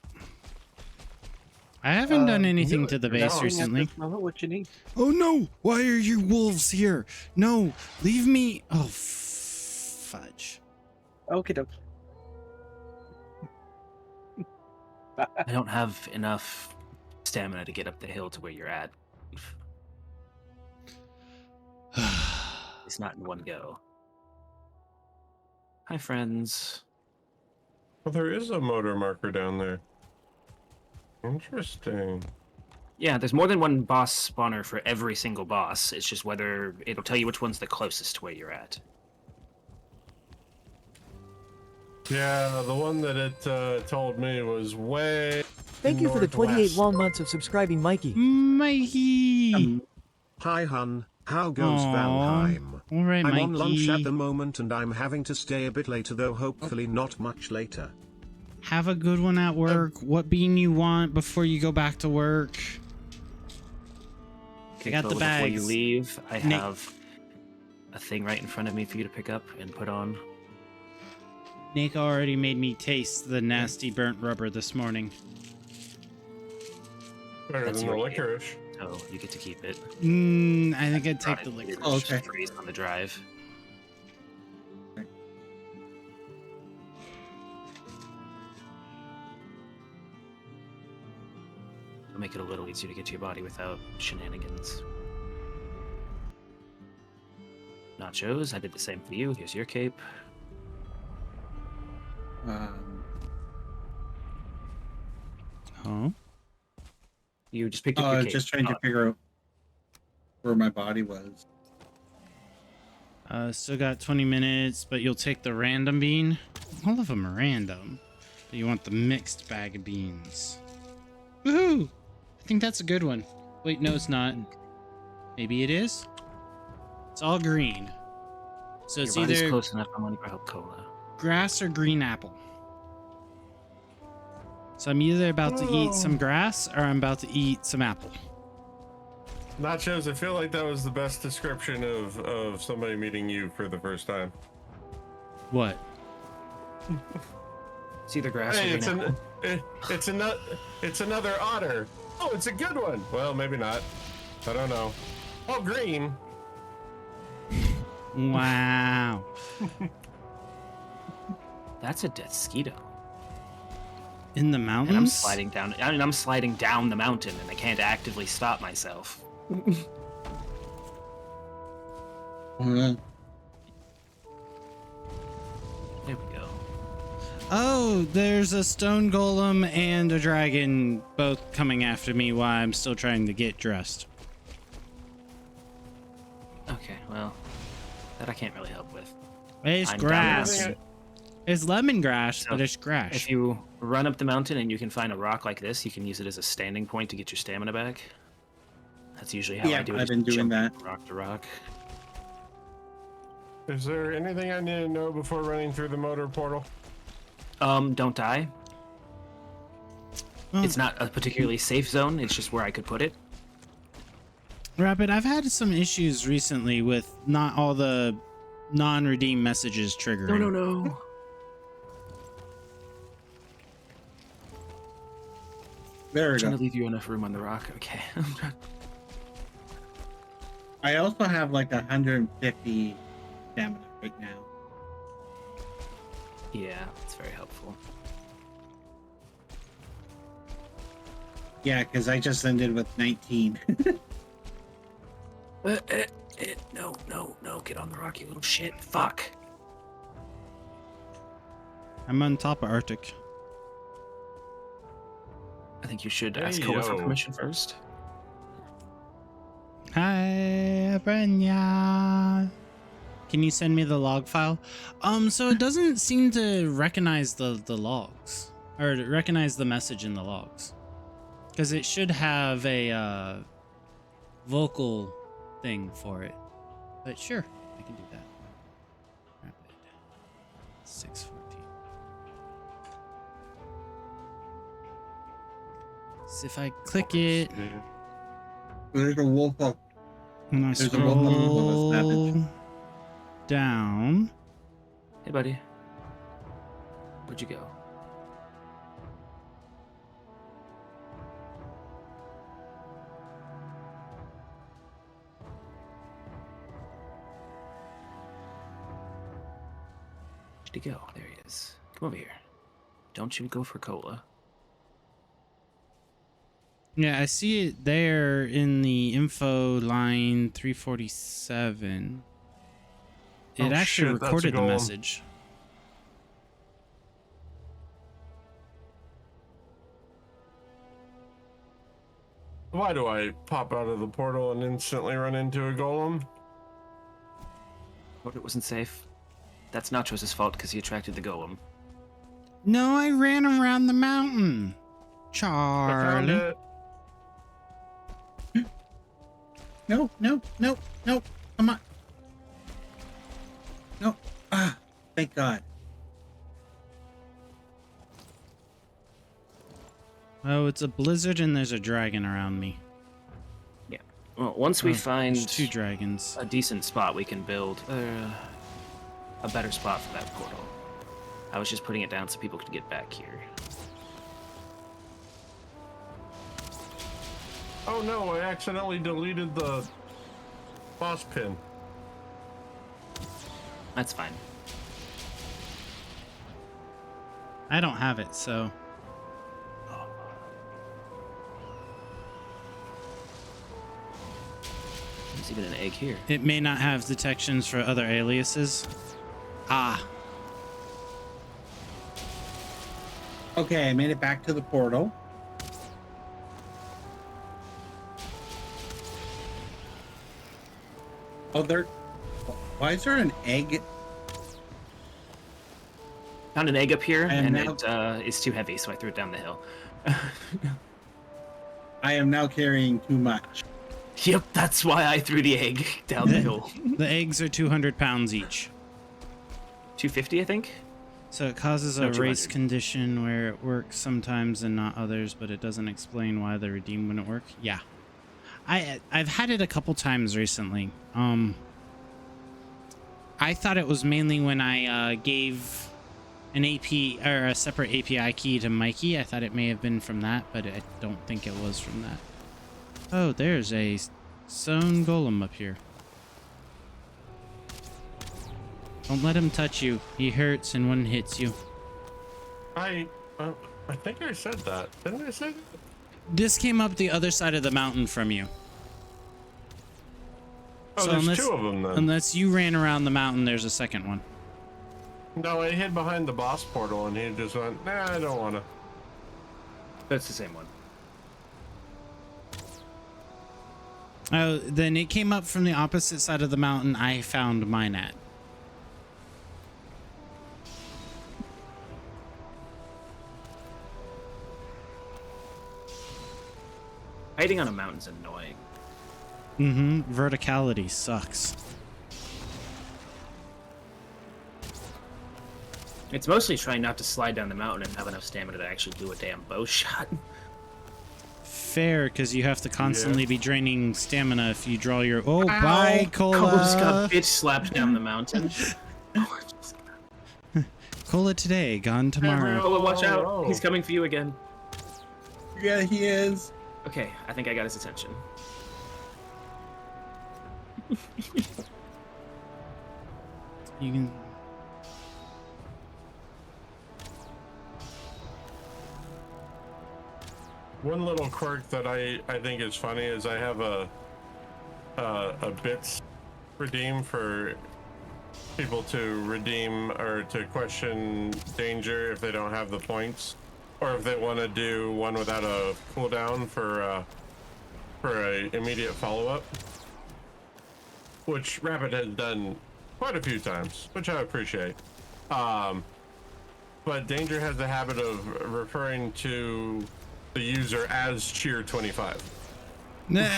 I haven't done anything no, to the no. base Looking at recently. What you need? Oh no! Why are you wolves here? No, leave me. Oh, fudge. Okay, doke. I don't have enough stamina to get up the hill to where you're at. It's not in one go. Hi, friends. Well, there is a motor marker down there. Interesting. Yeah, there's more than one boss spawner for every single boss. It's just whether it'll tell you which one's the closest to where you're at. Yeah, the one that it told me was way. Thank you for the 28 northwest. long months of subscribing, Mikey. Mikey. Hi, hun. How goes Aw. Valheim? All right, I'm Mikey. on lunch at the moment and I'm having to stay a bit later, though hopefully not much later. Have a good one at work. What bean you want before you go back to work? I got the Cola, before you bags. leave, I Nick- have a thing right in front of me for you to pick up and put on. Nick already made me taste the nasty burnt rubber this morning. Better That's than the your game. licorice. So you get to keep it. I think I'd take Brought the it liquor. here, Oh, it's just okay. freeze on the drive. It'll make it a little easier to get to your body without shenanigans. Nachos, I did the same for you. Here's your cape. Oh. You just picked up I your was cape. just trying to figure out where my body was. Still got 20 minutes, but you'll take the random bean. All of them are random. But you want the mixed bag of beans. Woohoo! I think that's a good one. Wait, no, it's not. Maybe it is? It's all green. So Your it's body's either close enough. I'm gonna grab cola. grass or green apple. So I'm either about to eat some grass or I'm about to eat some apple. Nachos, I feel like that was the best description of somebody meeting you for the first time. What? It's either grass Hey, or it's green apple. it's another otter. Oh, it's a good one. Well, maybe not. I don't know. Oh, green. Wow. That's a Deathsquito. In the And mountains? I'm sliding down. I mean, I'm sliding down the mountain, and I can't actively stop myself. Uh, There we go. Oh, there's a stone golem and a dragon both coming after me while I'm still trying to get dressed. Okay, well, that I can't really help with. It's I'm down grass. there. It's lemongrass, So, but it's grass. If you run up the mountain and you can find a rock like this, you can use it as a standing point to get your stamina back. That's usually how Yeah, I do it. I've is been doing jump that. from rock to rock. Is there anything I need to know before running through the motor portal? Don't die. Well, It's not a particularly safe zone. It's just where I could put it. Rapid, I've had some issues recently with not all the non-redeem messages triggering. No. there I'm we trying go. to leave you enough room on the rock. Okay. I also have like 150 stamina right now. Yeah, it's very helpful. Yeah, because I just ended with 19. No, get on the rock, you little shit. Fuck. I'm on top of Arctic. I think you should Hey, ask Koa for yo. permission first. Hi, Brenya. Can you send me the log file? So it doesn't seem to recognize the logs or to recognize the message in the logs, because it should have a vocal thing for it. But sure, I can do that. Rapid 614. So if I click it There's a wolf up. and I There's a wolf on the scroll down. Hey, buddy. Where'd you go? Where'd he go? There he is. Come over here. Don't you go for cola. Yeah, I see it there in the info line 347. It Oh, actually shit, that's a recorded the golem. message. Why do I pop out of the portal and instantly run into a golem? Thought it wasn't safe. That's Nachos' fault because he attracted the golem. No, I ran around the mountain. I found Charlie. it. No, no, no, no. Come on. No. Ah, thank God. Oh, it's a blizzard and there's a dragon around me. Yeah. Well, once we Oh, find there's 2 dragons. a decent spot, we can build a better spot for that portal. I was just putting it down so people could get back here. Oh no, I accidentally deleted the boss pin. That's fine. I don't have it, so There's even an egg here. it may not have detections for other aliases. Ah, Okay, I made it back to the portal. Oh, there. Why is there an egg? Found an egg up here, And and now- it is too heavy, so I threw it down the hill. I am now carrying too much. Yep, that's why I threw the egg down the hill. the eggs are 200 pounds each. 250, I think. So it causes No, a race 200. condition where it works sometimes and not others, but it doesn't explain why the redeem wouldn't work. Yeah. I've had it a couple times recently. I thought it was mainly when I gave an AP or a separate API key to Mikey. I thought it may have been from that, but I don't think it was from that. Oh, there's a stone golem up here. Don't let him touch you. He hurts and one hits you. I think I said that. Didn't I say that? This came up the other side of the mountain from you. Oh, So there's unless- 2 of them then. Unless you ran around the mountain, there's a second one. No, I hid behind the boss portal and he just went, nah, I don't want to. That's the same one. Oh, then it came up from the opposite side of the mountain I found mine at. Hiding on a mountain's annoying. Mm-hmm. Verticality sucks. It's mostly trying not to slide down the mountain and have enough stamina to actually do a damn bow shot. Fair, because you have to constantly be draining stamina if you draw your... Oh, Ow! bye, Cola just got Cola! bitch slapped down the mountain. Cola today, gone tomorrow. Cola, watch out. He's coming for you again. Yeah, he is. Okay, I think I got his attention. You can... One little quirk that I think is funny is I have a bits redeem for people to redeem or to question danger if they don't have the points, or if they want to do one without a cooldown for a immediate follow-up, which Rapid has done quite a few times, which I appreciate. But Danger has the habit of referring to the user as Cheer 25. Nah.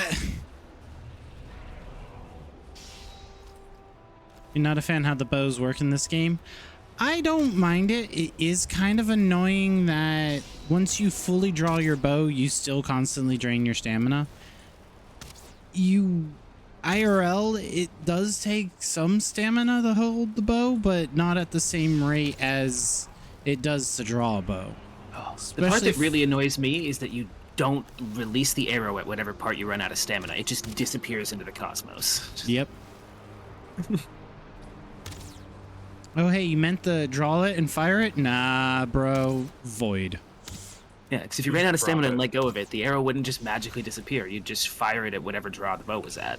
You're not a fan how the bows work in this game? I don't mind it. It is kind of annoying that once you fully draw your bow, you still constantly drain your stamina. IRL, it does take some stamina to hold the bow, but not at the same rate as it does to draw a bow. The part that really annoys me is that you don't release the arrow at whatever part you run out of stamina. It just disappears into the cosmos. Yep. Oh, hey, you meant to draw it and fire it? Nah, bro. Void. Yeah, because if you ran out of stamina and let go of it, the arrow wouldn't just magically disappear. You'd just fire it at whatever draw the bow was at.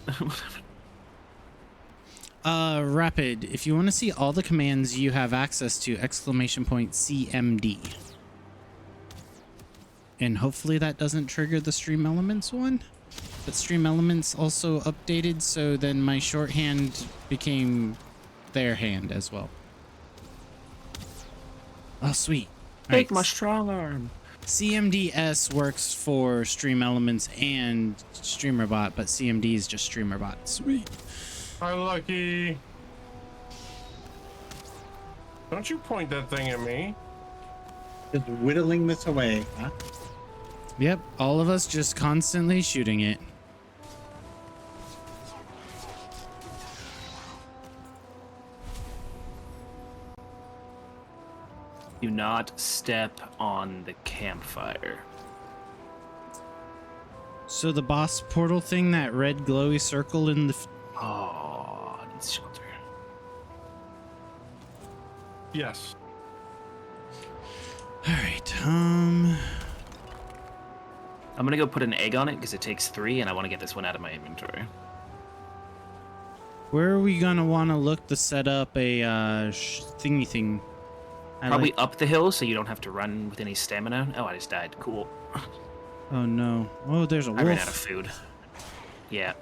Rapid, if you want to see all the commands you have access to, ! CMD. and hopefully that doesn't trigger the Stream Elements one. But Stream Elements also updated, so then my shorthand became their hand as well. Oh, sweet. Take Alright, my strong arm. CMDS works for Stream Elements and StreamerBot, but CMD is just StreamerBot. Sweet. Hi, Lucky. Don't you point that thing at me. Just whittling this away, huh? Yep, all of us just constantly shooting it. Do not step on the campfire. So the boss portal thing, that red glowy circle in the... Oh, it needs shelter. Yes. Alright, I'm gonna go put an egg on it because it takes 3 and I want to get this one out of my inventory. where are we gonna want to look to set up a thingy thing? Probably up the hill so you don't have to run with any stamina. Oh, I just died. Cool. Oh no. Oh, there's a wolf. I ran out of food. Yeah.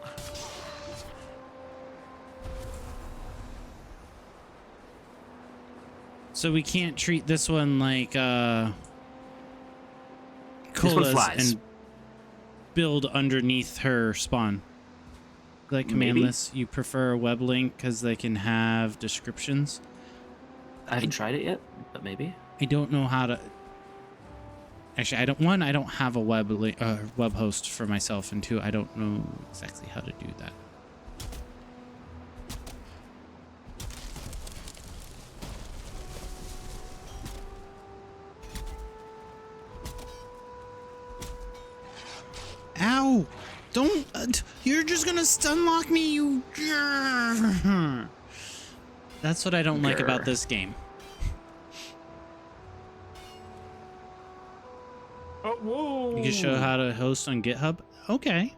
So we can't treat this one like This one Colas flies. and build underneath her spawn. Like Maybe. commandless, you prefer a web link because they can have descriptions. I haven't tried it yet, but maybe. I don't know how to. Actually, I don't have a web host for myself, and 2, I don't know exactly how to do that. Ow! Don't. You're just gonna stun lock me, you. That's what I don't like about this game. Oh, whoa. You can show how to host on GitHub. Okay.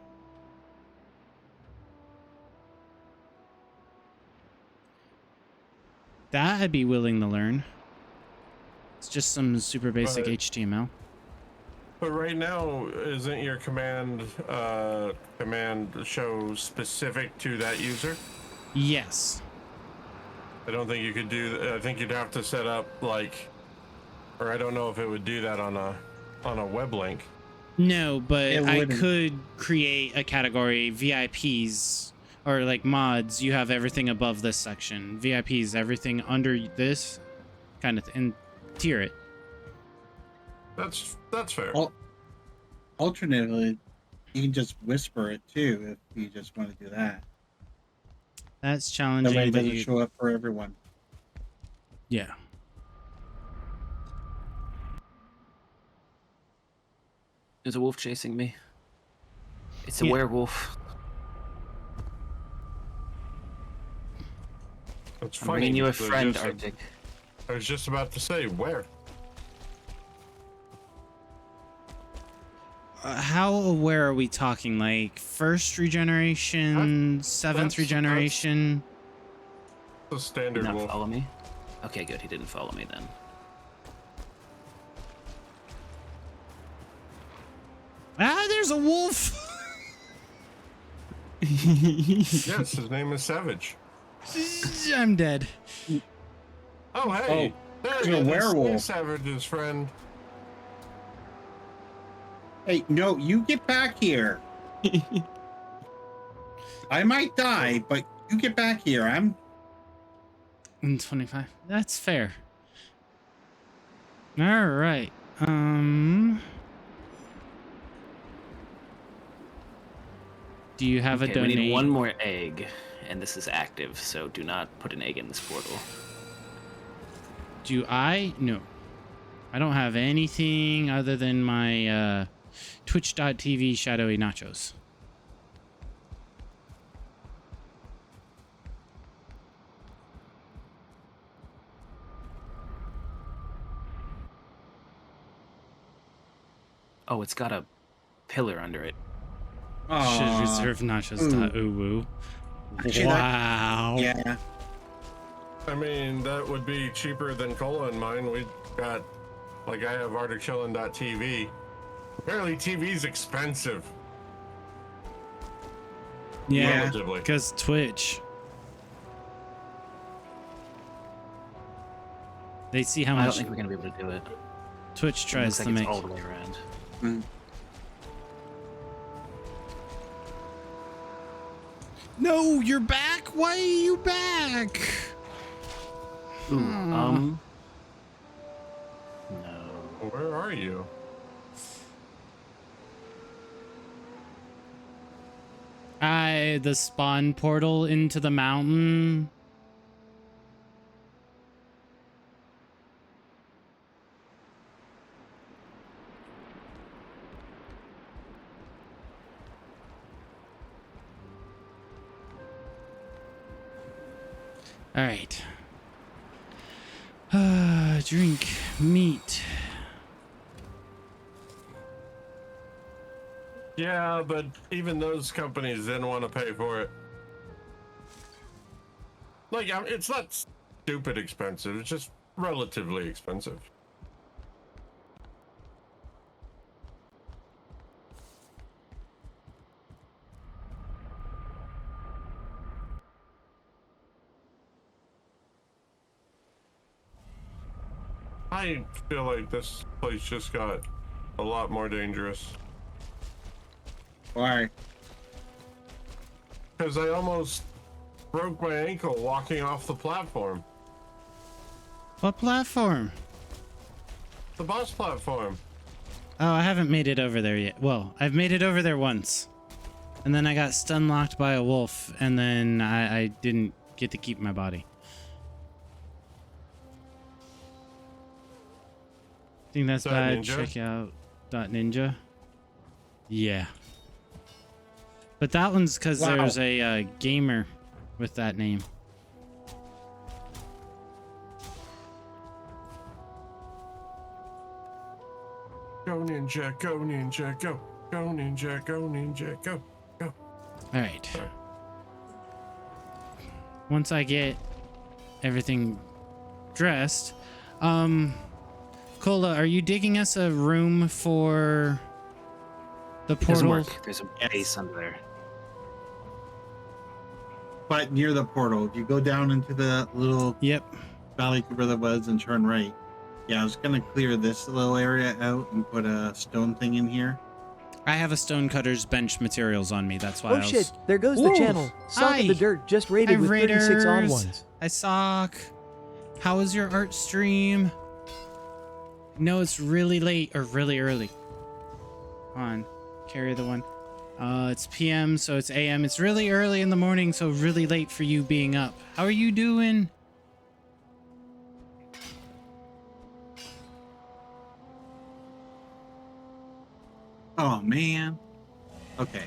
That I'd be willing to learn. It's just some super basic HTML. But right now, isn't your command show specific to that user? Yes. I don't think you could do. I think you'd have to set up like, or I don't know if it would do that on a web link. No, but It I wouldn't. could create a category VIPs or like mods. You have everything above this section. VIPs, everything under this kind of and tier it. That's fair. Alternatively, you can just whisper it too if you just want to do that. That's That way challenging, it but doesn't you, show up for everyone. yeah. There's a wolf chasing me. It's a Yeah. werewolf. It's I'm funny. bringing you a because friend, just- Arctic. I was just about to say where. How aware are we talking? Like first regeneration, seventh that's- regeneration? The Did standard not wolf. follow me? Okay, good. He didn't follow me then. Ah, there's a wolf. Yes, his name is Savage. I'm dead. Oh, hey. There there's he a is. werewolf. Savage's friend. Hey, no, you get back here. I might die, but you get back here. I'm 25. That's fair. All right. Do you have a Okay, we donate? need one more egg, and this is active, so do not put an egg in this portal. Do I? No. I don't have anything other than my twitch.tv shadowy nachos. Oh, it's got a pillar under it. Should reserve nachos.uwu. Actually, Wow. yeah. I mean, that would be cheaper than cola in mine. We got, like, I have articchillin.tv. Apparently, TV's expensive. Yeah, Relatively. because Twitch. They see how I don't much think we're gonna be able to do it. Twitch tries Looks to like make. it's all the way around. No, you're back. Why are you back? Ooh, Hmm. no. Where are you? The spawn portal into the mountain. All right. Drink meat. Yeah, but even those companies didn't want to pay for it. Like, it's not stupid expensive. It's just relatively expensive. I feel like this place just got a lot more dangerous. Why? Because I almost broke my ankle walking off the platform. What platform? The boss platform. Oh, I haven't made it over there yet. Well, I've made it over there once. And then I got stun locked by a wolf, and then I didn't get to keep my body. Think that's Dot bad. Ninja? Check out .ninja. Yeah. But that one's because Wow. there's a gamer with that name. Go ninja, go ninja, go. Go ninja, go ninja, go. Go. All right. Sorry. Once I get everything dressed, Cola, are you digging us a room for the It doesn't portal? work. There's a Yes. base under there. But near the portal, if you go down into the little Yep. valley where the was and turn right. Yeah, I was gonna clear this little area out and put a stone thing in here. I have a stonecutter's bench materials on me. That's why Oh I was... shit, there goes the Ooh, channel. Sock in the hi. dirt just Hi, raided with 36 on Raiders. ones. Hi, Sock. How was your art stream? No, it's really late or really early. Come on, carry the one. It's PM, so it's AM. It's really early in the morning, so really late for you being up. How are you doing? Oh man. Okay.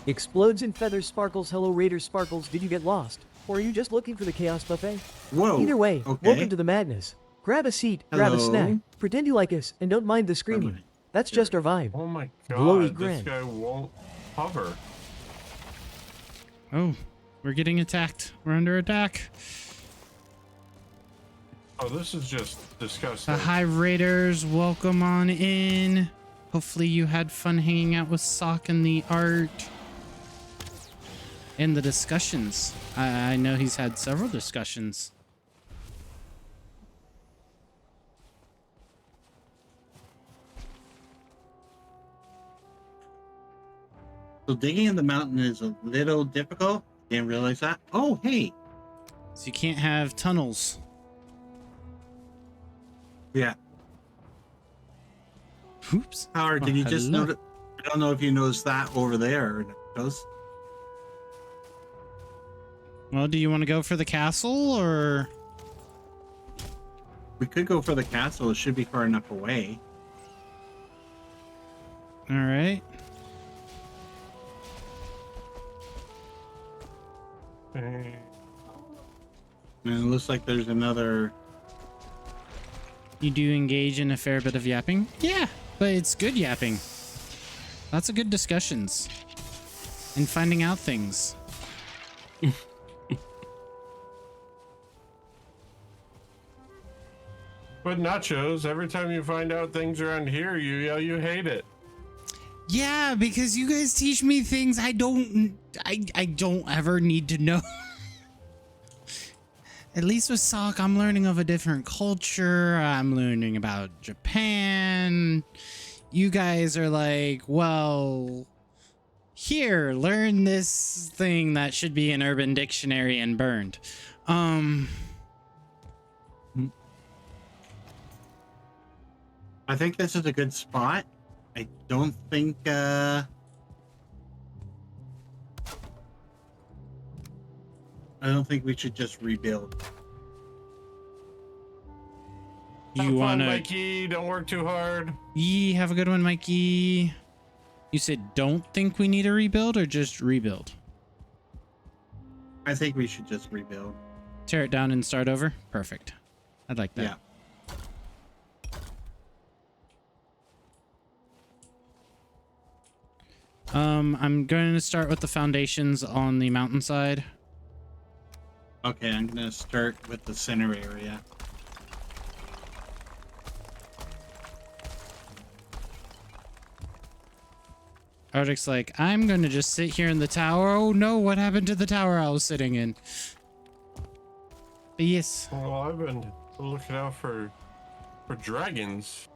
Explodes in feathers sparkles. Hello Raider Sparkles, did you get lost? Or are you just looking for the Chaos Buffet? Whoa. Either way, Okay. welcome to the madness. Grab a seat, grab a Hello. snack, pretend you like us, and don't mind the screaming. That's just our vibe. Oh my Glowy god, grin. this guy won't hover. Oh, we're getting attacked. We're under attack. Oh, this is just disgusting. Hi, Raiders. Welcome on in. Hopefully you had fun hanging out with Sock and the art. And the discussions. I know he's had several discussions. So digging in the mountain is a little difficult. Didn't realize that. Oh, hey. So you can't have tunnels. Yeah. Oops. Howard, Oh, did you just hello. notice? I don't know if you noticed that over there. Or it does. Well, do you want to go for the castle or? We could go for the castle. It should be far enough away. All right. And it looks like there's another. You do engage in a fair bit of yapping? Yeah, but it's good yapping. Lots of good discussions. And finding out things. But Nachos, every time you find out things around here, you yell you hate it. Yeah, because you guys teach me things I don't ever need to know. At least with Sock, I'm learning of a different culture. I'm learning about Japan. You guys are like, well, here, learn this thing that should be in Urban Dictionary and burned. I think this is a good spot. I don't think I don't think we should just rebuild. Have You fun, wanna? Mikey. Don't work too hard. Have a good one, Mikey. You said don't think we need a rebuild or just rebuild? I think we should just rebuild. Tear it down and start over? Perfect. I'd like that. Yeah. I'm going to start with the foundations on the mountainside. Okay, I'm gonna start with the center area. Arctic's like, I'm going to just sit here in the tower. Oh no, what happened to the tower I was sitting in? But yes. Well, I've been looking out for dragons.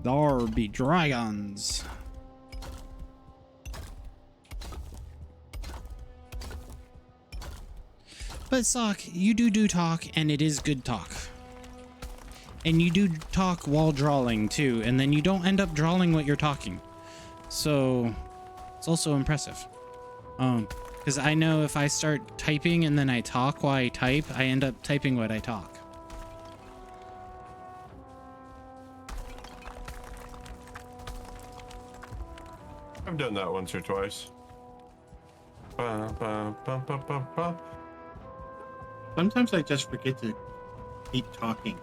There be dragons. But Sock, you do talk, and it is good talk. And you do talk while drawing too, and then you don't end up drawing what you're talking. So it's also impressive. Because I know if I start typing and then I talk while I type, I end up typing what I talk. I've done that once or twice. Ba, ba, ba, ba, ba, ba. Sometimes I just forget to keep talking.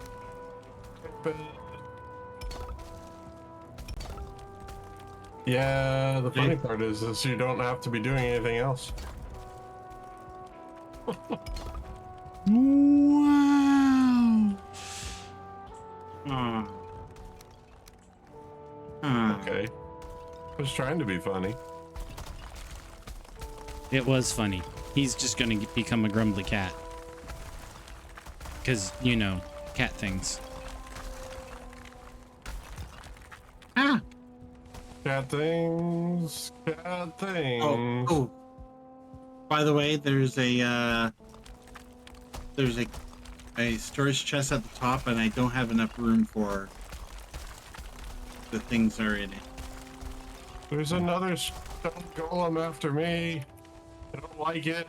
Yeah, the funny part is you don't have to be doing anything else. Wow. Okay. I was trying to be funny. It was funny. He's just gonna become a grumbly cat. Because, you know, cat things. Cat things, cat things. Oh. By the way, there's a storage chest at the top, and I don't have enough room for the things that are in it. There's another stone golem after me. I don't like it.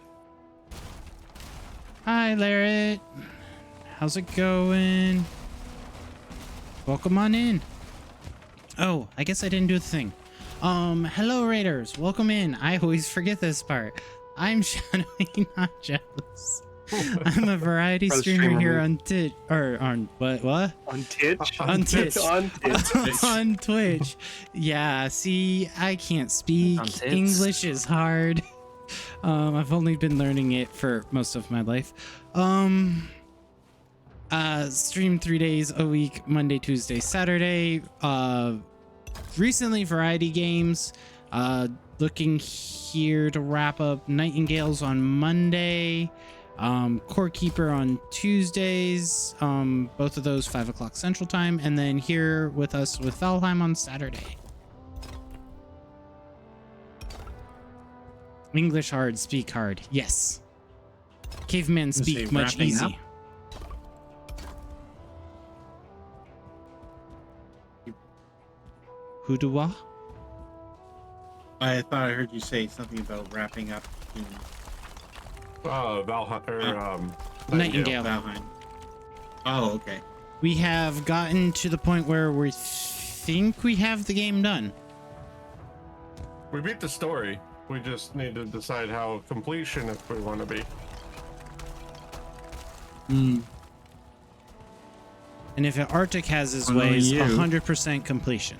Hi, Larry. How's it going? Welcome on in. Oh, I guess I didn't do the thing. Hello, Raiders. Welcome in. I always forget this part. I'm Shadowy Not Jealous. I'm a variety streamer here on Twitch. Or on what? On Twitch? On Twitch. On Twitch. On Twitch. Yeah, see, I can't speak. On tits. English is hard. I've only been learning it for most of my life. Stream 3 days a week, Monday, Tuesday, Saturday. Recently variety games. Looking here to wrap up Nightingales on Monday. Core Keeper on Tuesdays. Both of those 5 o'clock Central Time, and then here with us with Valheim on Saturday. English hard, speak hard. Yes. Caveman speak much wrapping easy. up? Hudua? I thought I heard you say something about wrapping up in Valheim or Nightingale. Valheim. Oh, okay. We have gotten to the point where we think we have the game done. We beat the story. We just need to decide how completion if we want to be. Hmm. And if Arctic has his Well, ways, you. 100% completion.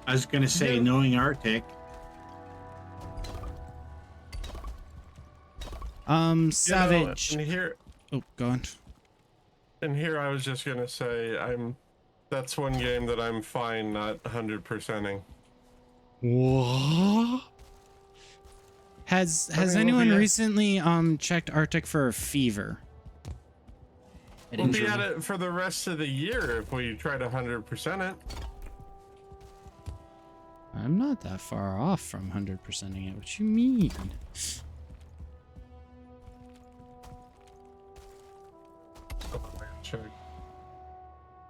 I was gonna say, knowing Arctic, Savage. You know, and here, Oh, go on. and here, I was just gonna say, I'm That's one game that I'm fine not 100%ing. What? Has mean, anyone we'll be recently checked Arctic for fever? We'll be at it for the rest of the year if we try to 100% it. I'm not that far off from 100%ing it. What you mean? Check.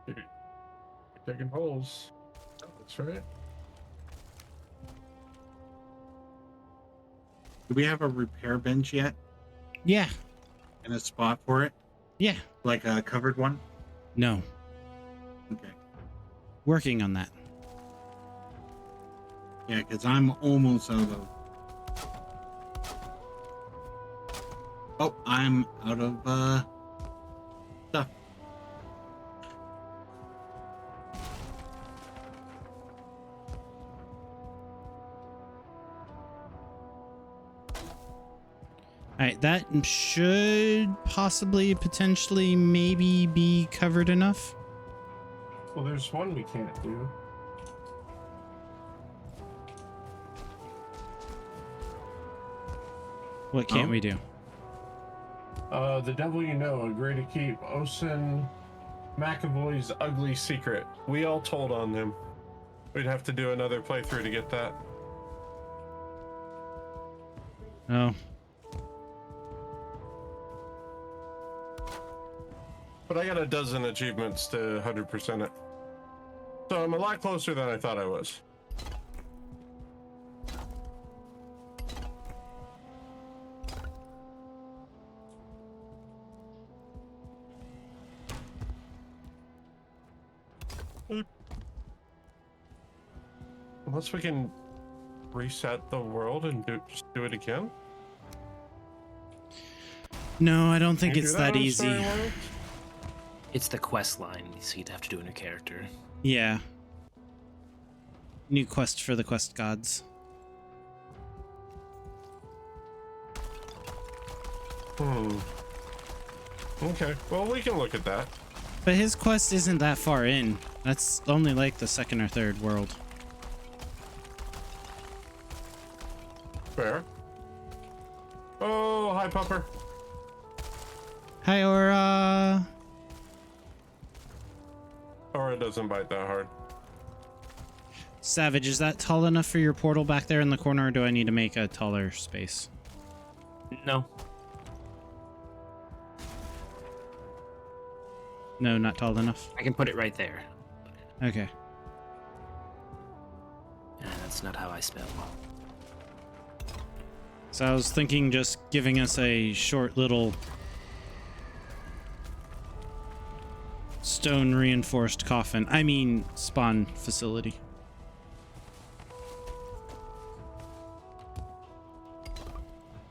You're taking holes. That's right. Do we have a repair bench yet? Yeah. And a spot for it? Yeah. Like a covered one? No. Okay. Working on that. Yeah, because I'm almost out of... Oh, I'm out of stuff. All right, that should possibly, potentially, maybe be covered enough. Well, there's one we can't do. What can't we do? The Devil You Know, Agree to Keep Osen McAvoy's Ugly Secret. We all told on them. We'd have to do another playthrough to get that. Oh. But I got a dozen achievements to 100% it. So I'm a lot closer than I thought I was. Unless we can reset the world and just do it again. No, I don't think Can you it's do that on easy. Story World? It's the quest line, so you'd have to do a new character. Yeah. New quest for the quest gods. Okay, well, we can look at that. But his quest isn't that far in. That's only like the second or third world. Fair. Oh, hi, Pupper. Hi, Aura. Or it doesn't bite that hard. Savage, is that tall enough for your portal back there in the corner, or do I need to make a taller space? No. No, not tall enough. I can put it right there. Okay. And that's not how I spell. So I was thinking just giving us a short little stone reinforced coffin. I mean, spawn facility.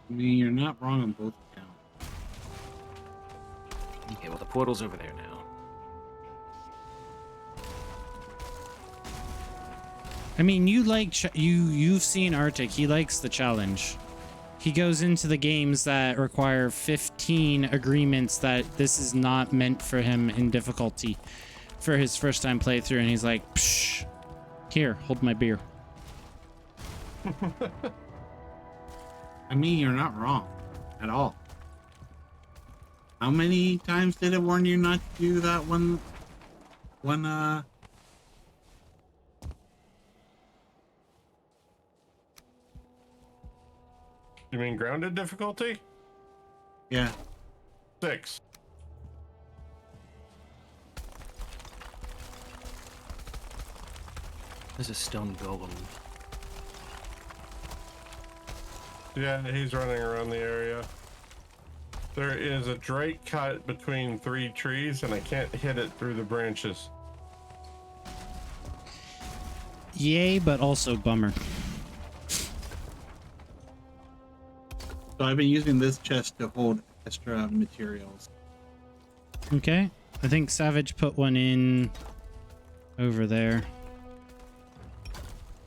I mean, you're not wrong on both accounts. Okay, well, the portal's over there now. I mean, you like you've seen Arctic. He likes the challenge. He goes into the games that require 15 agreements that this is not meant for him in difficulty for his first time playthrough, and he's like, psh, here, hold my beer. I mean, you're not wrong at all. How many times did it warn you not to do that one? You mean grounded difficulty? Yeah. 6. There's a stone golem. Yeah, he's running around the area. There is a drake cut between 3 trees, and I can't hit it through the branches. Yay, but also bummer. So I've been using this chest to hold extra materials. Okay. I think Savage put one in over there.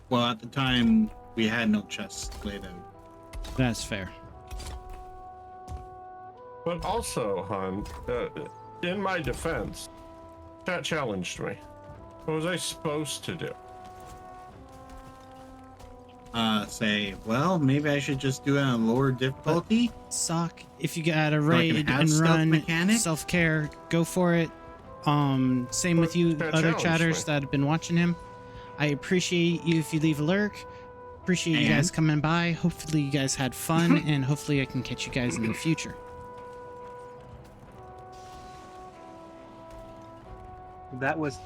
Well, at the time, we had no chests laid out. That's fair. But also, Han, in my defense, chat challenged me. What was I supposed to do? Say, well, maybe I should just do it on lower difficulty. Sock, if you got a I can raid have and stealth run mechanic? self-care, go for it. Same with you That other challenged chatters me. that have been watching him. I appreciate you if you leave a lurk. Appreciate you guys And? coming by. Hopefully you guys had fun, and hopefully I can catch you guys in the future. That was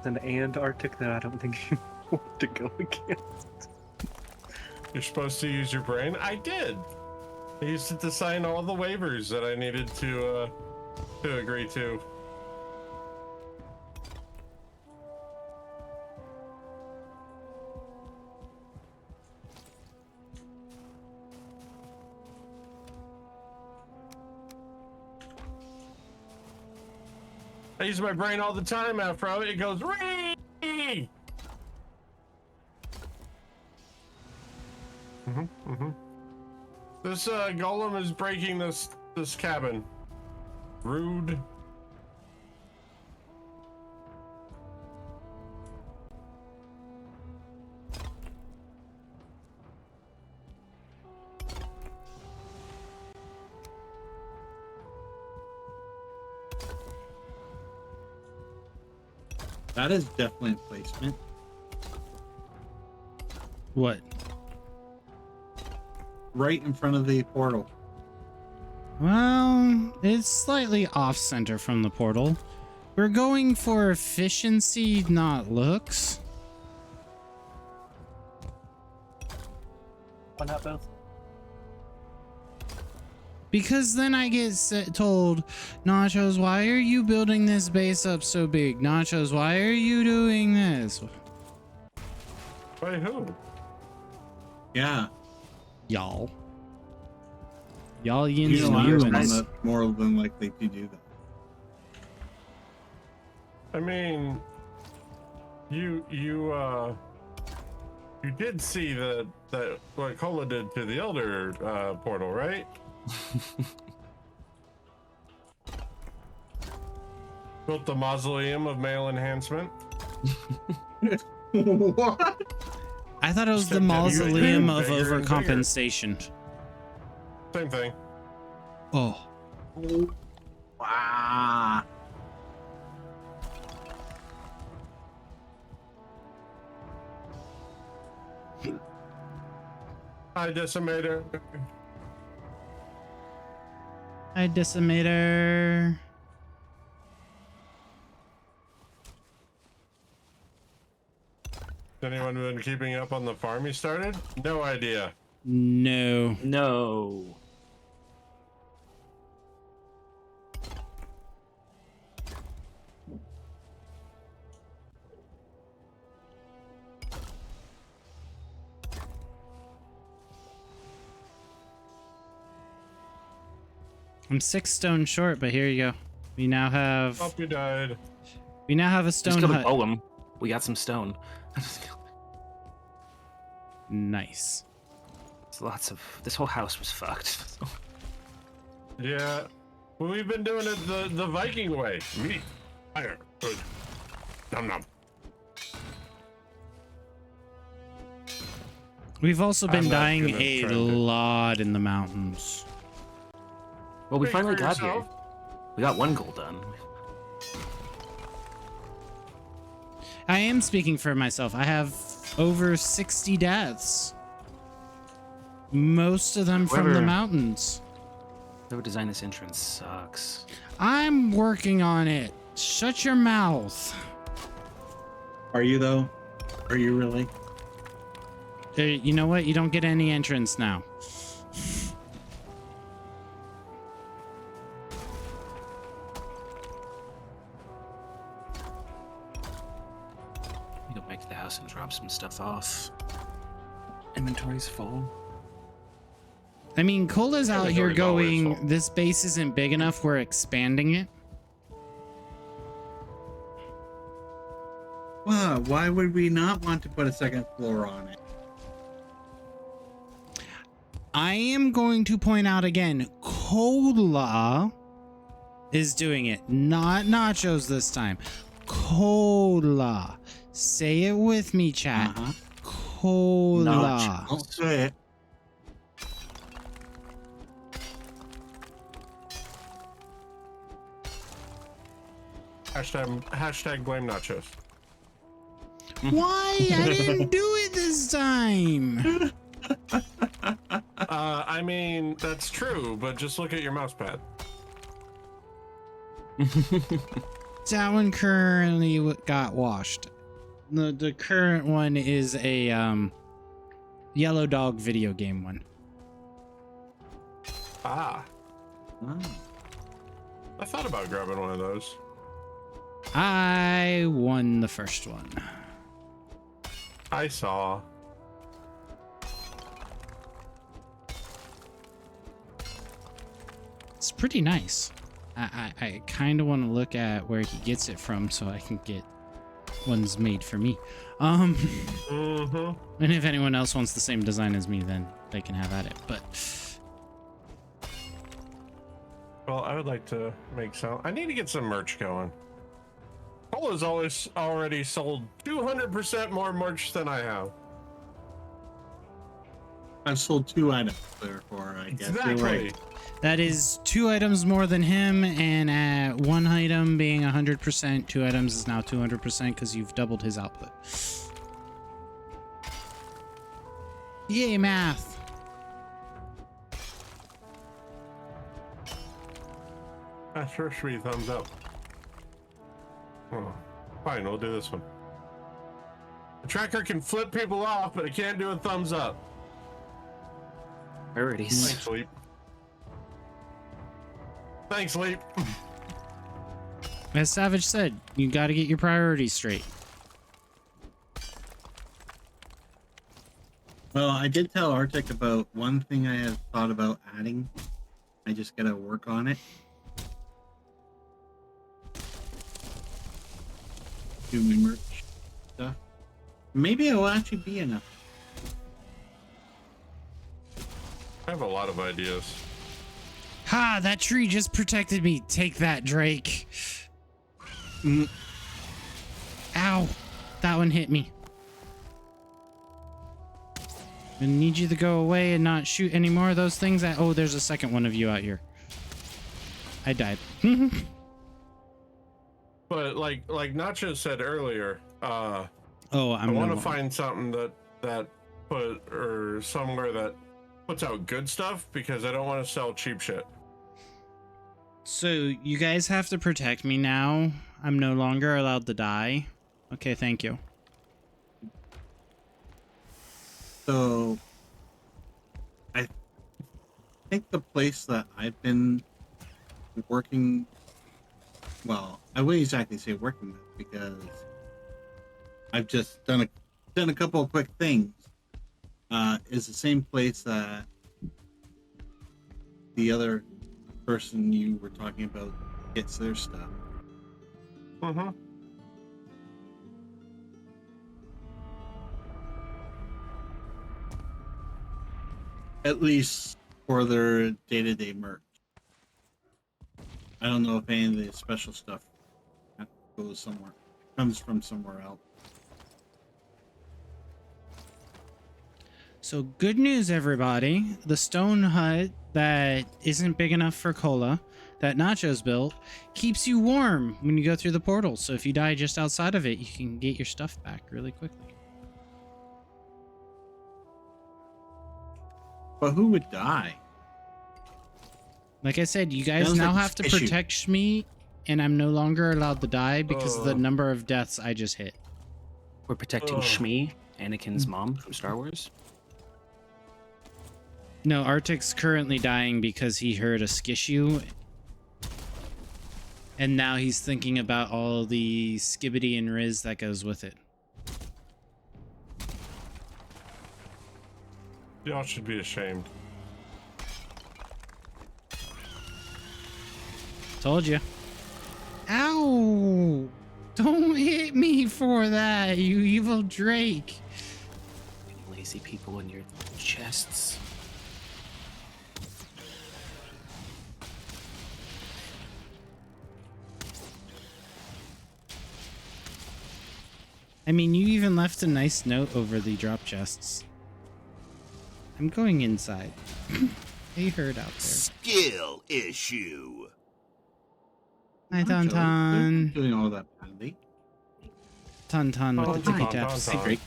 an Antarctic that I don't think you want to go against. You're supposed to use your brain? I did. I used it to sign all the waivers that I needed to agree to. I use my brain all the time, Afro. It goes, "Ree!" This golem is breaking this cabin. Rude. That is definitely placement. What? Right in front of the portal. Well, it's slightly off-center from the portal. We're going for efficiency, not looks. Why not both? Because then I get told, Nachos, why are you building this base up so big? Nachos, why are you doing this? By who? Yeah. Y'all. Y'all You yins know, and I'm yous. more than likely to do that. I mean, you did see that what Cola did to the Elder portal, right? Built the mausoleum of male enhancement. What? I thought it was Just the kept getting mausoleum of bigger and bigger. overcompensation. Same thing. Oh. Wow. Hi, Decimator. Hi, Decimator. Has anyone been keeping up on the farm he started? No idea. No. No. I'm 6 stone short, but here you go. We now have Hope you died. a Just stone killed a hut. golem. We got some stone. Nice. There's lots of. This whole house was fucked. Yeah. Well, we've been doing it the Viking way. Meat. Fire. Good. Nom nom. We've also been I'm not dying gonna a trend it. lot in the mountains. Well, we Speak finally for got here. yourself. We got one goal done. I am speaking for myself. I have over 60 deaths. Most of them from the Whoever- mountains. Whoever designed this entrance sucks. I'm working on it. Shut your mouth. Are you though? Are you really? You know what? You don't get any entrance now. Go back to the house and drop some stuff off. Inventory's full. I mean, Cola's out here Inventory's always going, full. this base isn't big enough, we're expanding it. Well, why would we not want to put a second floor on it? I am going to point out again, Cola is doing it, not Nachos this time. Cola. Say it with me, chat. Uh-huh. Cola. Don't say it. Hashtag blame nachos. Why? I didn't do it this time. I mean, that's true, but just look at your mouse pad. That one currently got washed. The current one is a Yellow Dog video game one. Ah, Oh. I thought about grabbing one of those. I won the first one. I saw. It's pretty nice. I kind of want to look at where he gets it from so I can get ones made for me. Mm-hmm. And if anyone else wants the same design as me, then they can have at it. But Well, I would like to make some. I need to get some merch going. Cola's always already sold 200% more merch than I have. I've sold 2 items, therefore, I guess Exactly. you're right. that is 2 items more than him, and at 1 item being 100%, 2 items is now 200% because you've doubled his output. Yay, math. That's for sure. Thumbs up. Oh, fine, we'll do this one. The tracker can flip people off, but it can't do a thumbs up. Priorities. Thanks, Leap. Thanks, Leap. As Savage said, you got to get your priorities straight. Well, I did tell Arctic about one thing I had thought about adding. I just gotta work on it. Do my merch stuff. Maybe it will actually be enough. I have a lot of ideas. Ha, that tree just protected me. Take that, Drake. Ow. That one hit me. I need you to go away and not shoot any more of those things. Oh, there's a second one of you out here. I died. But like Nacho said earlier, oh, I I'm want no to find something that somewhere that puts out good stuff because I don't want to sell cheap shit. So you guys have to protect me now. I'm no longer allowed to die. Okay, thank you. So, I think the place that I've been working, well, I wouldn't exactly say working with because I've just done a couple of quick things. Is the same place that the other person you were talking about gets their stuff. Mm-hmm. At least for their day-to-day merch. I don't know if any of the special stuff comes from somewhere else. So good news, everybody. The stone hut that isn't big enough for Cola, that Nacho's built, keeps you warm when you go through the portal. So if you die just outside of it, you can get your stuff back really quickly. But who would die? Like I said, you guys Sounds now like have to issue. protect me, and I'm no longer allowed to die because of the Ugh. number of deaths I just hit. We're protecting Ugh. Shmi, Anakin's mom from Star Wars. No, Arctic's currently dying because he heard a skishu. And now he's thinking about all the skibbity and riz that goes with it. Y'all should be ashamed. Told you. Ow! Don't hit me for that, you evil Drake. Any lazy people in your chests. I mean, you even left a nice note over the drop chests. I'm going inside. They heard out there. Skill issue. Hi, Joey. Tauntaun. Doing all that badly. Tauntaun with the tippy Tauntaun, taps. Tauntaun. Great.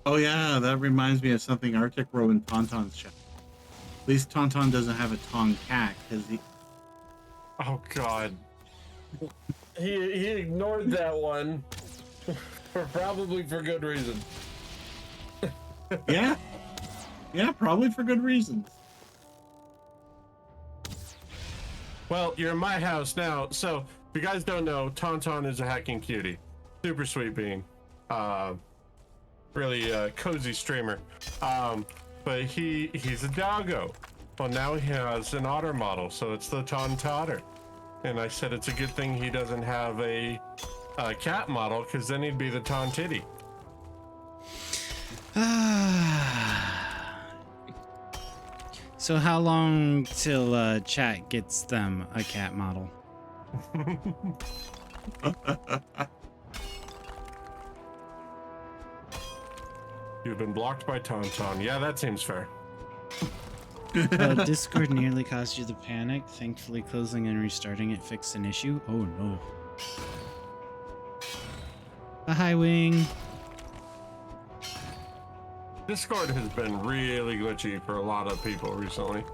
Oh yeah, that reminds me of something Arctic wrote in Tauntaun's chat. At least Tauntaun doesn't have a Tong cat because he. Oh God. He ignored that one, probably for good reason. Yeah, yeah, probably for good reasons. Well, you're in my house now, so if you guys don't know, Tauntaun is a hacking cutie, super sweet being, really cozy streamer. But he's a doggo. Well, now he has an otter model, so it's the Tauntotter. And I said it's a good thing he doesn't have a cat model, because then he'd be the Tauntitty. So how long till chat gets them a cat model? You've been blocked by Tauntaun. Yeah, that seems fair. Discord nearly caused you the panic. Thankfully, closing and restarting it fixed an issue. Oh no. A high wing. Discord has been really glitchy for a lot of people recently.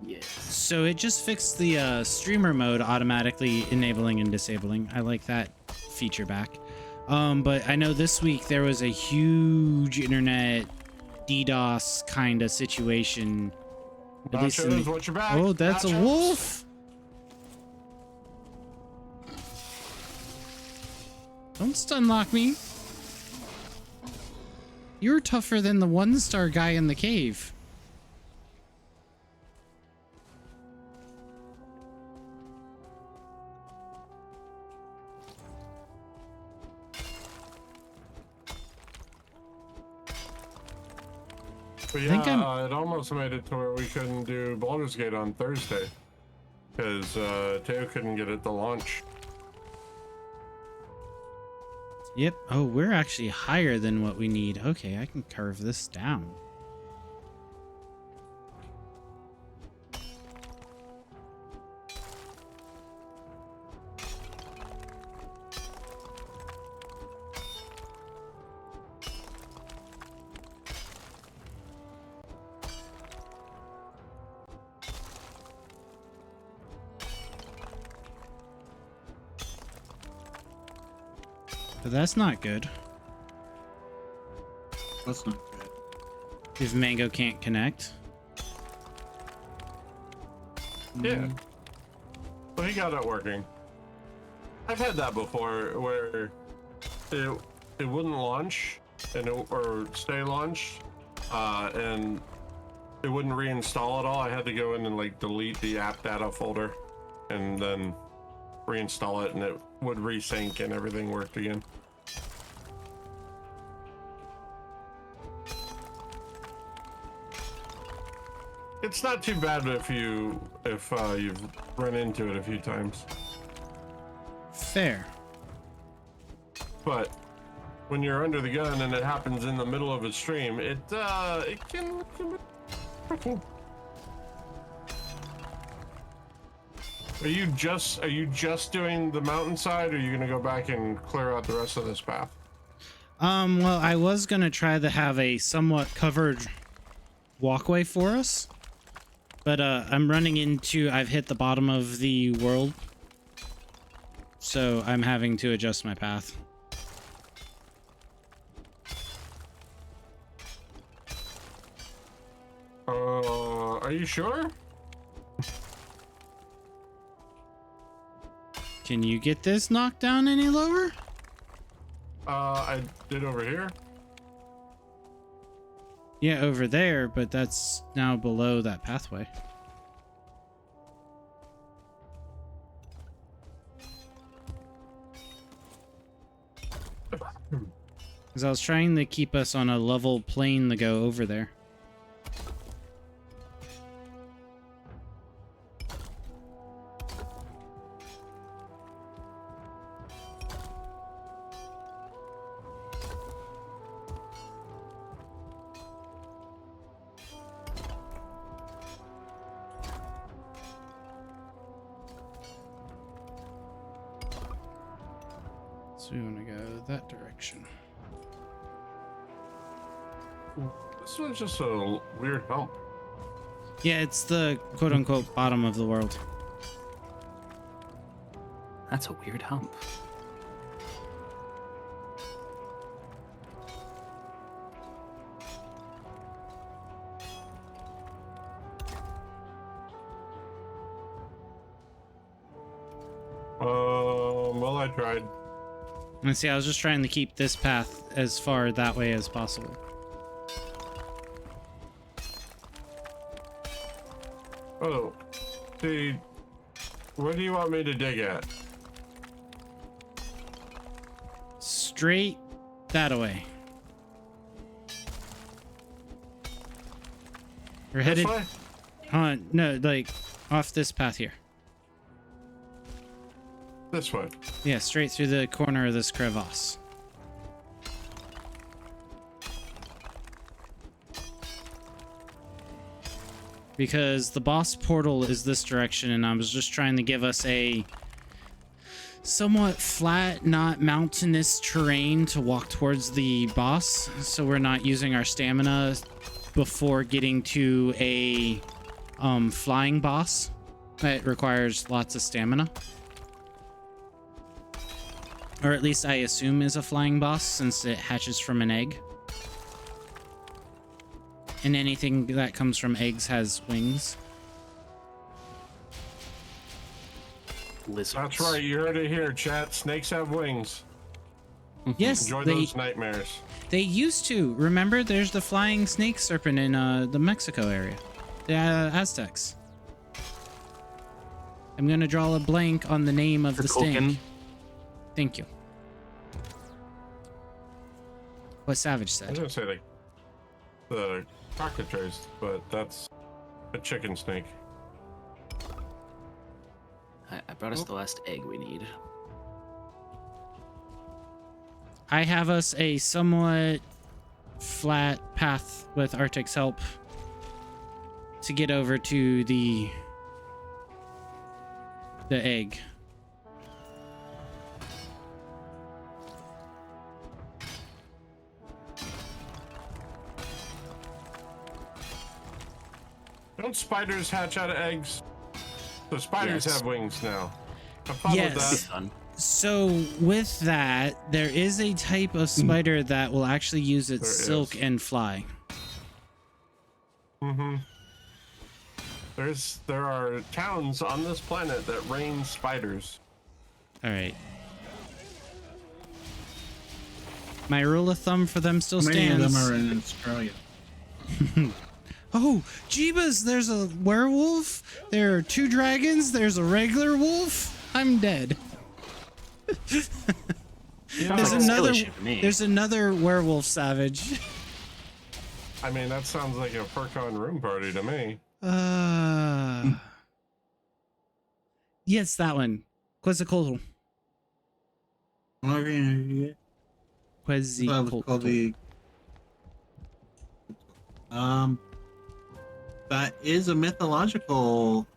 Yes. So it just fixed the streamer mode automatically enabling and disabling. I like that feature back. But I know this week there was a huge internet DDoS kind of situation. At least in Nachos, the- watch your back. Oh, that's a Nachos. wolf. Don't stun lock me. You're tougher than the 1-star guy in the cave. But think yeah, it almost made it to where we couldn't do Baldur's Gate on Thursday. Because Teo couldn't get it to launch. Yep. Oh, we're actually higher than what we need. Okay, I can curve this down. But that's not good. That's not good. If Mango can't connect. Yeah. Well, he got it working. I've had that before where it wouldn't launch and or stay launched, and it wouldn't reinstall at all. I had to go in and like delete the app data folder and then reinstall it, and it would resync and everything worked again. It's not too bad if you've run into it a few times. Fair. But when you're under the gun and it happens in the middle of a stream, it can be tricky. Are you just doing the mountainside, or are you gonna go back and clear out the rest of this path? Well, I was gonna try to have a somewhat covered walkway for us, but I'm running into, I've hit the bottom of the world, so I'm having to adjust my path. Are you sure? Can you get this knocked down any lower? I did over here. Yeah, over there, but that's now below that pathway. Because I was trying to keep us on a level plane to go over there. So we want to go that direction. This one's just a weird hump. Yeah, it's the quote-unquote bottom of the world. That's a weird hump. Well, I tried. And see, I was just trying to keep this path as far that way as possible. Oh, see, what do you want me to dig at? Straight that way. We're This headed. way? No, like off this path here. This way. Yeah, straight through the corner of this crevasse. Because the boss portal is this direction, and I was just trying to give us a somewhat flat, not mountainous terrain to walk towards the boss, so we're not using our stamina before getting to a flying boss that requires lots of stamina. Or at least I assume is a flying boss, since it hatches from an egg. And anything that comes from eggs has wings. Lizards. That's right, you heard it here, chat. Snakes have wings. Yes, Enjoy those nightmares. they used to. Remember, there's the flying snake serpent in the Mexico area. The Aztecs. I'm gonna draw a blank on the name of the snake. Thank you. What Savage I was said. gonna say like the cockatrice, but that's a chicken snake. I brought us the last egg we need. I have us a somewhat flat path with Arctic's help to get over to the egg. Don't spiders hatch out of eggs? So spiders Yes. have wings now. I followed Yes. that. So with that, there is a type of spider that will actually use its There silk is. and fly. Mm-hmm. There are towns on this planet that rain spiders. All right. My rule of thumb for them still Many of stands. them are in Australia. Oh, Jeebus, there's a werewolf. There are 2 dragons. There's a regular wolf. I'm dead. There's Sounds like a another. skill issue to me. There's another werewolf savage. I mean, that sounds like a Furcon room party to me. Yes, that one. Quetzalcoatl. That was called the. That is a mythological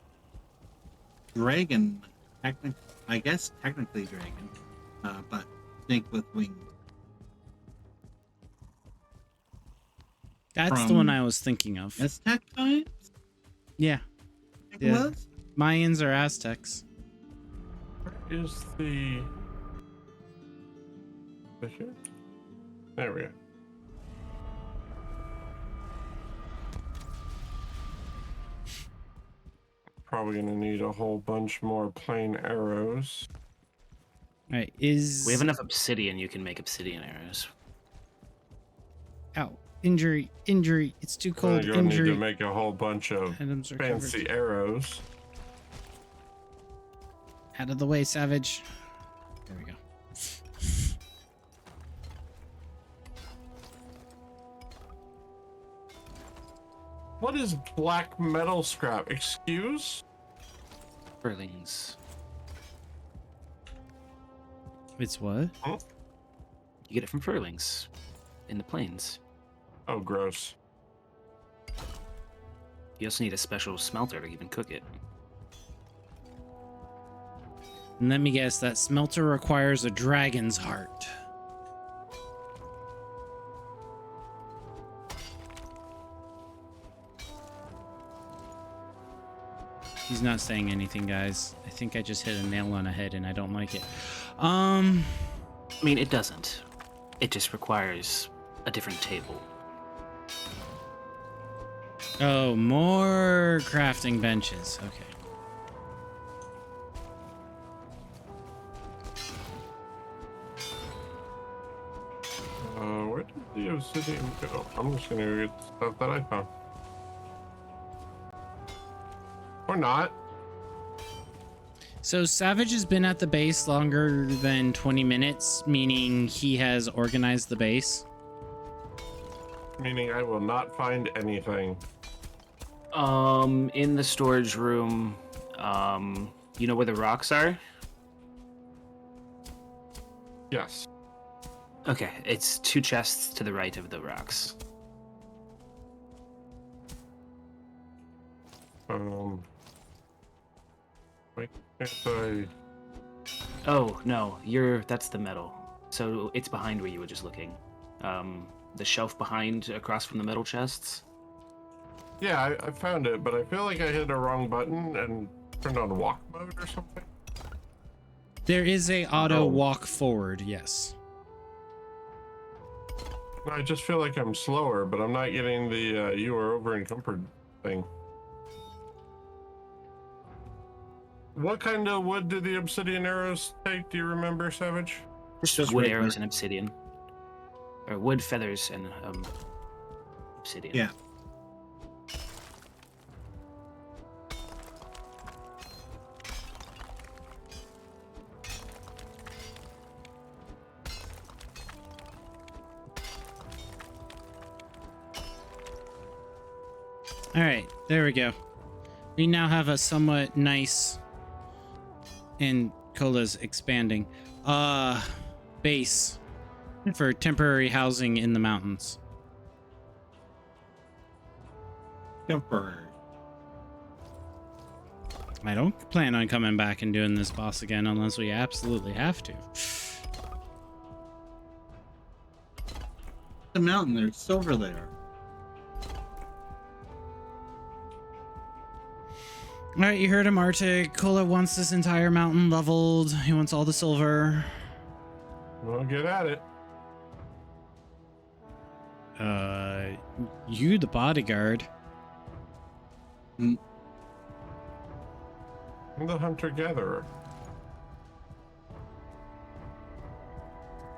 dragon. I guess technically dragon, but snake with wings. That's the one I was thinking of. Aztec times? Yeah. I think Yeah. it was? Mayans or Aztecs. Where is the... This here? There we go. Probably gonna need a whole bunch more plain arrows. All right, is We have enough obsidian. You can make obsidian arrows. Ow. Injury. It's too I'm cold. gonna need to Injury. make a whole bunch of Items are fancy covered. arrows. Out of the way, Savage. There we go. What is black metal scrap? Excuse? Furlings. It's what? You get it from furlings in the plains. Oh, gross. You also need a special smelter to even cook it. And let me guess, that smelter requires a dragon's heart. He's not saying anything, guys. I think I just hit a nail on a head and I don't like it. I mean, it doesn't. It just requires a different table. Oh, more crafting benches. Okay. Where did the obsidian go? I'm just gonna go get the stuff that I found. Or not. So Savage has been at the base longer than 20 minutes, meaning he has organized the base. Meaning I will not find anything. In the storage room, you know where the rocks are? Yes. Okay, it's 2 chests to the right of the rocks. Why can't I? Oh, no, that's the metal. So it's behind where you were just looking. The shelf behind, across from the metal chests. Yeah, I found it, but I feel like I hit a wrong button and turned on walk mode or something. There is a auto walk forward, yes. I just feel like I'm slower, but I'm not getting the you are over encumbered thing. What kind of wood did the obsidian arrows take? Do you remember, Savage? Just wood arrows and obsidian. Or wood, feathers, and obsidian. Yeah. All right, there we go. We now have a somewhat nice, and Cola's expanding, base for temporary housing in the mountains. Temporary. I don't plan on coming back and doing this boss again unless we absolutely have to. The mountain, there's silver there. All right, you heard him, Arctic. Cola wants this entire mountain leveled. He wants all the silver. Well, get at it. You the bodyguard. I'm the hunter-gatherer.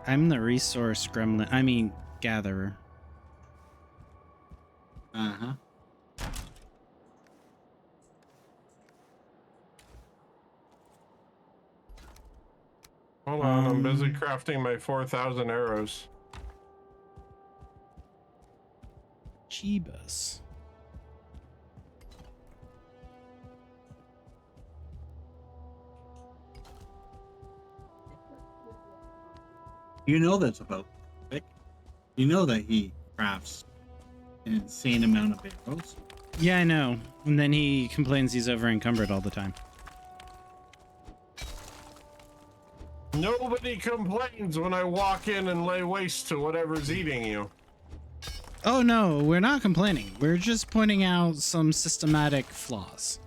I'm the resource gremlin. I mean, gatherer. Uh-huh. Hold on, I'm busy crafting my 4,000 arrows. Jeebus. You know that's about Vic. You know that he crafts an insane amount of arrows. Yeah, I know. And then he complains he's over encumbered all the time. Nobody complains when I walk in and lay waste to whatever's eating you. Oh no, we're not complaining. We're just pointing out some systematic flaws.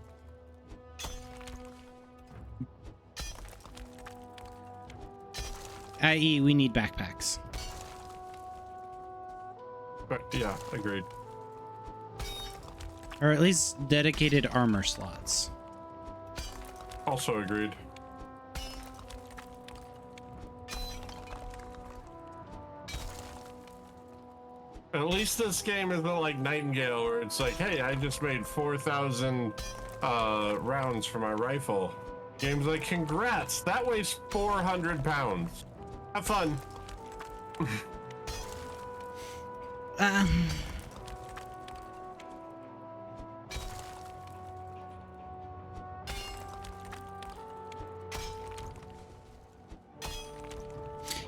I.e., we need backpacks. But yeah, agreed. Or at least dedicated armor slots. Also agreed. At least this game isn't like Nightingale, where it's like, hey, I just made 4,000 rounds for my rifle. Game's like, congrats, that weighs 400 pounds. Have fun.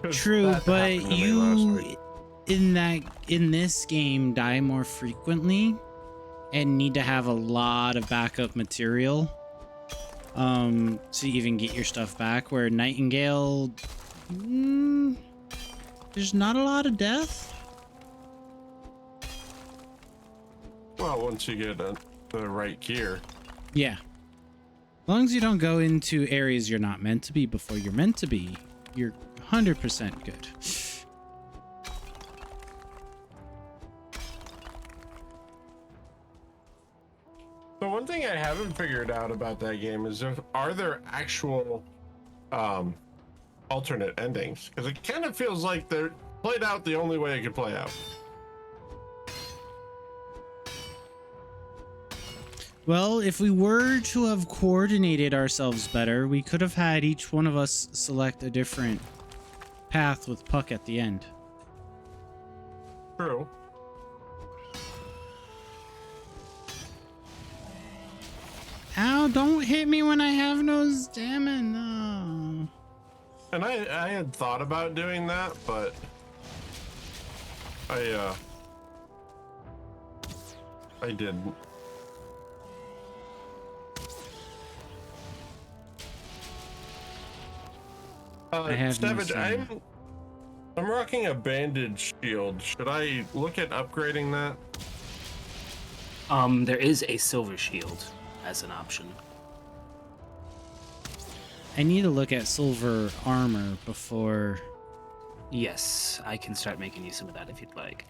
True, but you in this game die more frequently and need to have a lot of backup material. to even get your stuff back. Where Nightingale, there's not a lot of death. Well, once you get the right gear. Yeah. As long as you don't go into areas you're not meant to be before you're meant to be, you're 100% good. The one thing I haven't figured out about that game is are there actual alternate endings? Because it kind of feels like they're played out the only way it could play out. Well, if we were to have coordinated ourselves better, we could have had each one of us select a different path with Puck at the end. True. Ow, don't hit me when I have no stamina. And I had thought about doing that, but I didn't. I have no Savage, stamina. I'm rocking a bandage shield. Should I look at upgrading that? There is a silver shield as an option. I need to look at silver armor before, Yes, I can start making you some of that if you'd like.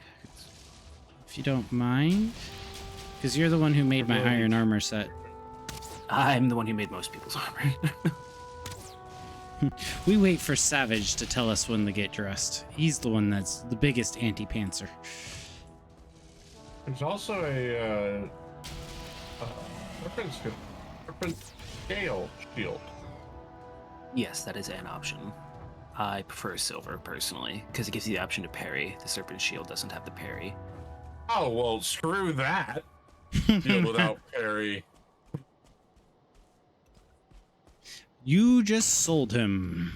if you don't mind. Because you're the one who made my iron armor set. I'm the one who made most people's armor. We wait for Savage to tell us when to get dressed. He's the one that's the biggest anti-pantser. There's also a reference scale shield. Yes, that is an option. I prefer silver personally because it gives you the option to parry. The serpent shield doesn't have the parry. Oh well, screw that. Shield without parry. You just sold him.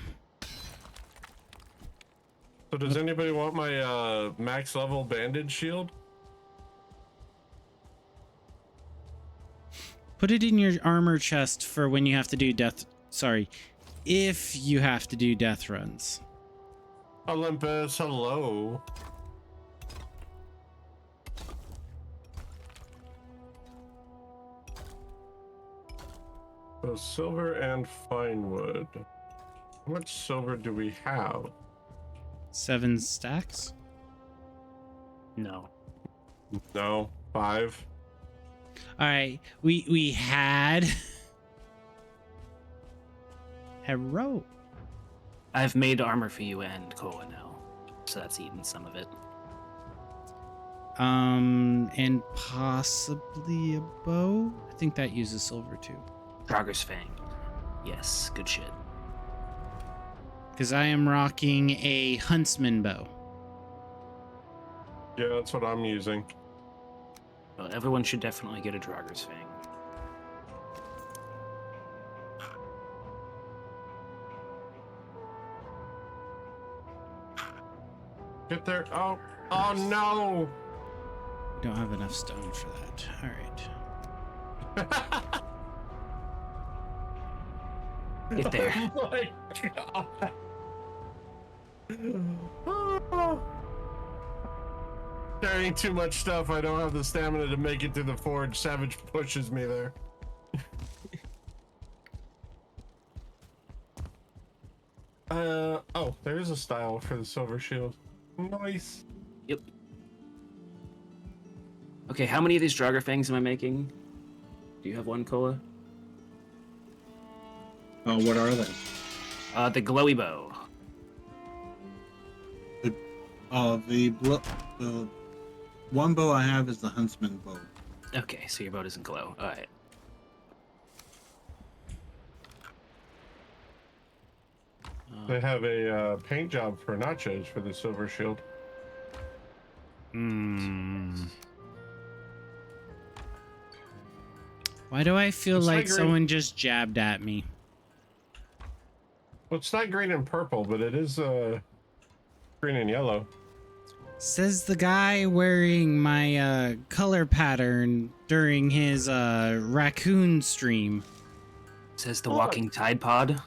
So does anybody want my max level bandage shield? Put it in your armor chest for when you have to do death. Sorry, if you have to do death runs. Olympus, hello. So silver and fine wood. How much silver do we have? 7 stacks. No. No, 5. All right, we had a rope. I've made armor for you and Koa now, so that's eaten some of it. And possibly a bow. I think that uses silver too. Draugr's Fang. Yes, good shit. Because I am rocking a huntsman bow. Yeah, that's what I'm using. Well, everyone should definitely get a Draugr's Fang. Get there. Oh, oh no. We don't have enough stone for that. All right. Get there. Oh my God. Carrying too much stuff. I don't have the stamina to make it to the forge. Savage pushes me there. Oh, there is a style for the silver shield. Nice. Yep. Okay, how many of these Draugr Fangs am I making? Do you have one, Koa? Oh, what are they? The glowy bow. The one bow I have is the huntsman bow. Okay, so your bow doesn't glow. All right. They have a paint job for nachos for the silver shield. Why do I feel It's like like green. someone just jabbed at me? Well, it's not green and purple, but it is green and yellow. Says the guy wearing my color pattern during his raccoon stream. Says the walking Tide Pod.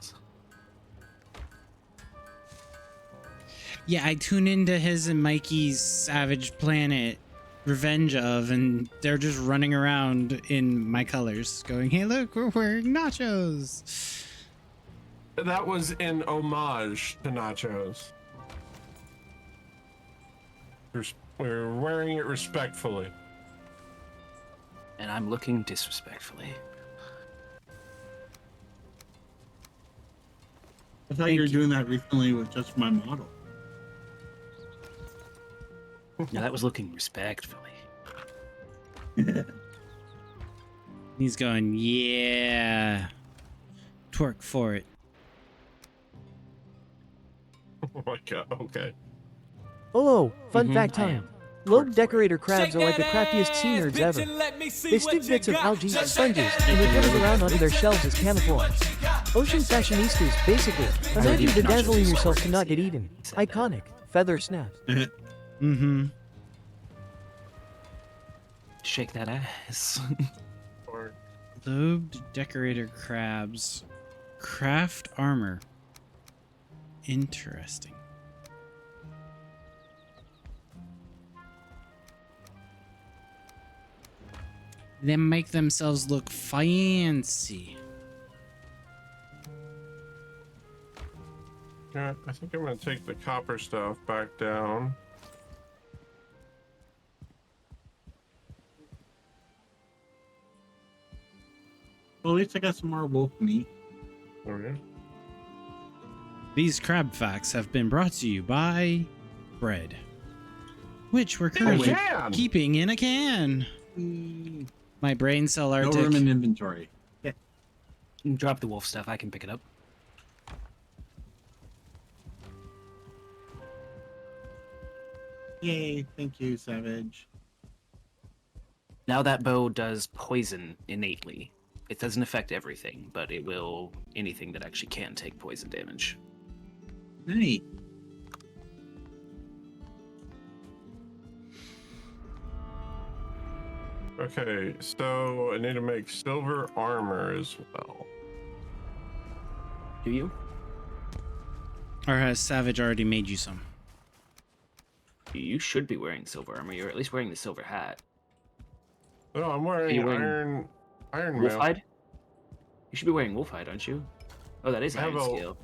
Yeah, I tune into his and Mikey's Savage Planet Revenge of, and they're just running around in my colors, going, "Hey, look, we're wearing nachos." That was in homage to nachos. We're wearing it respectfully. And I'm looking disrespectfully. I thought you were doing that recently with just my model. No, that was looking respectfully. He's going, "Yeah, twerk for it." Oh my god, okay. Oh, fun Mhm, fact I time. am. Globe Twerk for decorator crabs are like the crappiest sea nerds ever. They stick bits of algae, sponges, and liquid around onto their shells as camouflage. Ocean fashionistas, basically. Imagine even bedazzling nachos yourself are to not get crazy. eaten. Said that. Iconic. Feather snaps. Mm-hmm. Shake that ass. Lobed decorator crabs. Craft armor. Interesting. They make themselves look fancy. Yeah, I think I'm gonna take the copper stuff back down. Well, at least I got some more wolf meat. Okay. These crab facts have been brought to you by bread, which we're currently can! keeping in a can. My brain cell No Arctic. room in inventory. Yeah. Drop the wolf stuff. I can pick it up. Yay! Thank you, Savage. Now that bow does poison innately. It doesn't affect everything, but it will anything that actually can take poison damage. Hey. Okay, so I need to make silver armor as well. Do you? Or has Savage already made you some? You should be wearing silver armor. You're at least wearing the silver hat. No, I'm wearing, you wearing iron Wolf mail. hide? You should be wearing wolf hide, aren't you? Oh, that is I have iron a- scale.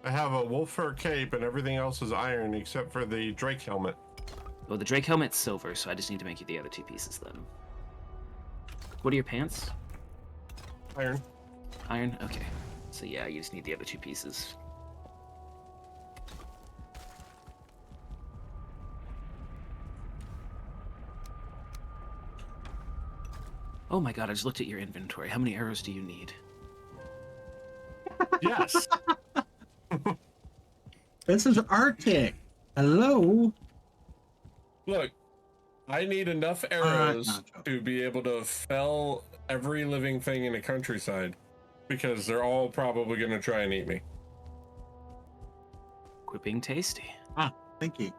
I have a wolf fur cape and everything else is iron except for the Drake helmet. Well, the Drake helmet's silver, so I just need to make you the other two pieces then. What are your pants? Iron. Iron? Okay. So yeah, you just need the other two pieces. Oh my god, I just looked at your inventory. How many arrows do you need? Yes. This is Arctic. Hello. Look, I need enough arrows Nacho. to be able to fell every living thing in the countryside because they're all probably going to try and eat me. Quit being tasty. Ah, thank you.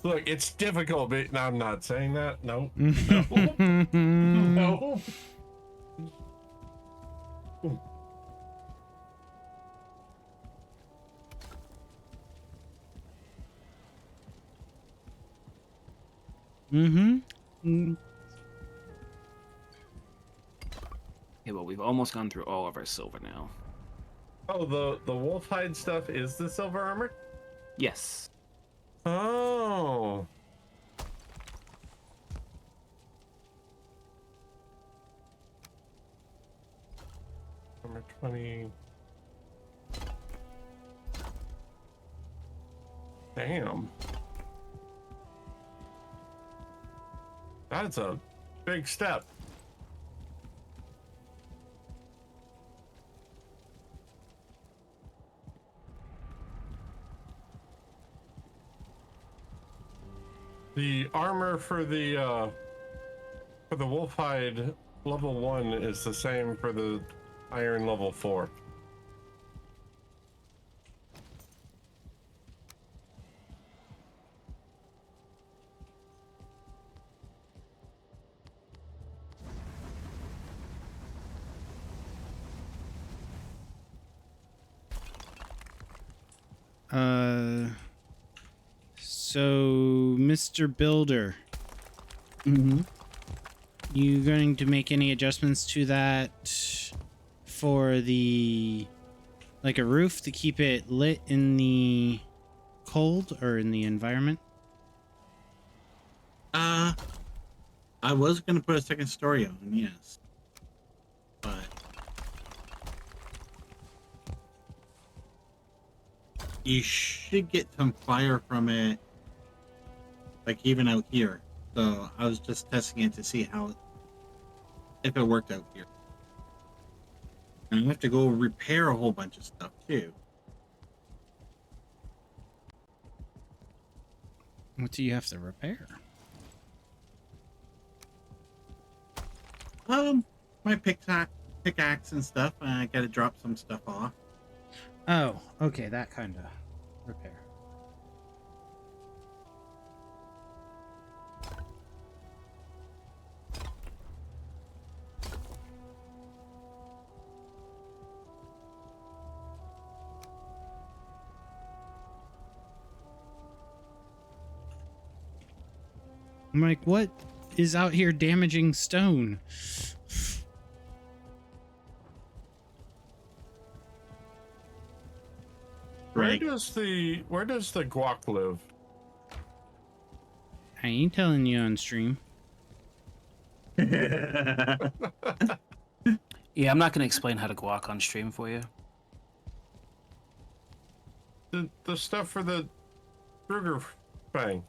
Look, it's difficult, but no, I'm not saying that. No. No. Mm-hmm. Okay, well, we've almost gone through all of our silver now. Oh, the wolf hide stuff is the silver armor? Yes. Oh. Number 20. Damn. That's a big step. The armor for the wolf hide level 1 is the same for the iron level 4. So, Mr. Builder, Mm-hmm. you going to make any adjustments to that for the, like a roof to keep it lit in the cold or in the environment? I was gonna put a second story on, yes, but you should get some fire from it, like even out here. So I was just testing it to see if it worked out here. And I have to go repair a whole bunch of stuff too. What do you have to repair? My pickaxe and stuff. I gotta drop some stuff off. Oh, okay, that kind of repair. I'm like, what is out here damaging stone? Where does the guac live? I ain't telling you on stream. Yeah, I'm not gonna explain how to guac on stream for you. The stuff for the burger fang.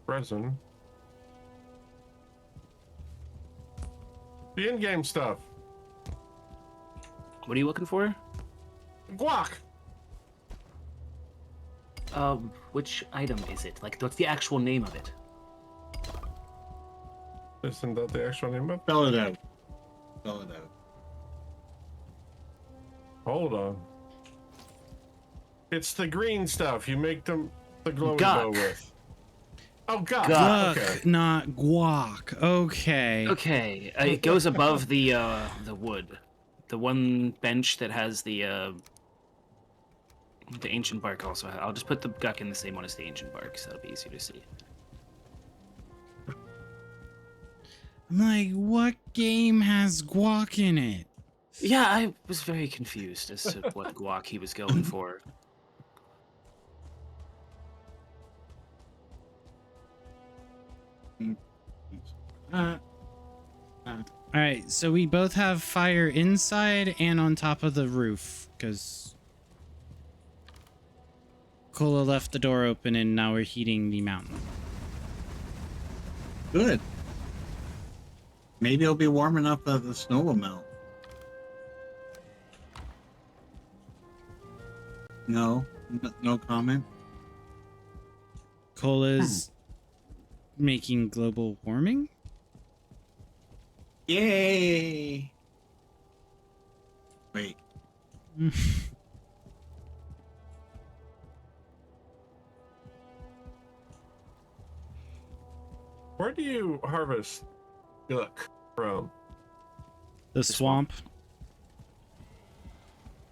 Resin. The in-game stuff. What are you looking for? Guac. Which item is it? Like, what's the actual name of it? Isn't that the actual name of it? Spell it out. Spell it out. Hold on. It's the green stuff. You make them the glowy Guck. bow with. Oh, guck. Guck, Okay. not guac. Okay. Okay, it goes above the wood, the one bench that has the ancient bark. Also, I'll just put the guck in the same one as the ancient bark, so it'll be easier to see. I'm like, what game has guac in it? Yeah, I was very confused as to what guac he was going for. All right, so we both have fire inside and on top of the roof, because Cola left the door open and now we're heating the mountain. Good. Maybe it'll be warm enough that the snow will melt. No, no comment. Cola's making global warming? Yay! Wait. Where do you harvest guck from? The swamp.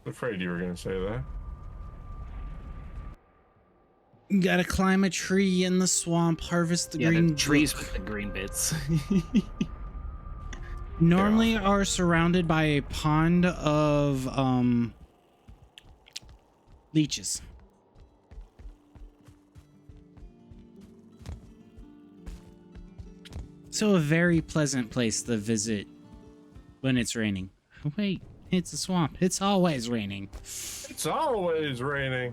Afraid you were gonna say that. You gotta climb a tree in the swamp, harvest the Yeah, green the trees brook. with the green bits. Normally are surrounded by a pond of leeches. So a very pleasant place to visit when it's raining. Wait, it's a swamp. It's always raining. It's always raining.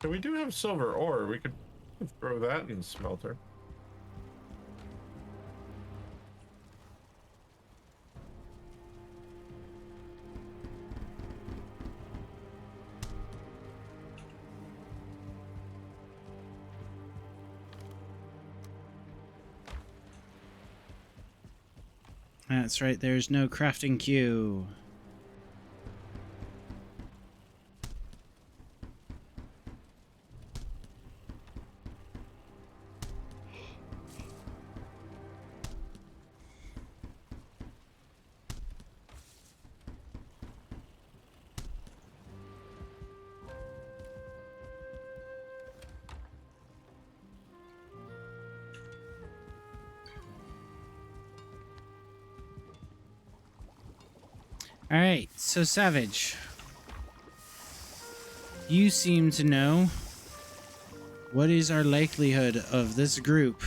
So we do have silver ore. We could throw that in the smelter. That's right, there's no crafting queue. All right, so Savage, you seem to know what is our likelihood of this group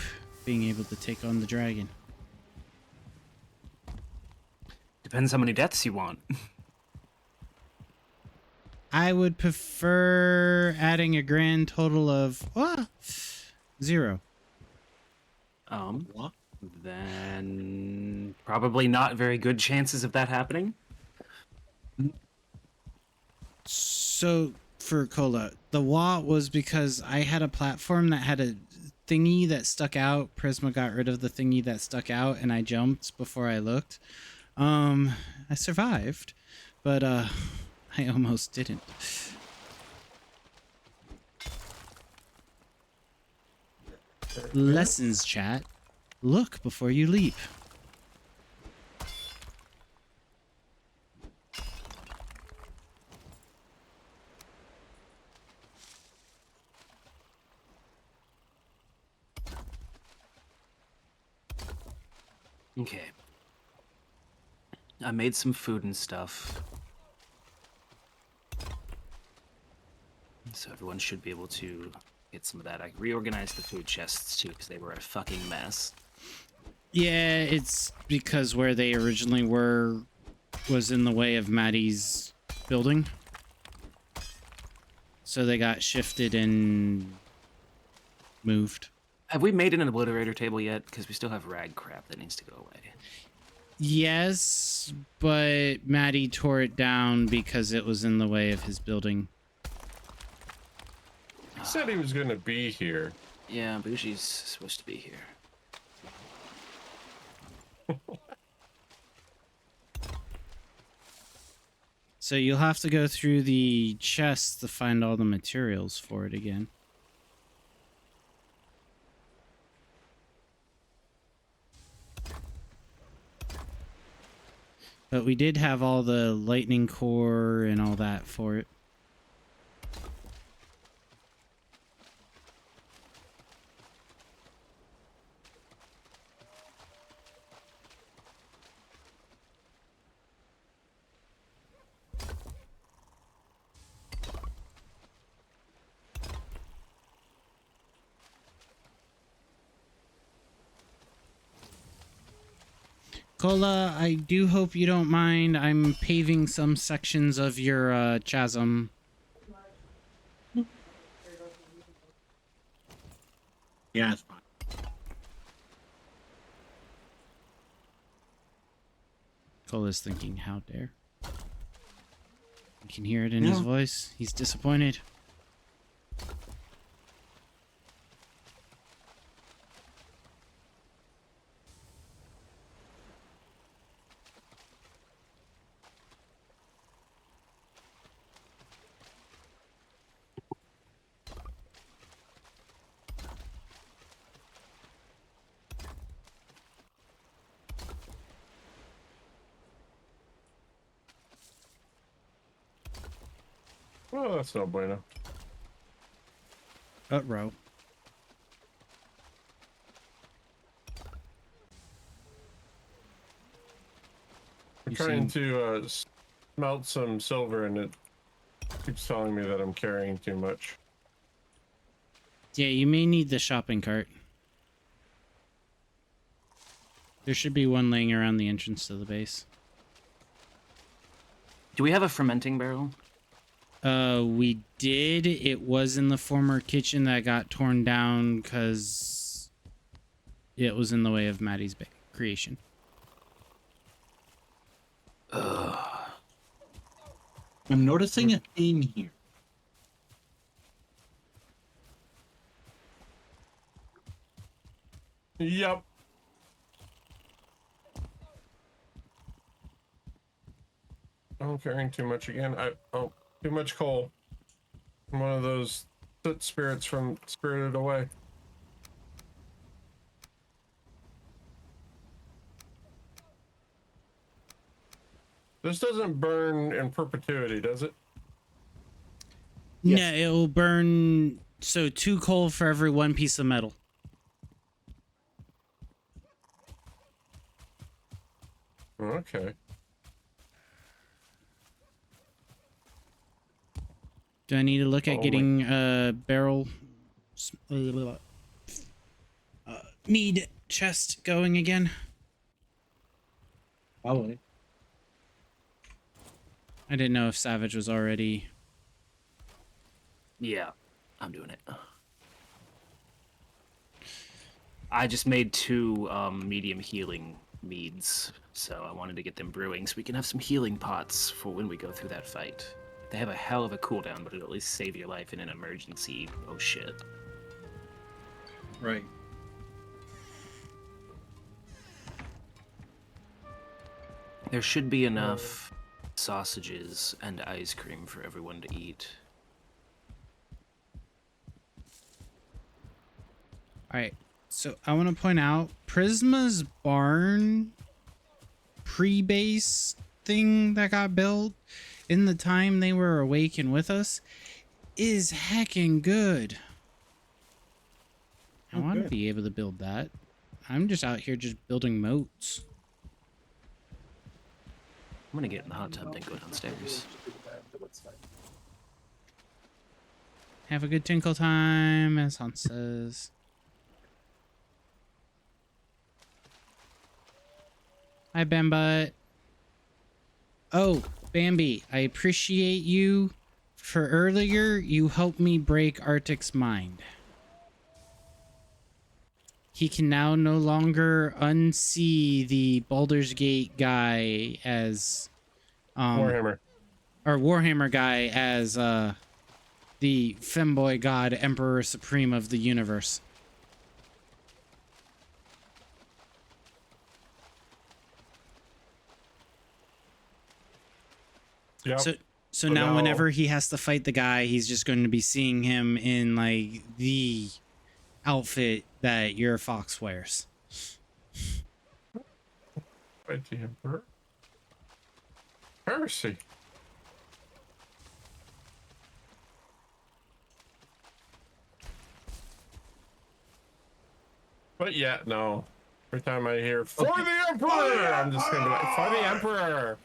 being able to take on the dragon. Depends how many deaths you want. I would prefer adding a grand total of 0. What? Then probably not very good chances of that happening. So for Cola, the wah was because I had a platform that had a thingy that stuck out. Prisma got rid of the thingy that stuck out, and I jumped before I looked. I survived, but I almost didn't. Lessons, chat. Look before you leap. Okay. I made some food and stuff. So everyone should be able to get some of that. I reorganized the food chests too because they were a fucking mess. Yeah, it's because where they originally were was in the way of Maddie's building. So they got shifted and moved. Have we made an obliterator table yet? Because we still have rag crap that needs to go away. Yes, but Maddie tore it down because it was in the way of his building. He said he was going to be here. Yeah, Bougie's supposed to be here. So you'll have to go through the chests to find all the materials for it again. But we did have all the lightning core and all that for it. Cola, I do hope you don't mind. I'm paving some sections of your chasm. Yeah, it's fine. Cola's thinking, how dare. You can hear it in his voice. He's disappointed. Oh, that's no bueno. Uh-oh. I'm trying to smelt some silver and it keeps telling me that I'm carrying too much. Yeah, you may need the shopping cart. There should be one laying around the entrance to the base. Do we have a fermenting barrel? We did. It was in the former kitchen that got torn down because it was in the way of Maddie's creation. I'm noticing a theme here. Yep. I'm carrying too much again. Too much coal. I'm one of those soot spirits from Spirited Away. This doesn't burn in perpetuity, does it? Yes. No, it will burn. So 2 coal for every 1 piece of metal. Okay. Do I need to look at getting a barrel mead chest going again? Probably. I didn't know if Savage was already. Yeah, I'm doing it. I just made 2 medium healing meads, so I wanted to get them brewing so we can have some healing pots for when we go through that fight. They have a hell of a cooldown, but it'll at least save your life in an emergency. Oh shit. Right. There should be enough sausages and ice cream for everyone to eat. Alright, so I want to point out Prisma's barn pre-base thing that got built in the time they were awake and with us is heckin' good. I want to be able to build that. I'm just out here just building moats. I'm gonna get in the hot tub, then go downstairs. Have a good tinkle time, as Hans says. Hi, Bambutt. Oh, Bambi, I appreciate you for earlier. You helped me break Arctic's mind. He can now no longer unsee the Baldur's Gate guy as Warhammer. Or Warhammer guy as the femboy god Emperor Supreme of the universe. Yep. So now whenever he has to fight the guy, he's just going to be seeing him in like the outfit that your fox wears. Fight the Emperor. Heresy. But yeah, no. Every time I hear "For the Emperor," I'm just gonna be like, "For the Emperor."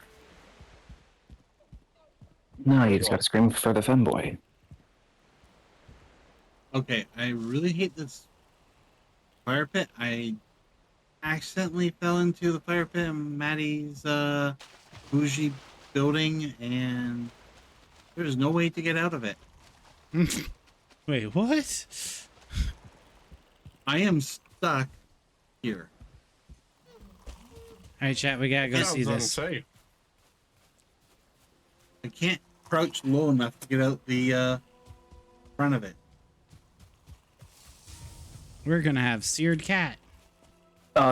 No, you just gotta scream for the femboy. Okay, I really hate this fire pit. I accidentally fell into the fire pit in Maddie's bougie building, and there's no way to get out of it. Wait, what? I am stuck here. All right, chat, we gotta go see this. Unsafe. I can't crouch low enough to get out the front of it. We're gonna have seared cat.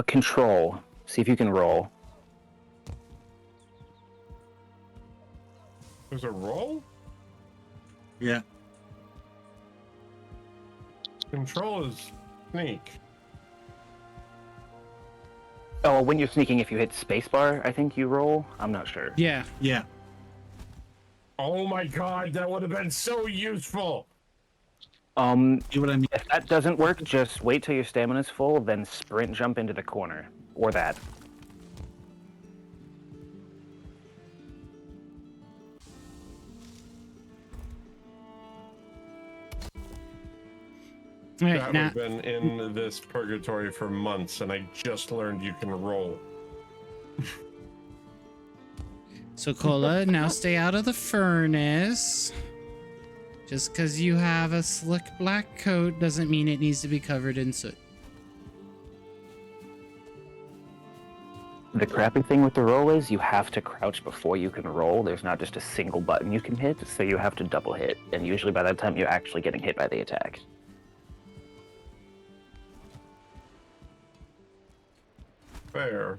Control. See if you can roll. There's a roll? Yeah. Control is sneak. Oh, when you're sneaking, if you hit spacebar, I think you roll. I'm not sure. Yeah. Yeah. Oh my god, that would have been so useful. See what I mean? If that doesn't work, just wait till your stamina's full, then sprint jump into the corner. Or that. All right, That would now, have been in this purgatory for months, and I just learned you can roll. so Cola, now stay out of the furnace. Just because you have a slick black coat doesn't mean it needs to be covered in soot. The crappy thing with the roll is you have to crouch before you can roll. There's not just a single button you can hit, so you have to double hit. And usually by that time, you're actually getting hit by the attack. Fair.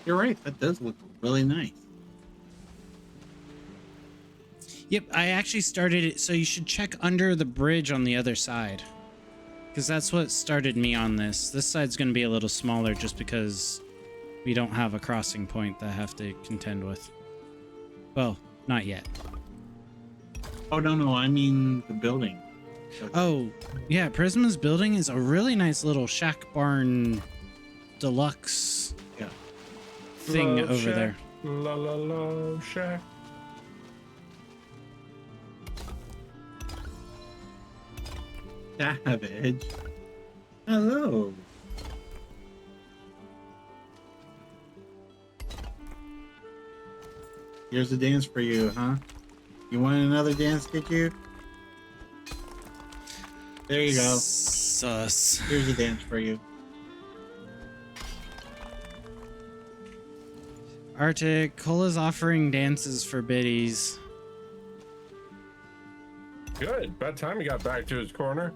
You're right. That does look really nice. Yep, I actually started it, so you should check under the bridge on the other side. Because that's what started me on this. This side's going to be a little smaller just because we don't have a crossing point that I have to contend with. Well, not yet. Oh, no, I mean the building. Oh, yeah, Prisma's building is a really nice little shack barn deluxe Yeah. thing Love over Shack. there. La la la shack. Savage. Hello. Here's a dance for you, huh? You want another dance, did you? There you go. Sus. Here's a dance for you. Arctic, Cola's offering dances for biddies. Good. About time he got back to his corner.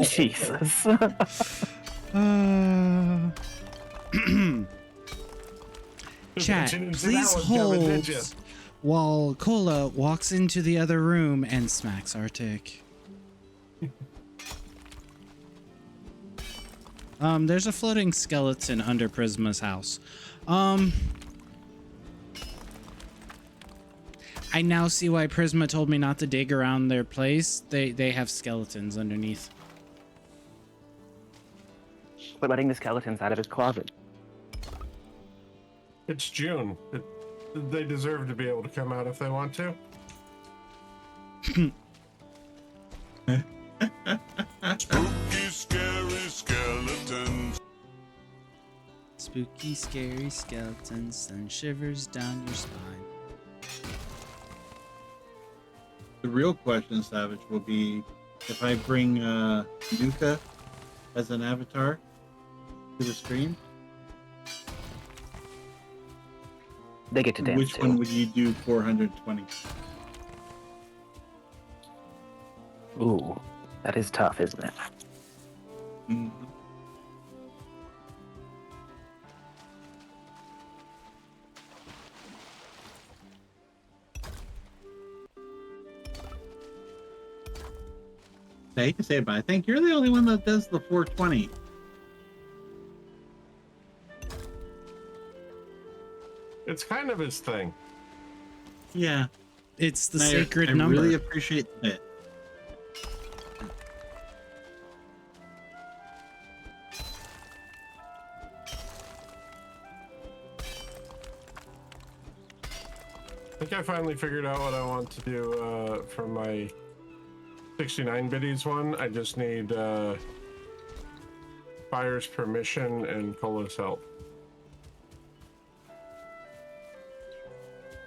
Jesus. Chat, Didn't see please that one coming, did hold ya? while Cola walks into the other room and smacks Arctic. There's a floating skeleton under Prisma's house. I now see why Prisma told me not to dig around their place. They have skeletons underneath. Quit letting the skeletons out of his closet. It's June. They deserve to be able to come out if they want to. Spooky, scary skeletons. Spooky, scary skeletons send shivers down your spine. The real question, Savage, will be if I bring Nuka as an avatar to the stream. They get to dance Which too. one would you do 420? Ooh, that is tough, isn't it? Mhm. I hate to say it, but I think you're the only one that does the 420. It's kind of his thing. Yeah. It's the And sacred I number. really appreciate it. I think I finally figured out what I want to do for my 69 biddies one. I just need Fire's permission and Cola's help.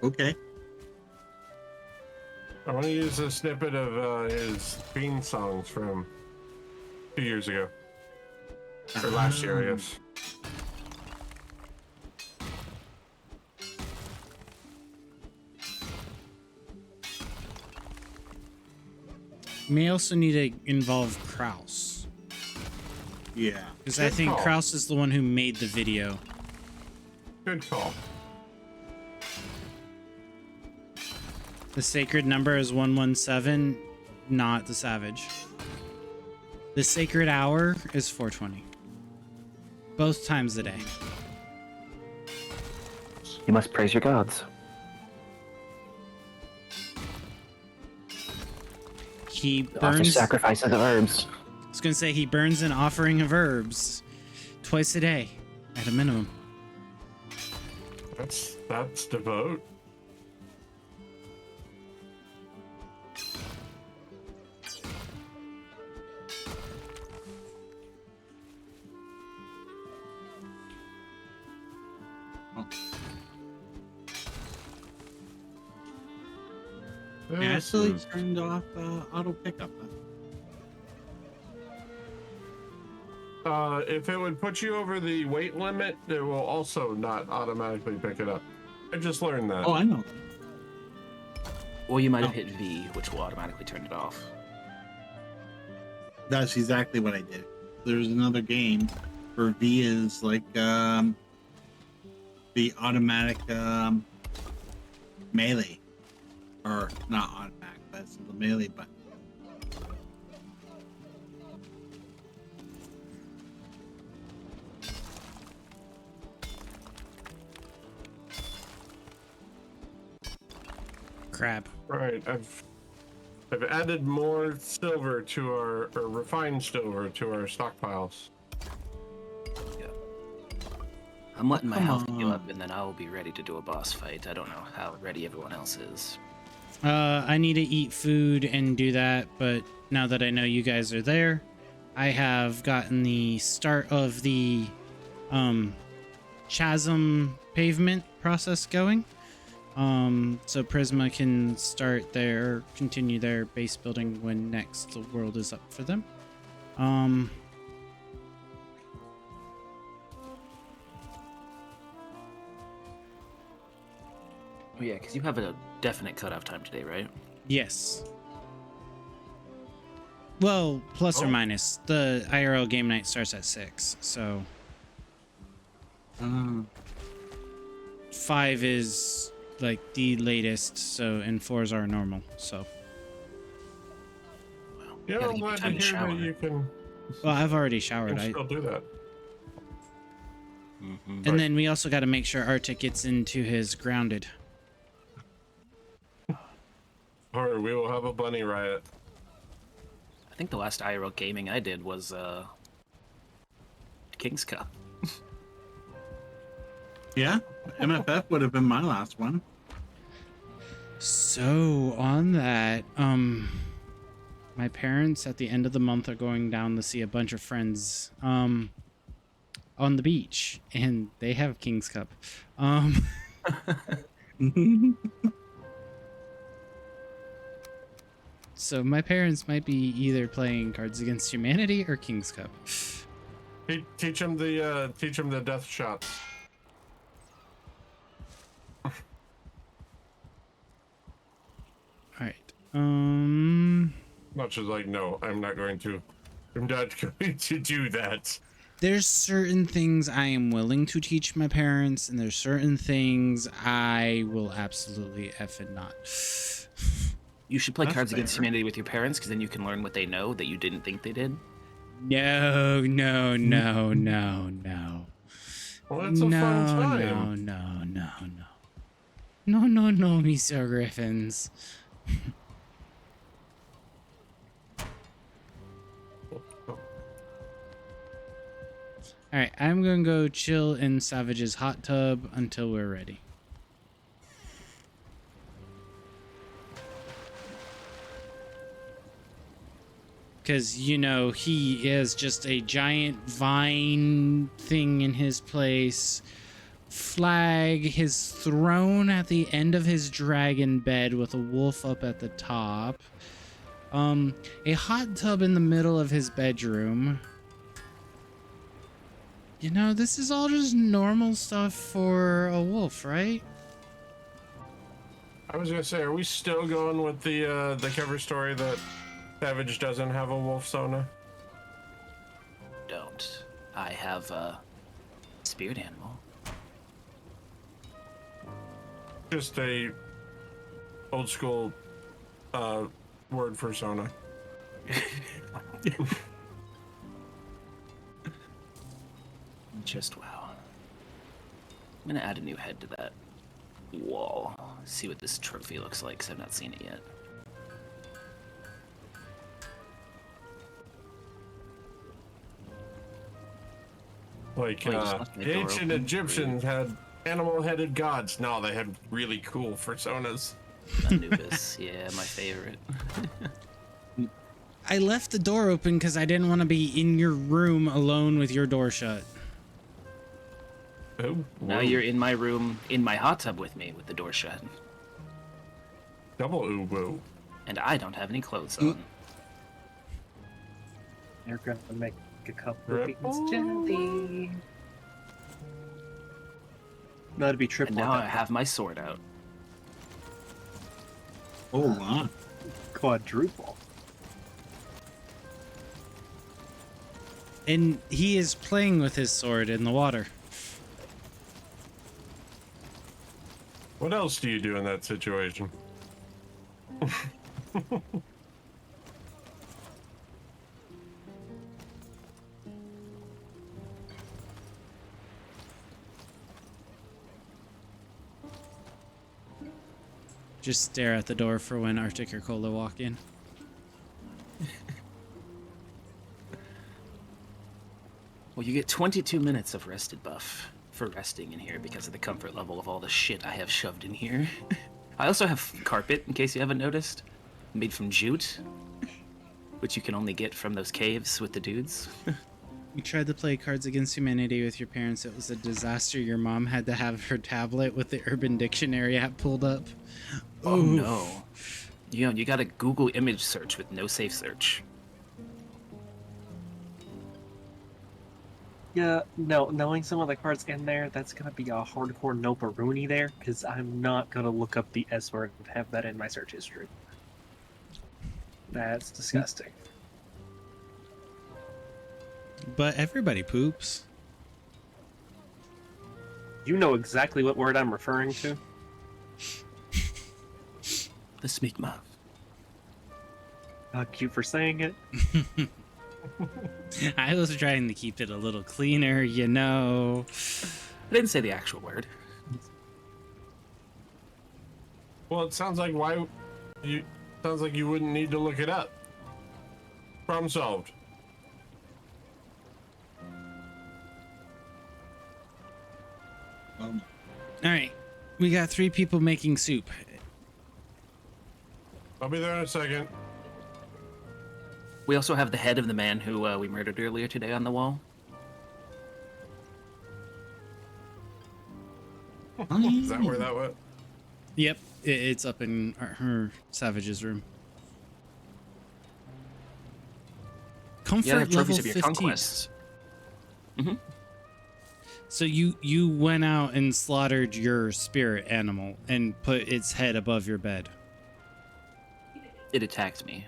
Okay. I want to use a snippet of his theme songs from 2 years ago. Or last year, I guess. You may also need to involve Kraus. Yeah. Because I Good think call. Kraus is the one who made the video. Good call. The sacred number is 117, not the savage. The sacred hour is 420. Both times a day. You must praise your gods. He Offer burns. sacrifices of herbs. I was gonna say he burns an offering of herbs twice a day, at a minimum. That's devout. I actually turned off auto pickup. If it would put you over the weight limit, it will also not automatically pick it up. I just learned that. Oh, I know. Or you might have hit V, which will automatically turn it off. That's exactly what I did. There's another game where V is like the automatic melee. Or not automatic, but it's the melee button. Crap. Right. I've added more silver to our, or refined silver to our stockpiles. I'm letting my health heal up, and then I will be ready to do a boss fight. I don't know how ready everyone else is. I need to eat food and do that, but now that I know you guys are there, I have gotten the start of the chasm pavement process going. So Prisma can continue their base building when next the world is up for them. Oh yeah, because you have a definite cutoff time today, right? Yes. Well, plus or minus. The IRL game night starts at 6, so 5 is like the latest, so and 4s are normal, so. Yeah, I'm glad to hear that you can. Well, I've already showered. Still do that. And then we also got to make sure Arctic gets into his grounded. Or we will have a bunny riot. I think the last IRL gaming I did was King's Cup. Yeah, MFF would have been my last one. So on that, my parents at the end of the month are going down to see a bunch of friends on the beach, and they have King's Cup. So my parents might be either playing Cards Against Humanity or King's Cup. Teach them the death shots. All right. Not just like, no, I'm not going to do that. There's certain things I am willing to teach my parents, and there's certain things I will absolutely effing not. You should play Cards Against Humanity with your parents, because then you can learn what they know that you didn't think they did. No. Well, that's a fun time. No, Mr. Griffins. Alright, I'm gonna go chill in Savage's hot tub until we're ready. Because, you know, he is just a giant vine thing in his place. Flag, his throne at the end of his dragon bed with a wolf up at the top. A hot tub in the middle of his bedroom. You know, this is all just normal stuff for a wolf, right? I was gonna say, are we still going with the cover story that Savage doesn't have a wolf sauna? Don't. I have a spirit animal. Just a old school word for sauna. Just wow. I'm gonna add a new head to that wall. See what this trophy looks like, because I've not seen it yet. Like, the ancient Egyptians had animal-headed gods. No, they had really cool personas. Anubis, yeah, my favorite. I left the door open because I didn't want to be in your room alone with your door shut. Oh, now you're in my room, in my hot tub with me, with the door shut. Double ooh-woo. And I don't have any clothes on. You're gonna make a couple of things gently. No, to be triple. And now I have my sword out. Oh, wow. Quadruple. And he is playing with his sword in the water. What else do you do in that situation? Just stare at the door for when Arctic or Cola walk in. Well, you get 22 minutes of rested buff for resting in here because of the comfort level of all the shit I have shoved in here. I also have carpet, in case you haven't noticed, made from jute, which you can only get from those caves with the dudes. You tried to play Cards Against Humanity with your parents. It was a disaster. Your mom had to have her tablet with the Urban Dictionary app pulled up. Oh no. You gotta Google image search with no safe search. Yeah, no, knowing some of the cards in there, that's gonna be a hardcore no-baroonie there, because I'm not gonna look up the S word and have that in my search history. That's disgusting. But everybody poops. You know exactly what word I'm referring to. The smegma. Cute for saying it. I was trying to keep it a little cleaner, you know. I didn't say the actual word. Well, it sounds like you wouldn't need to look it up. Problem solved. All right, we got 3 people making soup. I'll be there in a second. We also have the head of the man who we murdered earlier today on the wall. Is that where that went? Yep, it's up in her Savage's room. Comfort Yeah, trophies level of your 15. conquests. Mm-hmm. So you went out and slaughtered your spirit animal and put its head above your bed. It attacked me.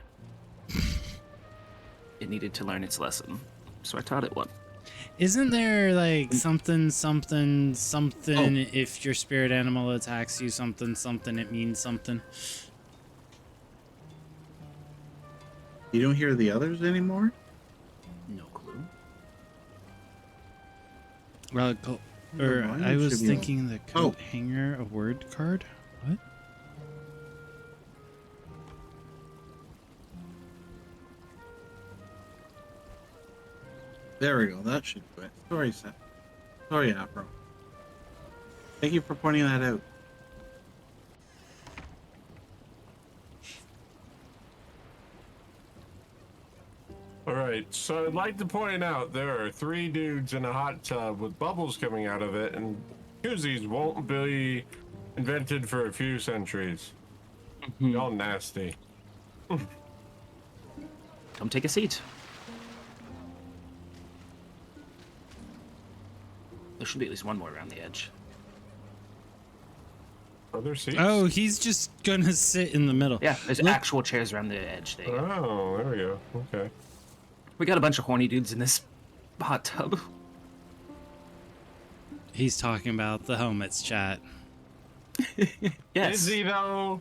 It needed to learn its lesson, so I taught it one. Isn't there like something if your spirit animal attacks you something it means something? You don't hear the others anymore? No clue. Well, I was thinking the coat Oh. hanger, a word card. What? There we go. That should do it. Sorry, Seth. Sorry, Afro. Thank you for pointing that out. Alright, so I'd like to point out there are 3 dudes in a hot tub with bubbles coming out of it, and koozies won't be invented for a few centuries. Y'all nasty. Come take a seat. There should be at least one more around the edge. Are there seats? Oh, he's just gonna sit in the middle. Yeah, there's Look- actual chairs around the edge. There you go. Oh, there we go. Okay. We got a bunch of horny dudes in this hot tub. He's talking about the helmets, chat. Yes. Is he though?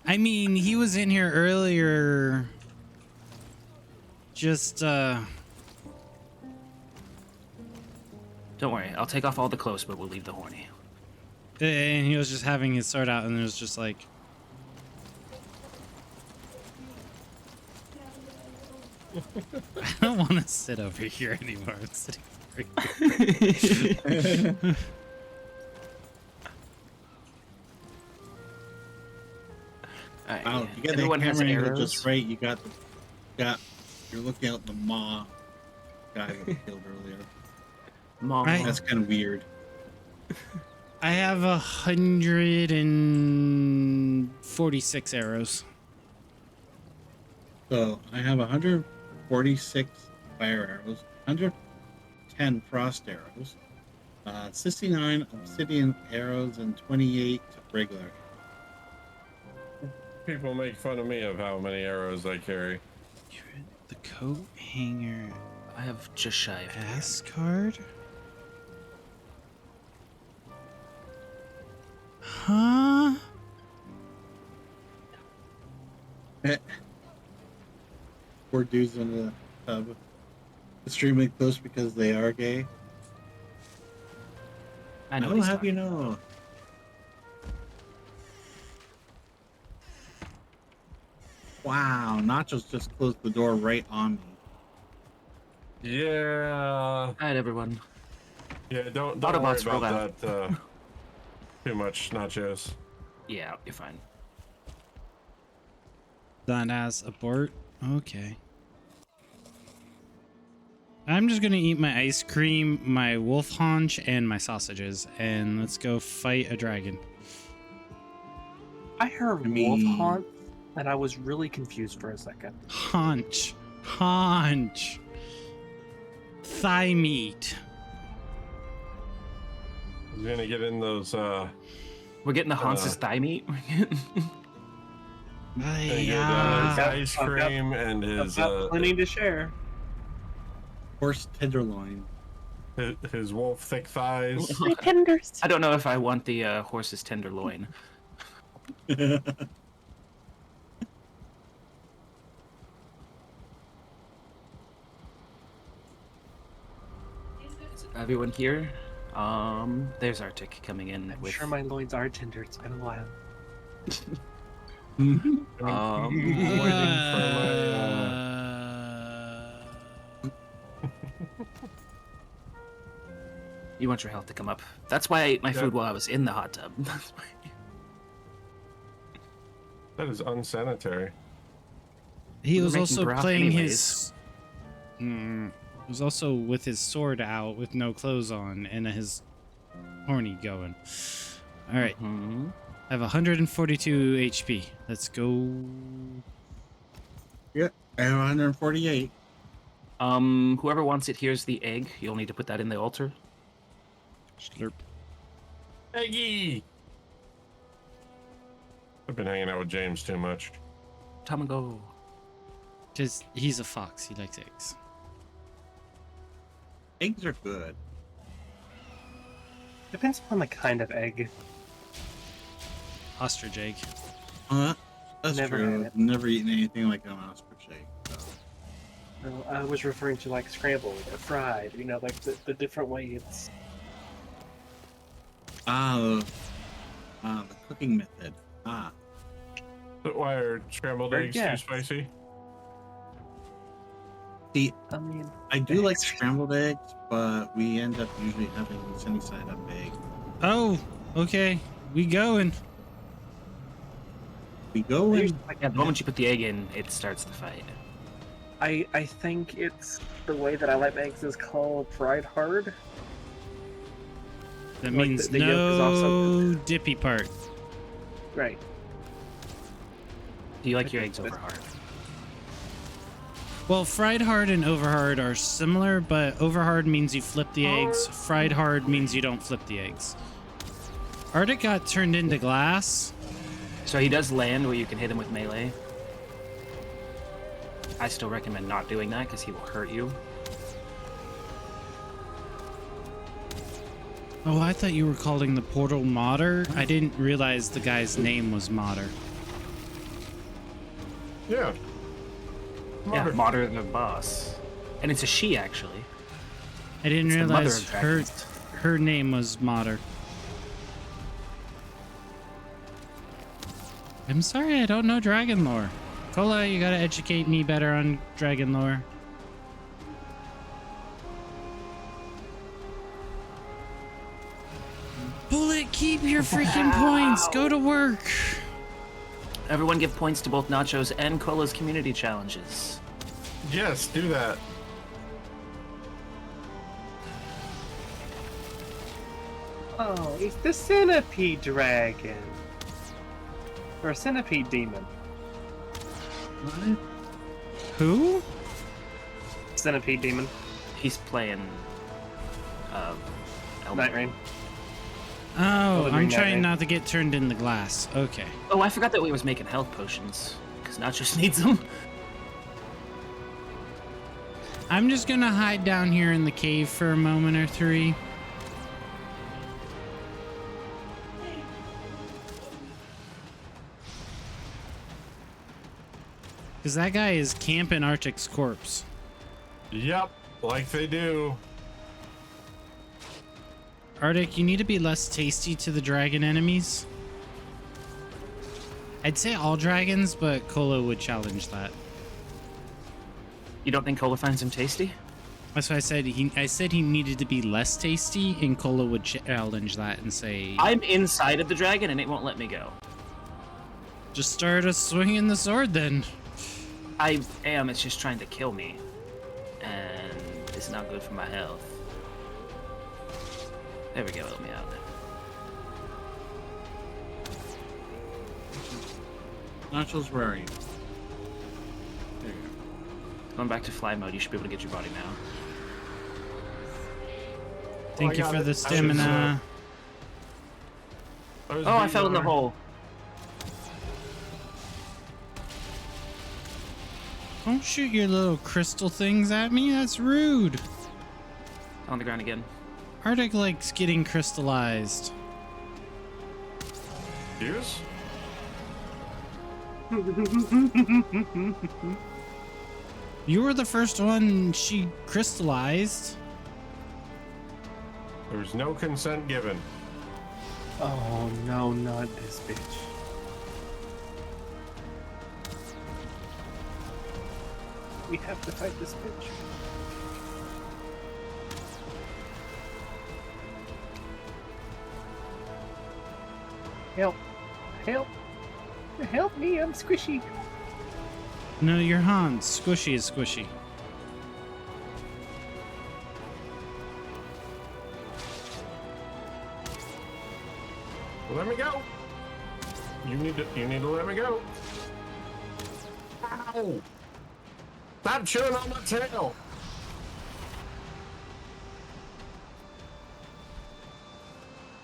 I mean, he was in here earlier. Just Don't worry, I'll take off all the clothes, but we'll leave the horny. and he was just having his sword out, and it was just like. I don't want to sit over here anymore. I'm sitting over here. Alright, Wow, yeah. you get Everyone the has camera angle arrows. just right. You're looking at the maw guy that we killed earlier. Mom. Right. That's kind of weird. I have 146 arrows. So I have 146 fire arrows, 110 frost arrows, 69 obsidian arrows, and 28 regular. People make fun of me of how many arrows I carry. The coat hanger. I have just shy of Pass card? Huh? Poor dudes in the tub. Extremely close because they are gay. I know. I'll he's have talking you about. know. Wow, Nachos just closed the door right on me. Yeah. All right, everyone. Yeah, don't worry Autobots roll about out. that too much, Nachos. Yeah, you're fine. That as abort. Okay. I'm just gonna eat my ice cream, my wolf haunch, and my sausages, and let's go fight a dragon. I heard wolf haunt, and I was really confused for a second. Haunch. Haunch. Thigh meat. He's gonna get in those. We're getting the Hans's thigh meat. His ice cream and his. I've got plenty to share. Horse tenderloin. His wolf thick thighs. My tenders. I don't know if I want the horse's tenderloin. Uh, Everyone here? There's Arctic coming in I'm with. sure my loins are tender. It's been a while. You want your health to come up. That's why I ate my food while I was in the hot tub. That is unsanitary. He We're was making also broth playing anyways. his. He was also with his sword out with no clothes on and his horny going. All right. I have 142 HP. Let's go. Yeah, I have 148. Whoever wants it, here's the egg. You'll need to put that in the altar. Slurp. Eggy! I've been hanging out with James too much. Tamago. Because he's a fox. He likes eggs. Eggs are good. Depends upon the kind of egg. Ostrich egg. That's Never true. had it. I've never eaten anything like an ostrich egg. So. No, I was referring to like scrambled or fried. You know, like the different way it's. The cooking method. Why are scrambled eggs too spicy? See, I mean, I do like scrambled eggs, but we end up usually having sunny side up egg. Oh, okay. We going. We go in. Yeah, the moment you put the egg in, it starts the fight. I think it's the way that I like my eggs is called fried hard. That Like means the yolk is no dippy part. Right. Do you like your eggs over hard? Well, fried hard and over hard are similar, but over hard means you flip the eggs. Fried hard means you don't flip the eggs. Arctic got turned into glass. So he does land where you can hit him with melee. I still recommend not doing that because he will hurt you. Oh, I thought you were calling the portal Modder. I didn't realize the guy's name was Modder. Yeah. Yeah, Modder the boss. And it's a she, actually. I didn't It's the mother realize of dragons. her name was Modder. I'm sorry, I don't know dragon lore. Cola, you gotta educate me better on dragon lore. Bullet, keep your freaking points. Go to work. Everyone give points to both Nachos and Cola's community challenges. Yes, do that. Oh, it's the centipede dragon. Or a centipede demon. What? Who? Centipede demon. He's playing Night Rain. Oh, the I'm green trying guy. not to get turned into glass. Okay. Oh, I forgot that we was making health potions. Because Nachos needs them. I'm just gonna hide down here in the cave for a moment or three. Because that guy is camping Arctic's corpse. Yep, like they do. Arctic, you need to be less tasty to the dragon enemies. I'd say all dragons, but Cola would challenge that. You don't think Cola finds him tasty? That's why I said he needed to be less tasty, and Cola would challenge that and say, I'm inside of the dragon and it won't let me go. just start a swinging the sword then. I am, it's just trying to kill me. And it's not good for my health. There we go, let me out. Nachos, where are you? There you go. Going back to fly mode, you should be able to get your body now. Thank you got for it. the stamina. was Oh, I beating fell in the her. hole. Don't shoot your little crystal things at me. That's rude. On the ground again. Arctic likes getting crystallized. Yes? You were the first one she crystallized. There was no consent given. Oh no, not this bitch. We have to fight this bitch. Help! Help! Help me! I'm squishy. No, you're Hans. Squishy is squishy. Let me go. You need to let me go. Ow! Stop chewing on my tail.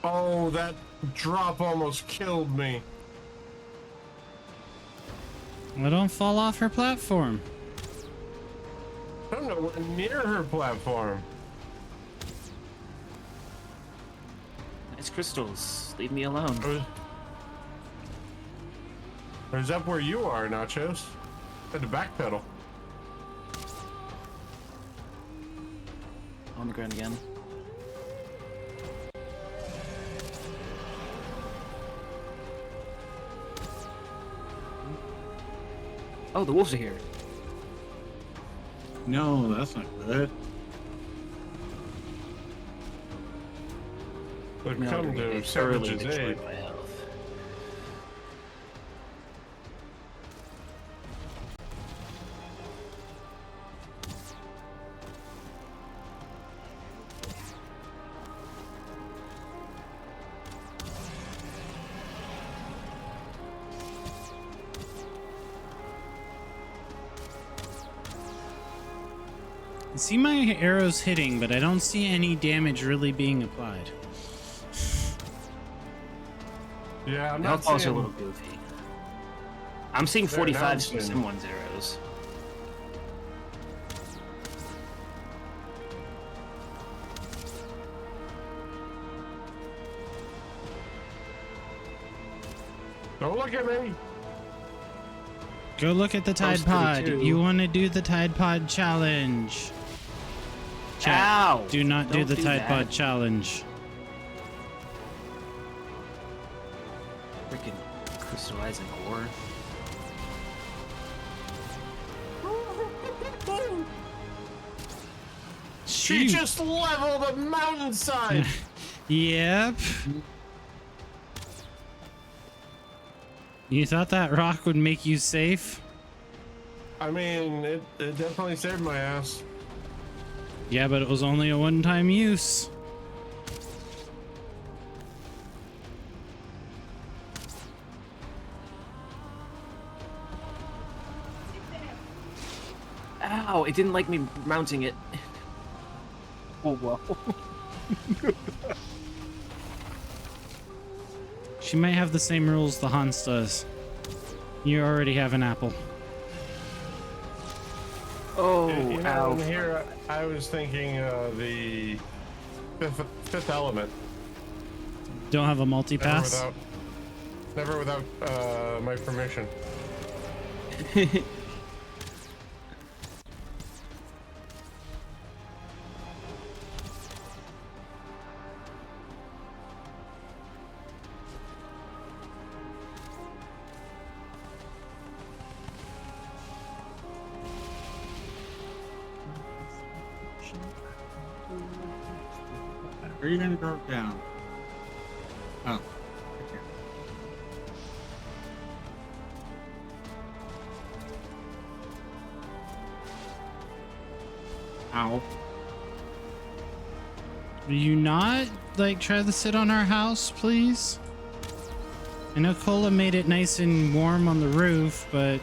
Oh, that drop almost killed me. Well, don't fall off her platform. I'm nowhere near her platform. It's crystals. Leave me alone. Or is that where you are, Nachos? Had to backpedal. On the ground again. Oh, the wolves are here. No, that's not good. But No, come they to thoroughly Savage's destroyed aid. my health. I see my arrows hitting, but I don't see any damage really being applied. Yeah, I'm The not health balls are a seeing... little goofy. I'm seeing There, now I'm 45s from seeing- someone's arrows. Don't look at me. Go look at the Tide Post Pod. 32. You want to do the Tide Pod challenge. Chat, Ow! do not do Don't the do Tide that. Pod challenge. Freaking crystallizing ore. She Shoot. just leveled a mountainside. Yep. You thought that rock would make you safe? I mean, it definitely saved my ass. Yeah, but it was only a one-time use. Ow! It didn't like me mounting it. Oh well. She might have the same rules the Hans does. You already have an apple. Oh, You know, ow. in here, I was thinking the fifth element. Don't have a multi-pass? Never without my permission. Where are you gonna drop down? Oh. Okay. Ow. Will you not, like, try to sit on our house, please? I know Cola made it nice and warm on the roof, but...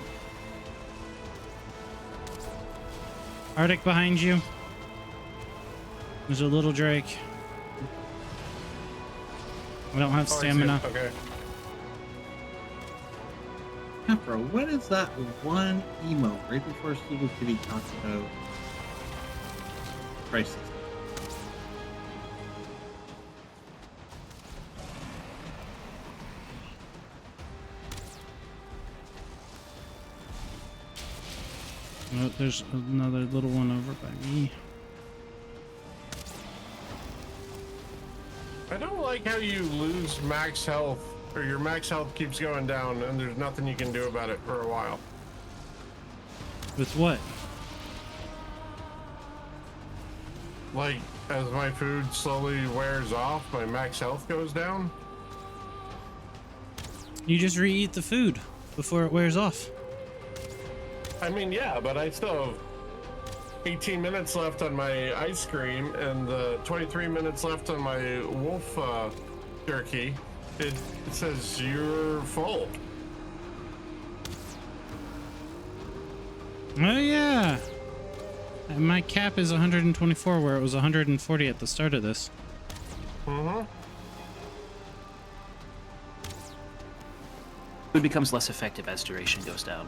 Arctic behind you. There's a little Drake. We don't have stamina. Okay. Emperor, what is that one emo right before Stupid Kitty talks about crisis? Oh, there's another little one over by me. I don't like how you lose max health, or your max health keeps going down, and there's nothing you can do about it for a while. With what? Like, as my food slowly wears off, my max health goes down. You just re-eat the food before it wears off. I mean, yeah, but I still have 18 minutes left on my ice cream and 23 minutes left on my wolf jerky. It says you're full. Oh yeah. And my cap is 124 where it was 140 at the start of this. Mm-hmm. Food becomes less effective as duration goes down.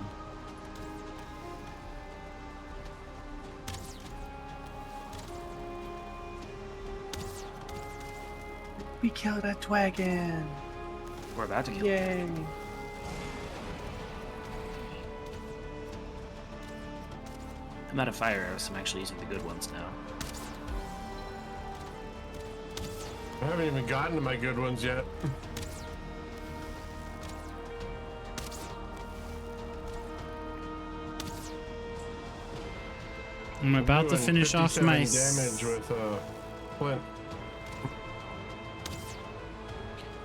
We killed a dragon. We're about to kill Yay. it. I'm out of fire arrows, so I'm actually using the good ones now. I haven't even gotten to my good ones yet. I'm about to finish off my damage with flint.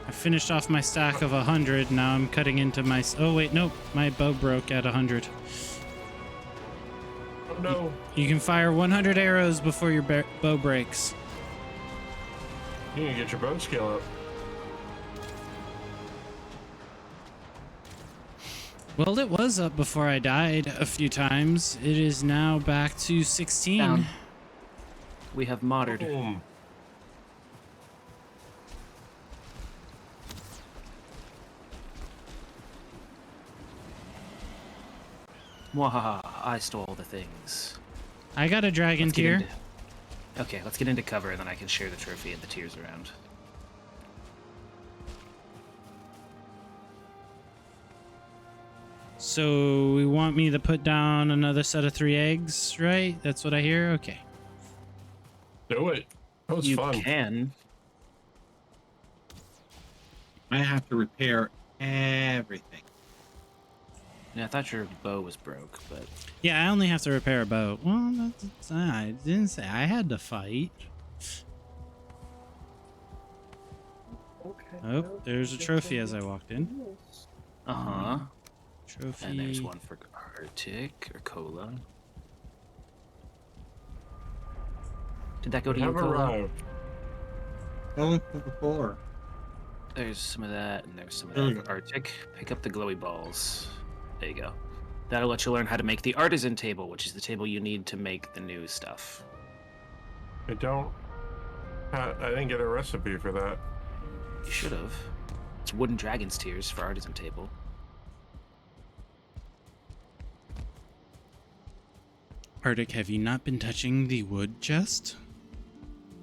I finished off my stack of 100. Now I'm cutting into my. Oh wait, nope. My bow broke at 100. Oh no! You can fire 100 arrows before your bow breaks. You need to get your bow skill up. Well, it was up before I died a few times. It is now back to 16. Down. We have moddered. Boom. Mwahaha, I stole the things. I got a dragon Let's get tier. Okay, let's get into cover and then I can share the trophy and the tiers around. So we want me to put down another set of 3 eggs, right? That's what I hear? Okay. Do it. That was You fun. can. I have to repair everything. Yeah, I thought your bow was broke, but Yeah, I only have to repair a bow. Well, I didn't say I had to fight. Oh, there's a trophy as I walked in. uh-huh. Trophy. And there's one for Arctic or Cola. Did that go to you, Have Cola? arrived. Only for the floor. There's some of that, and there's some of There we that go. for Arctic. Pick up the glowy balls. There you go. That'll let you learn how to make the artisan table, which is the table you need to make the new stuff. I don't. I didn't get a recipe for that. You should have. It's wooden dragon's tears for artisan table. Arctic, have you not been touching the wood chest?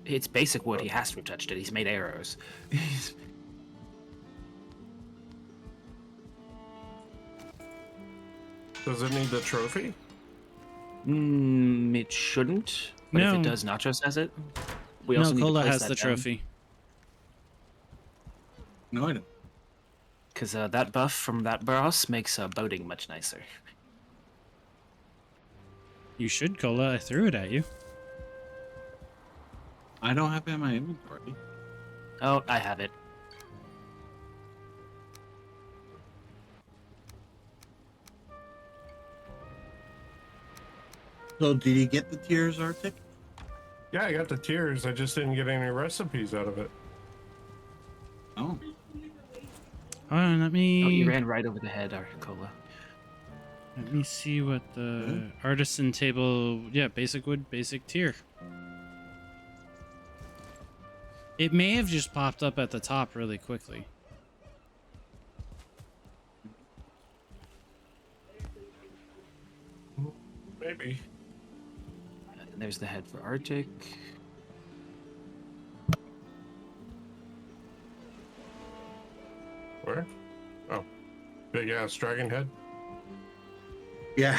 It's basic wood. He has to have touched it. He's made arrows. Does it need the trophy? It shouldn't. But if No. it does, Nachos has it. We No, also need to Cola place has that the down. trophy. No, I don't. Because that buff from that boss makes boating much nicer. You should, Cola. I threw it at you. I don't have it in my inventory. Oh, I have it. So did you get the tears, Arctic? Yeah, I got the tears. I just didn't get any recipes out of it. Oh. Hold on, let me. Oh, you ran right over the head, Arcola. Let me see what the artisan table. Yeah, basic wood, basic tier. It may have just popped up at the top really quickly. Maybe. And there's the head for Arctic. Where? Oh, big ass dragon head. Yeah.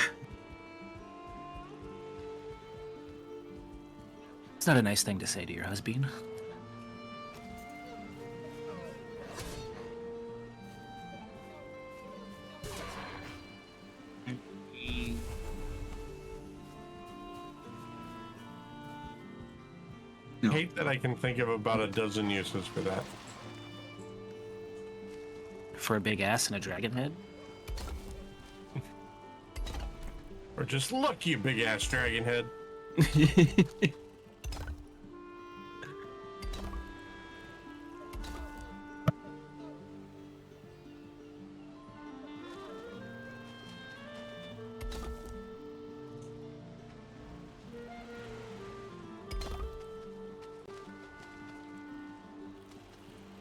It's not a nice thing to say to your husband. No. Hate that I can think of about a dozen uses for that. For a big ass and a dragon head? Or just look, you big ass dragon head.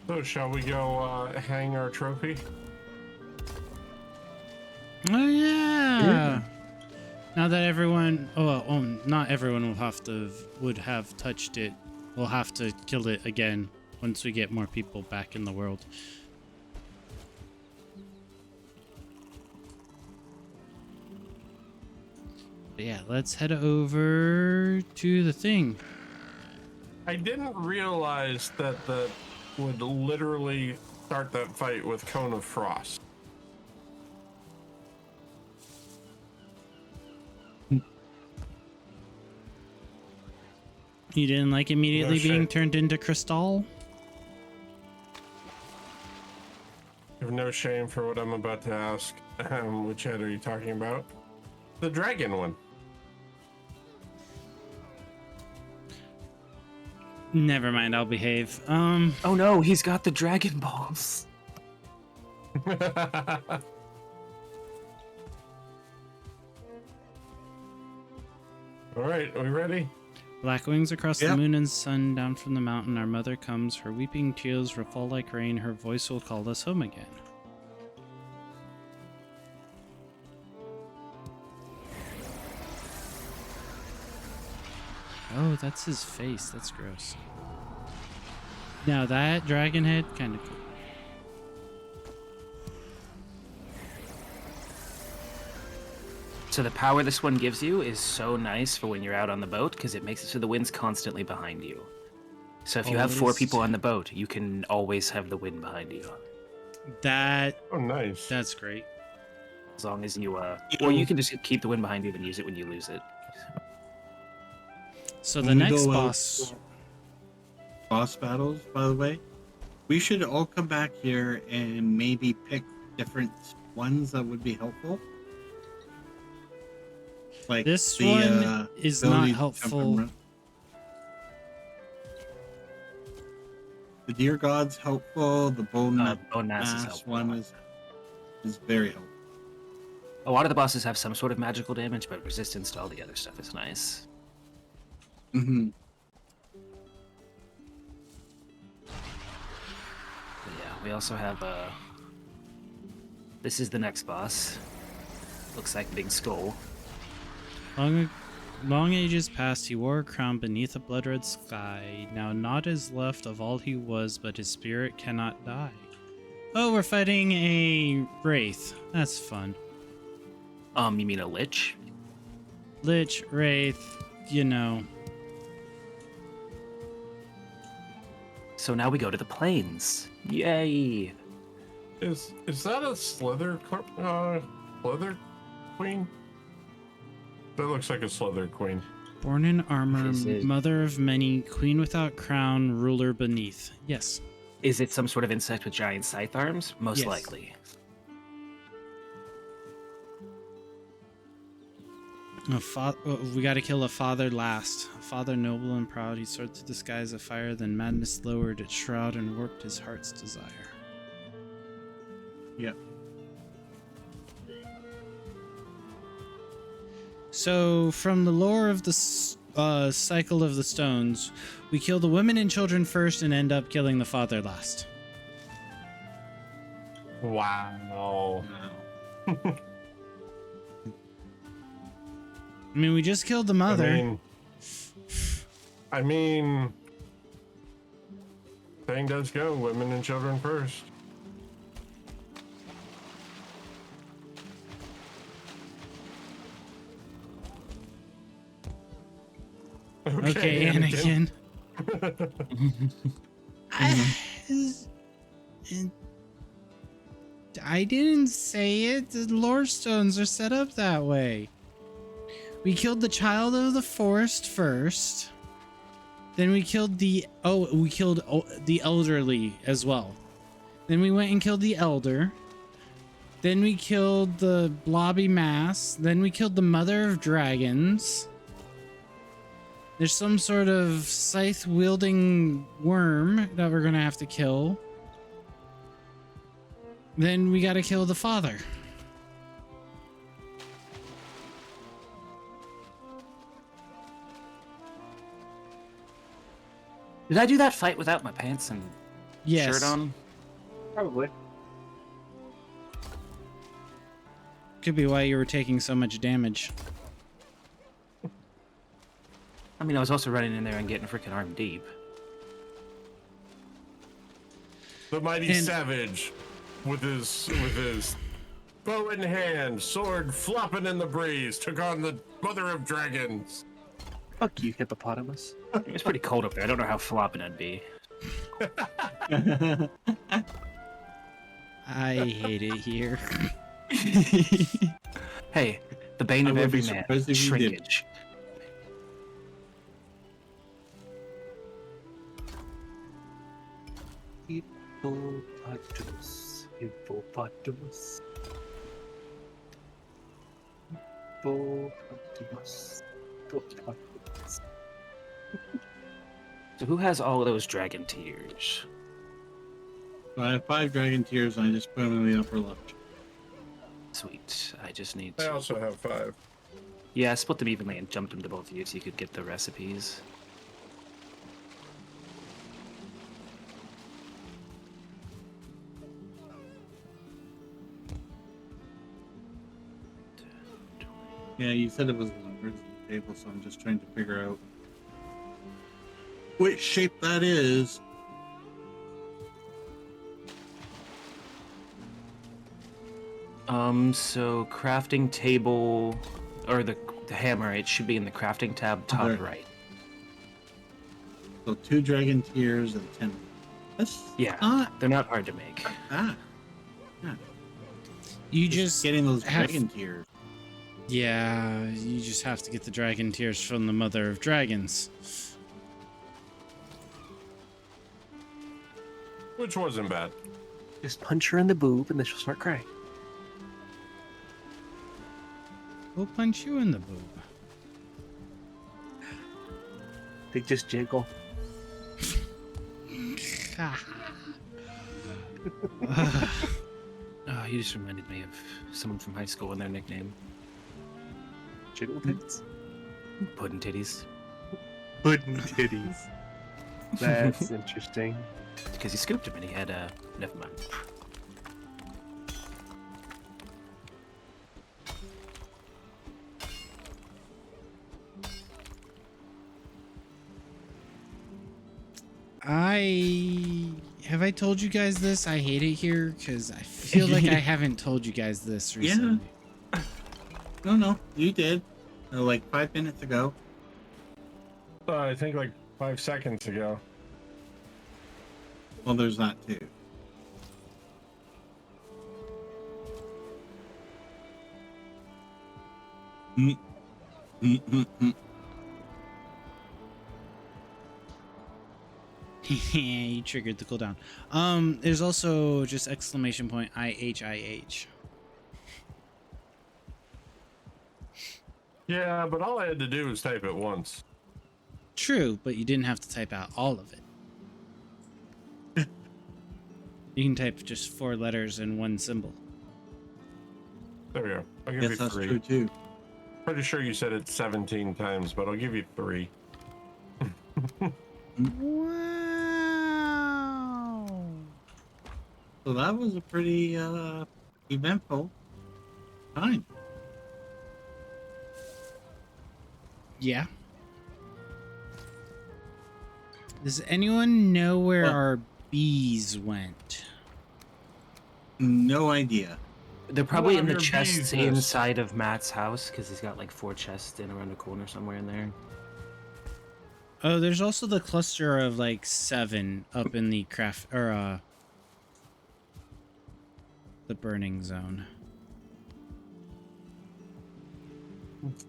So shall we go hang our trophy? Oh yeah. Now that everyone, not everyone would have touched it. We'll have to kill it again once we get more people back in the world. But yeah, let's head over to the thing. I didn't realize that the would literally start that fight with Cone of Frost. You didn't like immediately No being shit. turned into crystal? I have no shame for what I'm about to ask. Which head are you talking about? The dragon one. Never mind, I'll behave. Oh no, he's got the Dragon Balls. All right, are we ready? Black wings across the Yep. moon and sun, down from the mountain, our mother comes, her weeping tears will fall like rain, her voice will call us home again. Oh, that's his face, that's gross. Now that dragon head, kind of cool. So the power this one gives you is so nice for when you're out on the boat because it makes it so the wind's constantly behind you. So if you have 4 Always- people on the boat, you can always have the wind behind you. That, Oh, nice. that's great. As long as you, or you can just keep the wind behind you and use it when you lose it. So the When we next go out- boss, battles, by the way, we should all come back here and maybe pick different ones that would be helpful. Like this the, one is not ability to jump and helpful. run. The Deer God's helpful. The Bone Bone Mass is Mass helpful. one is very helpful. A lot of the bosses have some sort of magical damage, but resistance to all the other stuff is nice. Mm-hmm. But yeah, we also have, this is the next boss. Looks like Big Skull. Long ages past, he wore a crown beneath a blood-red sky. Now naught is left of all he was, but his spirit cannot die. Oh, we're fighting a wraith. That's fun. You mean a Lich? Lich, wraith, you know. So now we go to the plains. Yay! Is that a Slither Slither Queen? That looks like a Slither Queen. Born in armor, Is it- mother of many, queen without crown, ruler beneath. Yes. Is it some sort of insect with giant scythe arms? Most Yes. likely. We gotta kill a father last. A father noble and proud, he sought to disguise a fire, then madness lowered its shroud and warped his heart's desire. Yep. So, from the lore of the cycle of the stones, we kill the women and children first and end up killing the father last. Wow. I mean, we just killed the mother. I mean, saying does go, women and children first. Okay, Anakin. I didn't say it. The lore stones are set up that way. We killed the child of the forest first. Then we killed the elderly as well. Then we went and killed the elder. Then we killed the blobby mass. Then we killed the mother of dragons. There's some sort of scythe-wielding worm that we're gonna have to kill. Then we gotta kill the father. Did I do that fight without my pants and Yes. shirt on? Probably. Could be why you were taking so much damage. I mean, I was also running in there and getting freaking arm deep. The mighty savage with his bow in hand, sword flopping in the breeze, took on the mother of dragons. Fuck you, hippopotamus. It's pretty cold up there. I don't know how flopping I'd be. I hate it here. Hey, the bane I of would every be man, surprised if you did. shrinkage. Hippopotamus. Hippopotamus. Hippopotamus. Hippopotamus. So who has all of those dragon tears? So I have 5 dragon tears and I just put them in the upper left. Sweet. I just need I to... also have 5. Yeah, I split them evenly and jumped them to both of you so you could get the recipes. Yeah, you said it was an emergency table, so I'm just trying to figure out which shape that is. So crafting table, or the hammer, it should be in the crafting tab top There. right. So 2 dragon tears and 10. That's Yeah, not they're not hard to make. ah. Yeah. You just Getting those have- dragon tears. Yeah, you just have to get the dragon tears from the mother of dragons. Which wasn't bad. Just punch her in the boob and then she'll start crying. We'll punch you in the boob. They just jiggle. Oh, you just reminded me of someone from high school and their nickname. Jiggle tits? Puddin' titties. Puddin' titties. That's interesting. Because he scooped him and he had, never mind. Have I told you guys this? I hate it here because I feel like I haven't told you guys this recently. Yeah. No, you did. Like 5 minutes ago. I think like 5 seconds ago. Well, there's that too. You triggered the cooldown. There's also just exclamation point IHIH. Yeah, but all I had to do was type it once. True, but you didn't have to type out all of it. You can type just 4 letters and 1 symbol. There we go. I'll give Yes, you that's 3. true too. Pretty sure you said it 17 times, but I'll give you 3. Wow. So that was a pretty eventful time. Yeah. Does anyone know where Well- our bees went? No idea. They're probably What in the are your chests bees, inside of Matt's house because he's got like 4 chests in around the corner somewhere in there. Oh, there's also the cluster of like 7 up in the the burning zone.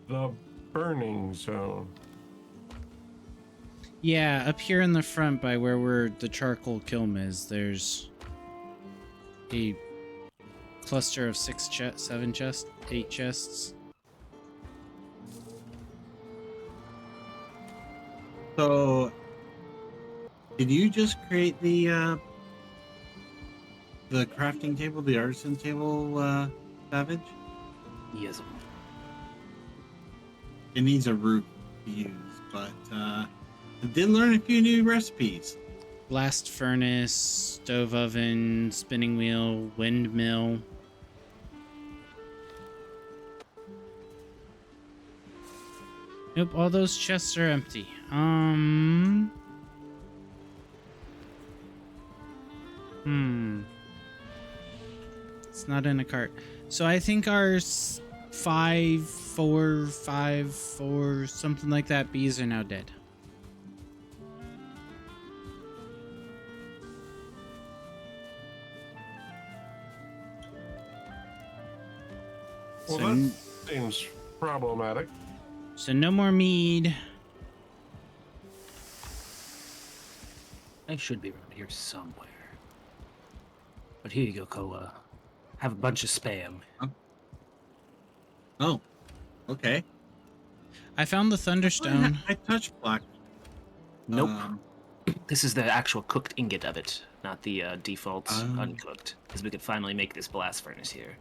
The burning zone. Yeah, up here in the front by where the charcoal kiln is, there's a cluster of 7 chests, 8 chests. So, did you just create the crafting table, the artisan table, Savage? Yes. It needs a root to use, but I did learn a few new recipes. Blast furnace, stove oven, spinning wheel, windmill. Nope, all those chests are empty. It's not in a cart. So I think our 5, 4, 5, 4, something like that, bees are now dead. Well, So that seems problematic. So no more mead. I should be around here somewhere. But here you go, Koa. Have a bunch of spam. Oh, okay. I found the Thunderstone. I touched black. Nope. This is the actual cooked ingot of it, not the default Oh. uncooked. Because we could finally make this blast furnace here.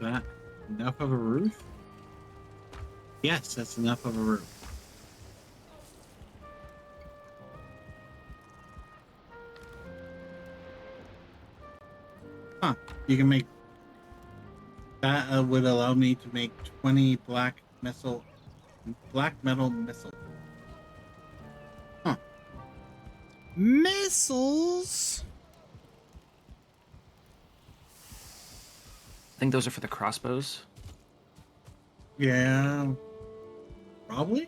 That enough of a roof? Yes, that's enough of a roof. Huh. You can make... That would allow me to make 20 black metal missiles. Huh. Missiles? I think those are for the crossbows. Yeah. Probably?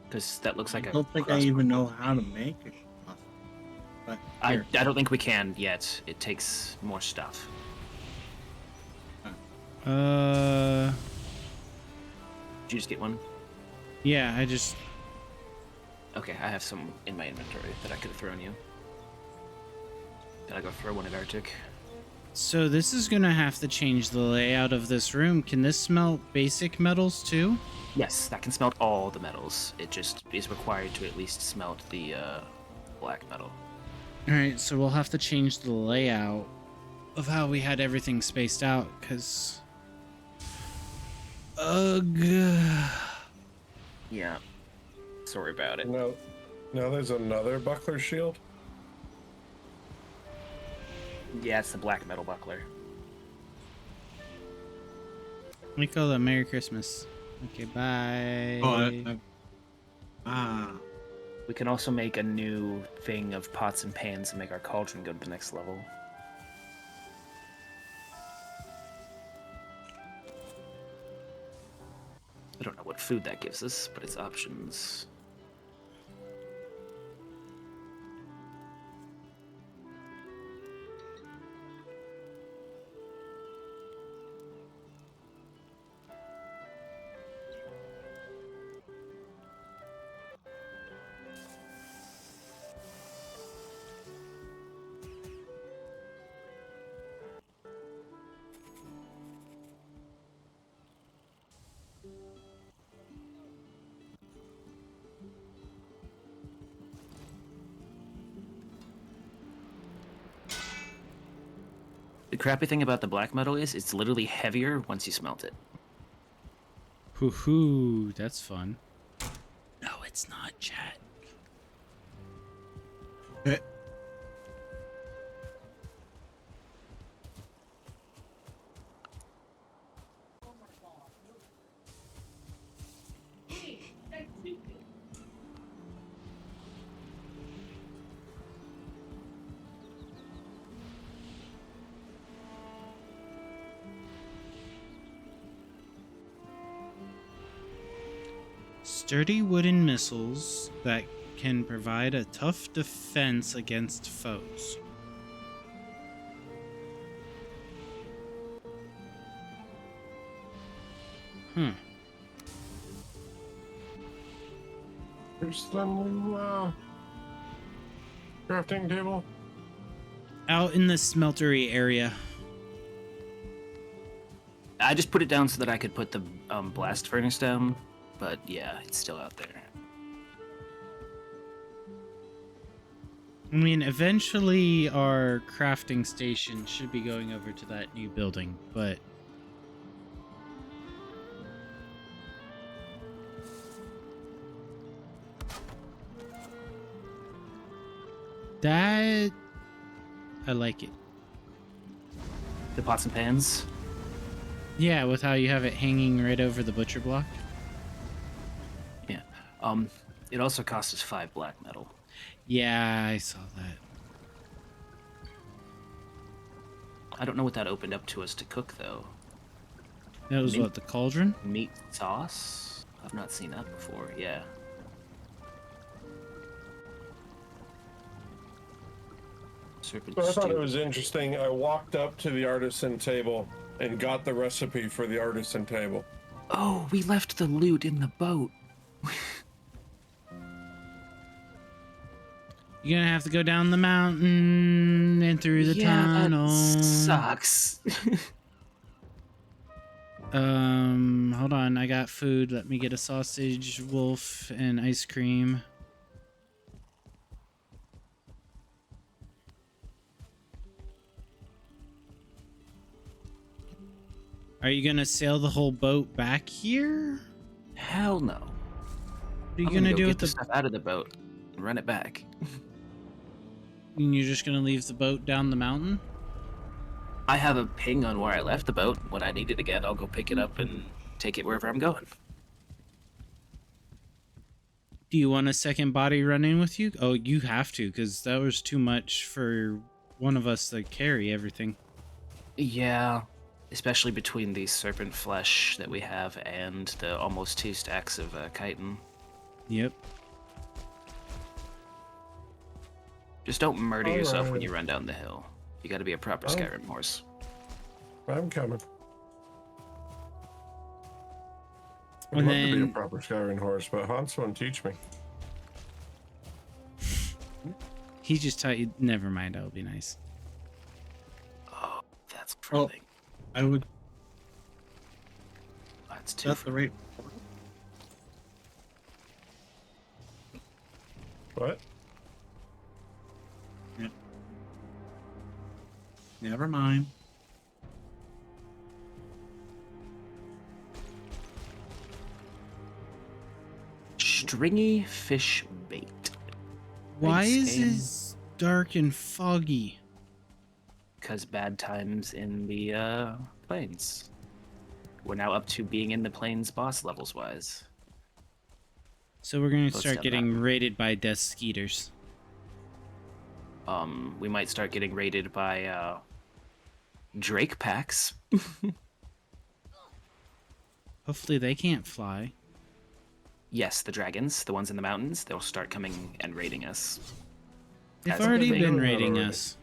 Because that looks like I a don't think I crossbow. even know how to make it. But I here. don't think we can yet. It takes more stuff. Uh, Did you just get one? yeah, I just... Okay, I have some in my inventory that I could have thrown you. Did I go throw one at Arctic? So this is gonna have to change the layout of this room. Can this smelt basic metals too? Yes, that can smelt all the metals. It just is required to at least smelt the black metal. Alright, so we'll have to change the layout of how we had everything spaced out, because... Ugh. Yeah. Sorry about it. No, there's another buckler shield. Yeah, it's the black metal buckler. We call that Merry Christmas. Okay, bye. Oh, We can also make a new thing of pots and pans and make our cauldron go to the next level. I don't know what food that gives us, but it's options. The crappy thing about the black metal is it's literally heavier once you smelt it. Hoo-hoo, that's fun. No, it's not, chat. Sturdy wooden missiles that can provide a tough defense against foes. There's the new crafting table. Out in the smeltery area. I just put it down so that I could put the blast furnace down, but yeah, it's still out there. I mean, eventually our crafting station should be going over to that new building, but... that... I like it. The pots and pans? Yeah, with how you have it hanging right over the butcher block. Yeah. It also cost us 5 black metal. Yeah, I saw that. I don't know what that opened up to us to cook, though. That was what, the cauldron? Meat sauce? I've not seen that before, yeah. Serpent So I thought stew. it was interesting. I walked up to the artisan table and got the recipe for the artisan table. Oh, we left the loot in the boat. You're gonna have to go down the mountain and through the tunnel. That sucks. Hold on, I got food. Let me get a sausage, wolf, and ice cream. Are you gonna sail the whole boat back here? Hell no. What are you I'm gonna go do get with the stuff out of the boat and run it back? And you're just gonna leave the boat down the mountain? I have a ping on where I left the boat. When I need it again, I'll go pick it up and take it wherever I'm going. Do you want a second body running with you? Oh, you have to, because that was too much for one of us to carry everything. Yeah, especially between the serpent flesh that we have and the almost 2 stacks of chitin. Yep. Just don't murder yourself when Alright. you run down the hill. You gotta be a proper Oh. Skyrim horse. I'm coming. I'd And love to be a then- proper Skyrim horse, but Hans won't teach me. He just taught you. Never mind, that'll be nice. Oh, that's Oh, thrilling. I would. That's too. That's the right. What? Never mind. Stringy fish bait. Why Thanks, is game. this dark and foggy? Because bad times in the plains. We're now up to being in the plains boss levels wise. So we're gonna Let's start step getting back. raided by death skeeters. We might start getting raided by Drake packs. Hopefully they can't fly. Yes, the dragons, the ones in the mountains, they'll start coming and raiding us. They've As a already thing. been Doing that raiding already. us.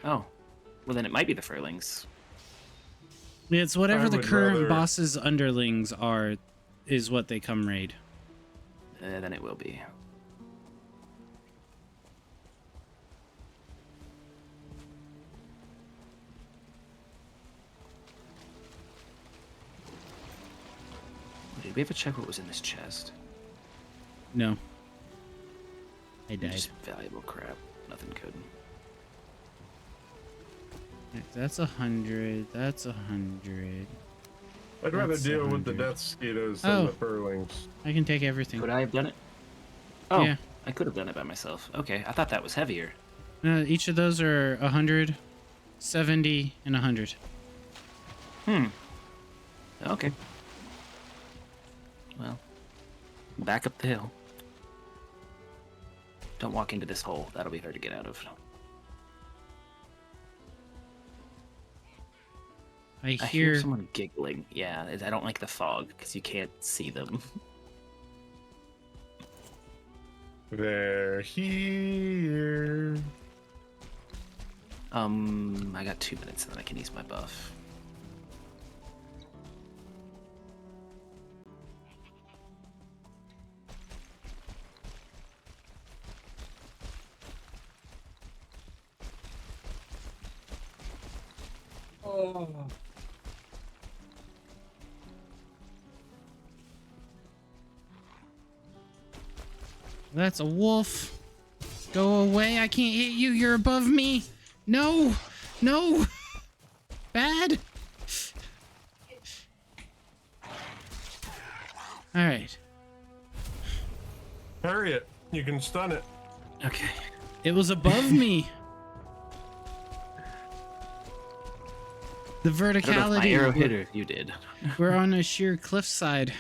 Oh, well then it might be the furlings. It's whatever I the would current rather- boss's underlings are, is what they come raid. Then it will be. Did we ever check what was in this chest? No. I died. Just valuable crap. Nothing good. That's 100. That's 100. I'd rather That's deal with the 100. death mosquitoes than Oh. the furlings. I can take everything. Could I have done it? Oh, Yeah. I could have done it by myself. Okay, I thought that was heavier. Each of those are 100, 70, and 100. Okay. Well, back up the hill. Don't walk into this hole. That'll be hard to get out of. I I hear hear someone giggling. Yeah, I don't like the fog because you can't see them. They're here. I got 2 minutes and then I can use my buff. That's a wolf. Go away. I can't hit you. You're above me. No. No. Bad. All right. Hurry it. You can stun it. Okay. It was above me. The I don't know if my verticality. arrow hit or if you did. We're on a sheer cliffside.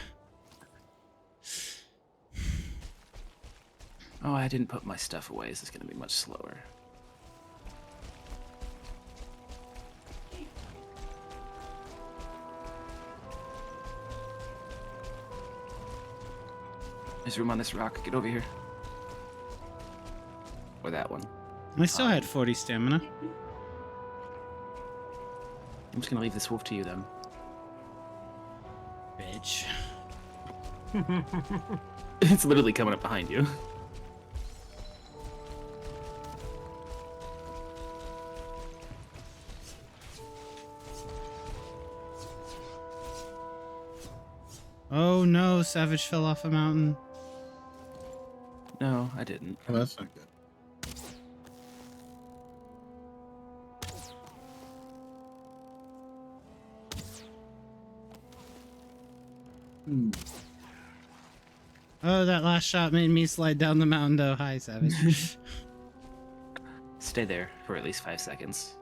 Oh, I didn't put my stuff away. This is going to be much slower. There's room on this rock. Get over here. Or that one. I still had 40 stamina. I'm just going to leave this wolf to you then. Bitch. It's literally coming up behind you. Oh no, Savage fell off a mountain. No, I didn't. Oh, that's not good. Oh, that last shot made me slide down the mountain though. Hi, Savage. Stay there for at least 5 seconds.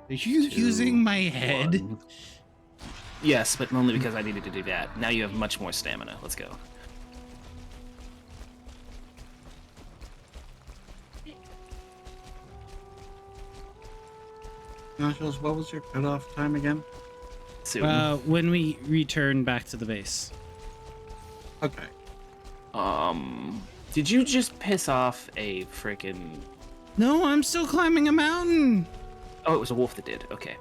Are you using my head? 1. Yes, but only because I needed to do that. Now you have much more stamina. Let's go. Nationals, what was your cutoff time again? Soon. When we return back to the base. Okay. Did you just piss off a freaking... No, I'm still climbing a mountain. Oh, it was a wolf that did. Okay.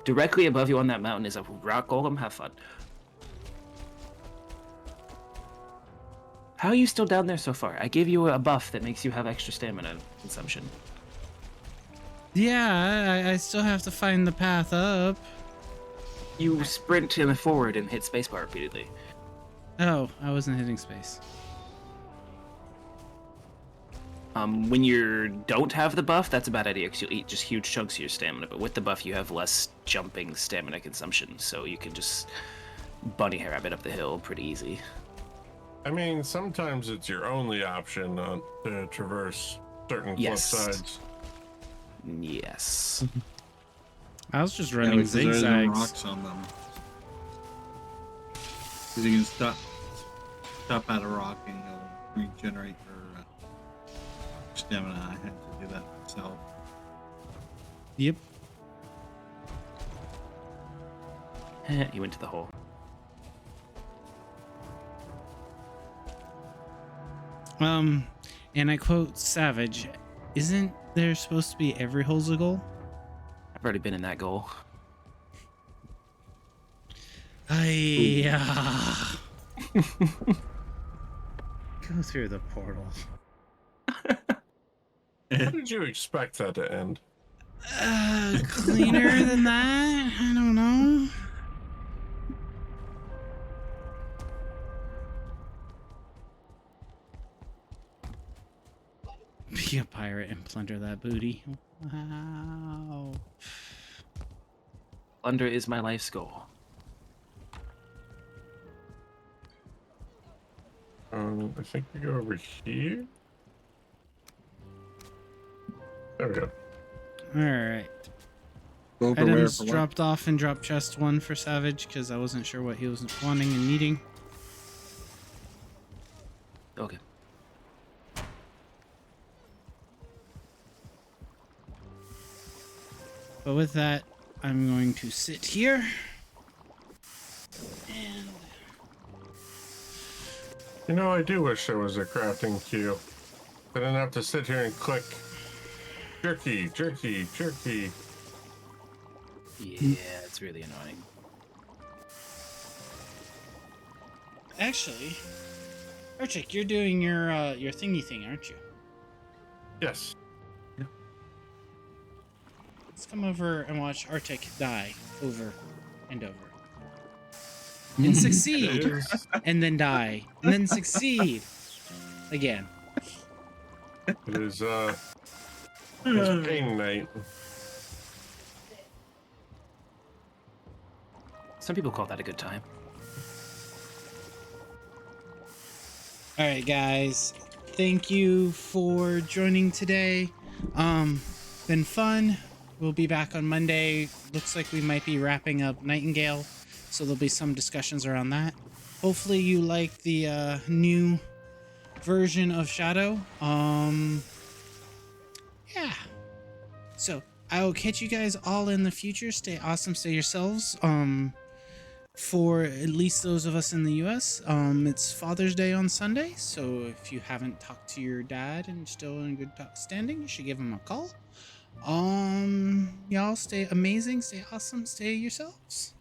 Directly above you on that mountain is a rock golem. Have fun. How are you still down there so far? I gave you a buff that makes you have extra stamina consumption. Yeah, I still have to find the path up. You sprint in the forward and hit spacebar repeatedly. Oh, I wasn't hitting space. When you don't have the buff, that's a bad idea because you'll eat just huge chunks of your stamina. But with the buff, you have less jumping stamina consumption, so you can just bunny rabbit up the hill pretty easy. I mean, sometimes it's your only option to traverse certain cliff sides. Yes. I was just running because there's no zigzags. rocks on them. Because you can stop at a rock and you'll regenerate your stamina. I had to do that myself. Yep. You went to the hole. And I quote Savage, isn't there supposed to be every hole's a goal? I've already been in that goal. Go through the portal. How did you expect that to end? Cleaner than that? I don't know. Be a pirate and plunder that booty. Wow. Plunder is my life's goal. I think we go over here. There we go. All right. Go over where Items for what? dropped off and drop chest 1 for Savage because I wasn't sure what he was wanting and needing. Okay. But with that, I'm going to sit here. And You know, I do wish there was a crafting queue. I didn't have to sit here and click jerky, jerky, jerky. Yeah, it's really annoying. actually, Archik, you're doing your thingy thing, aren't you? Yes. Let's come over and watch Arctic die over and over. And succeed. And then die. And then succeed. Again. It is, it's pain night. Some people call that a good time. Alright, guys. Thank you for joining today. Been fun. We'll be back on Monday. Looks like we might be wrapping up Nightingale, so there'll be some discussions around that. Hopefully you like the new version of Shadow. Yeah. So I will catch you guys all in the future. Stay awesome, stay yourselves. For at least those of us in the US, it's Father's Day on Sunday, so if you haven't talked to your dad and still in good standing, you should give him a call. Y'all stay amazing, stay awesome, stay yourselves.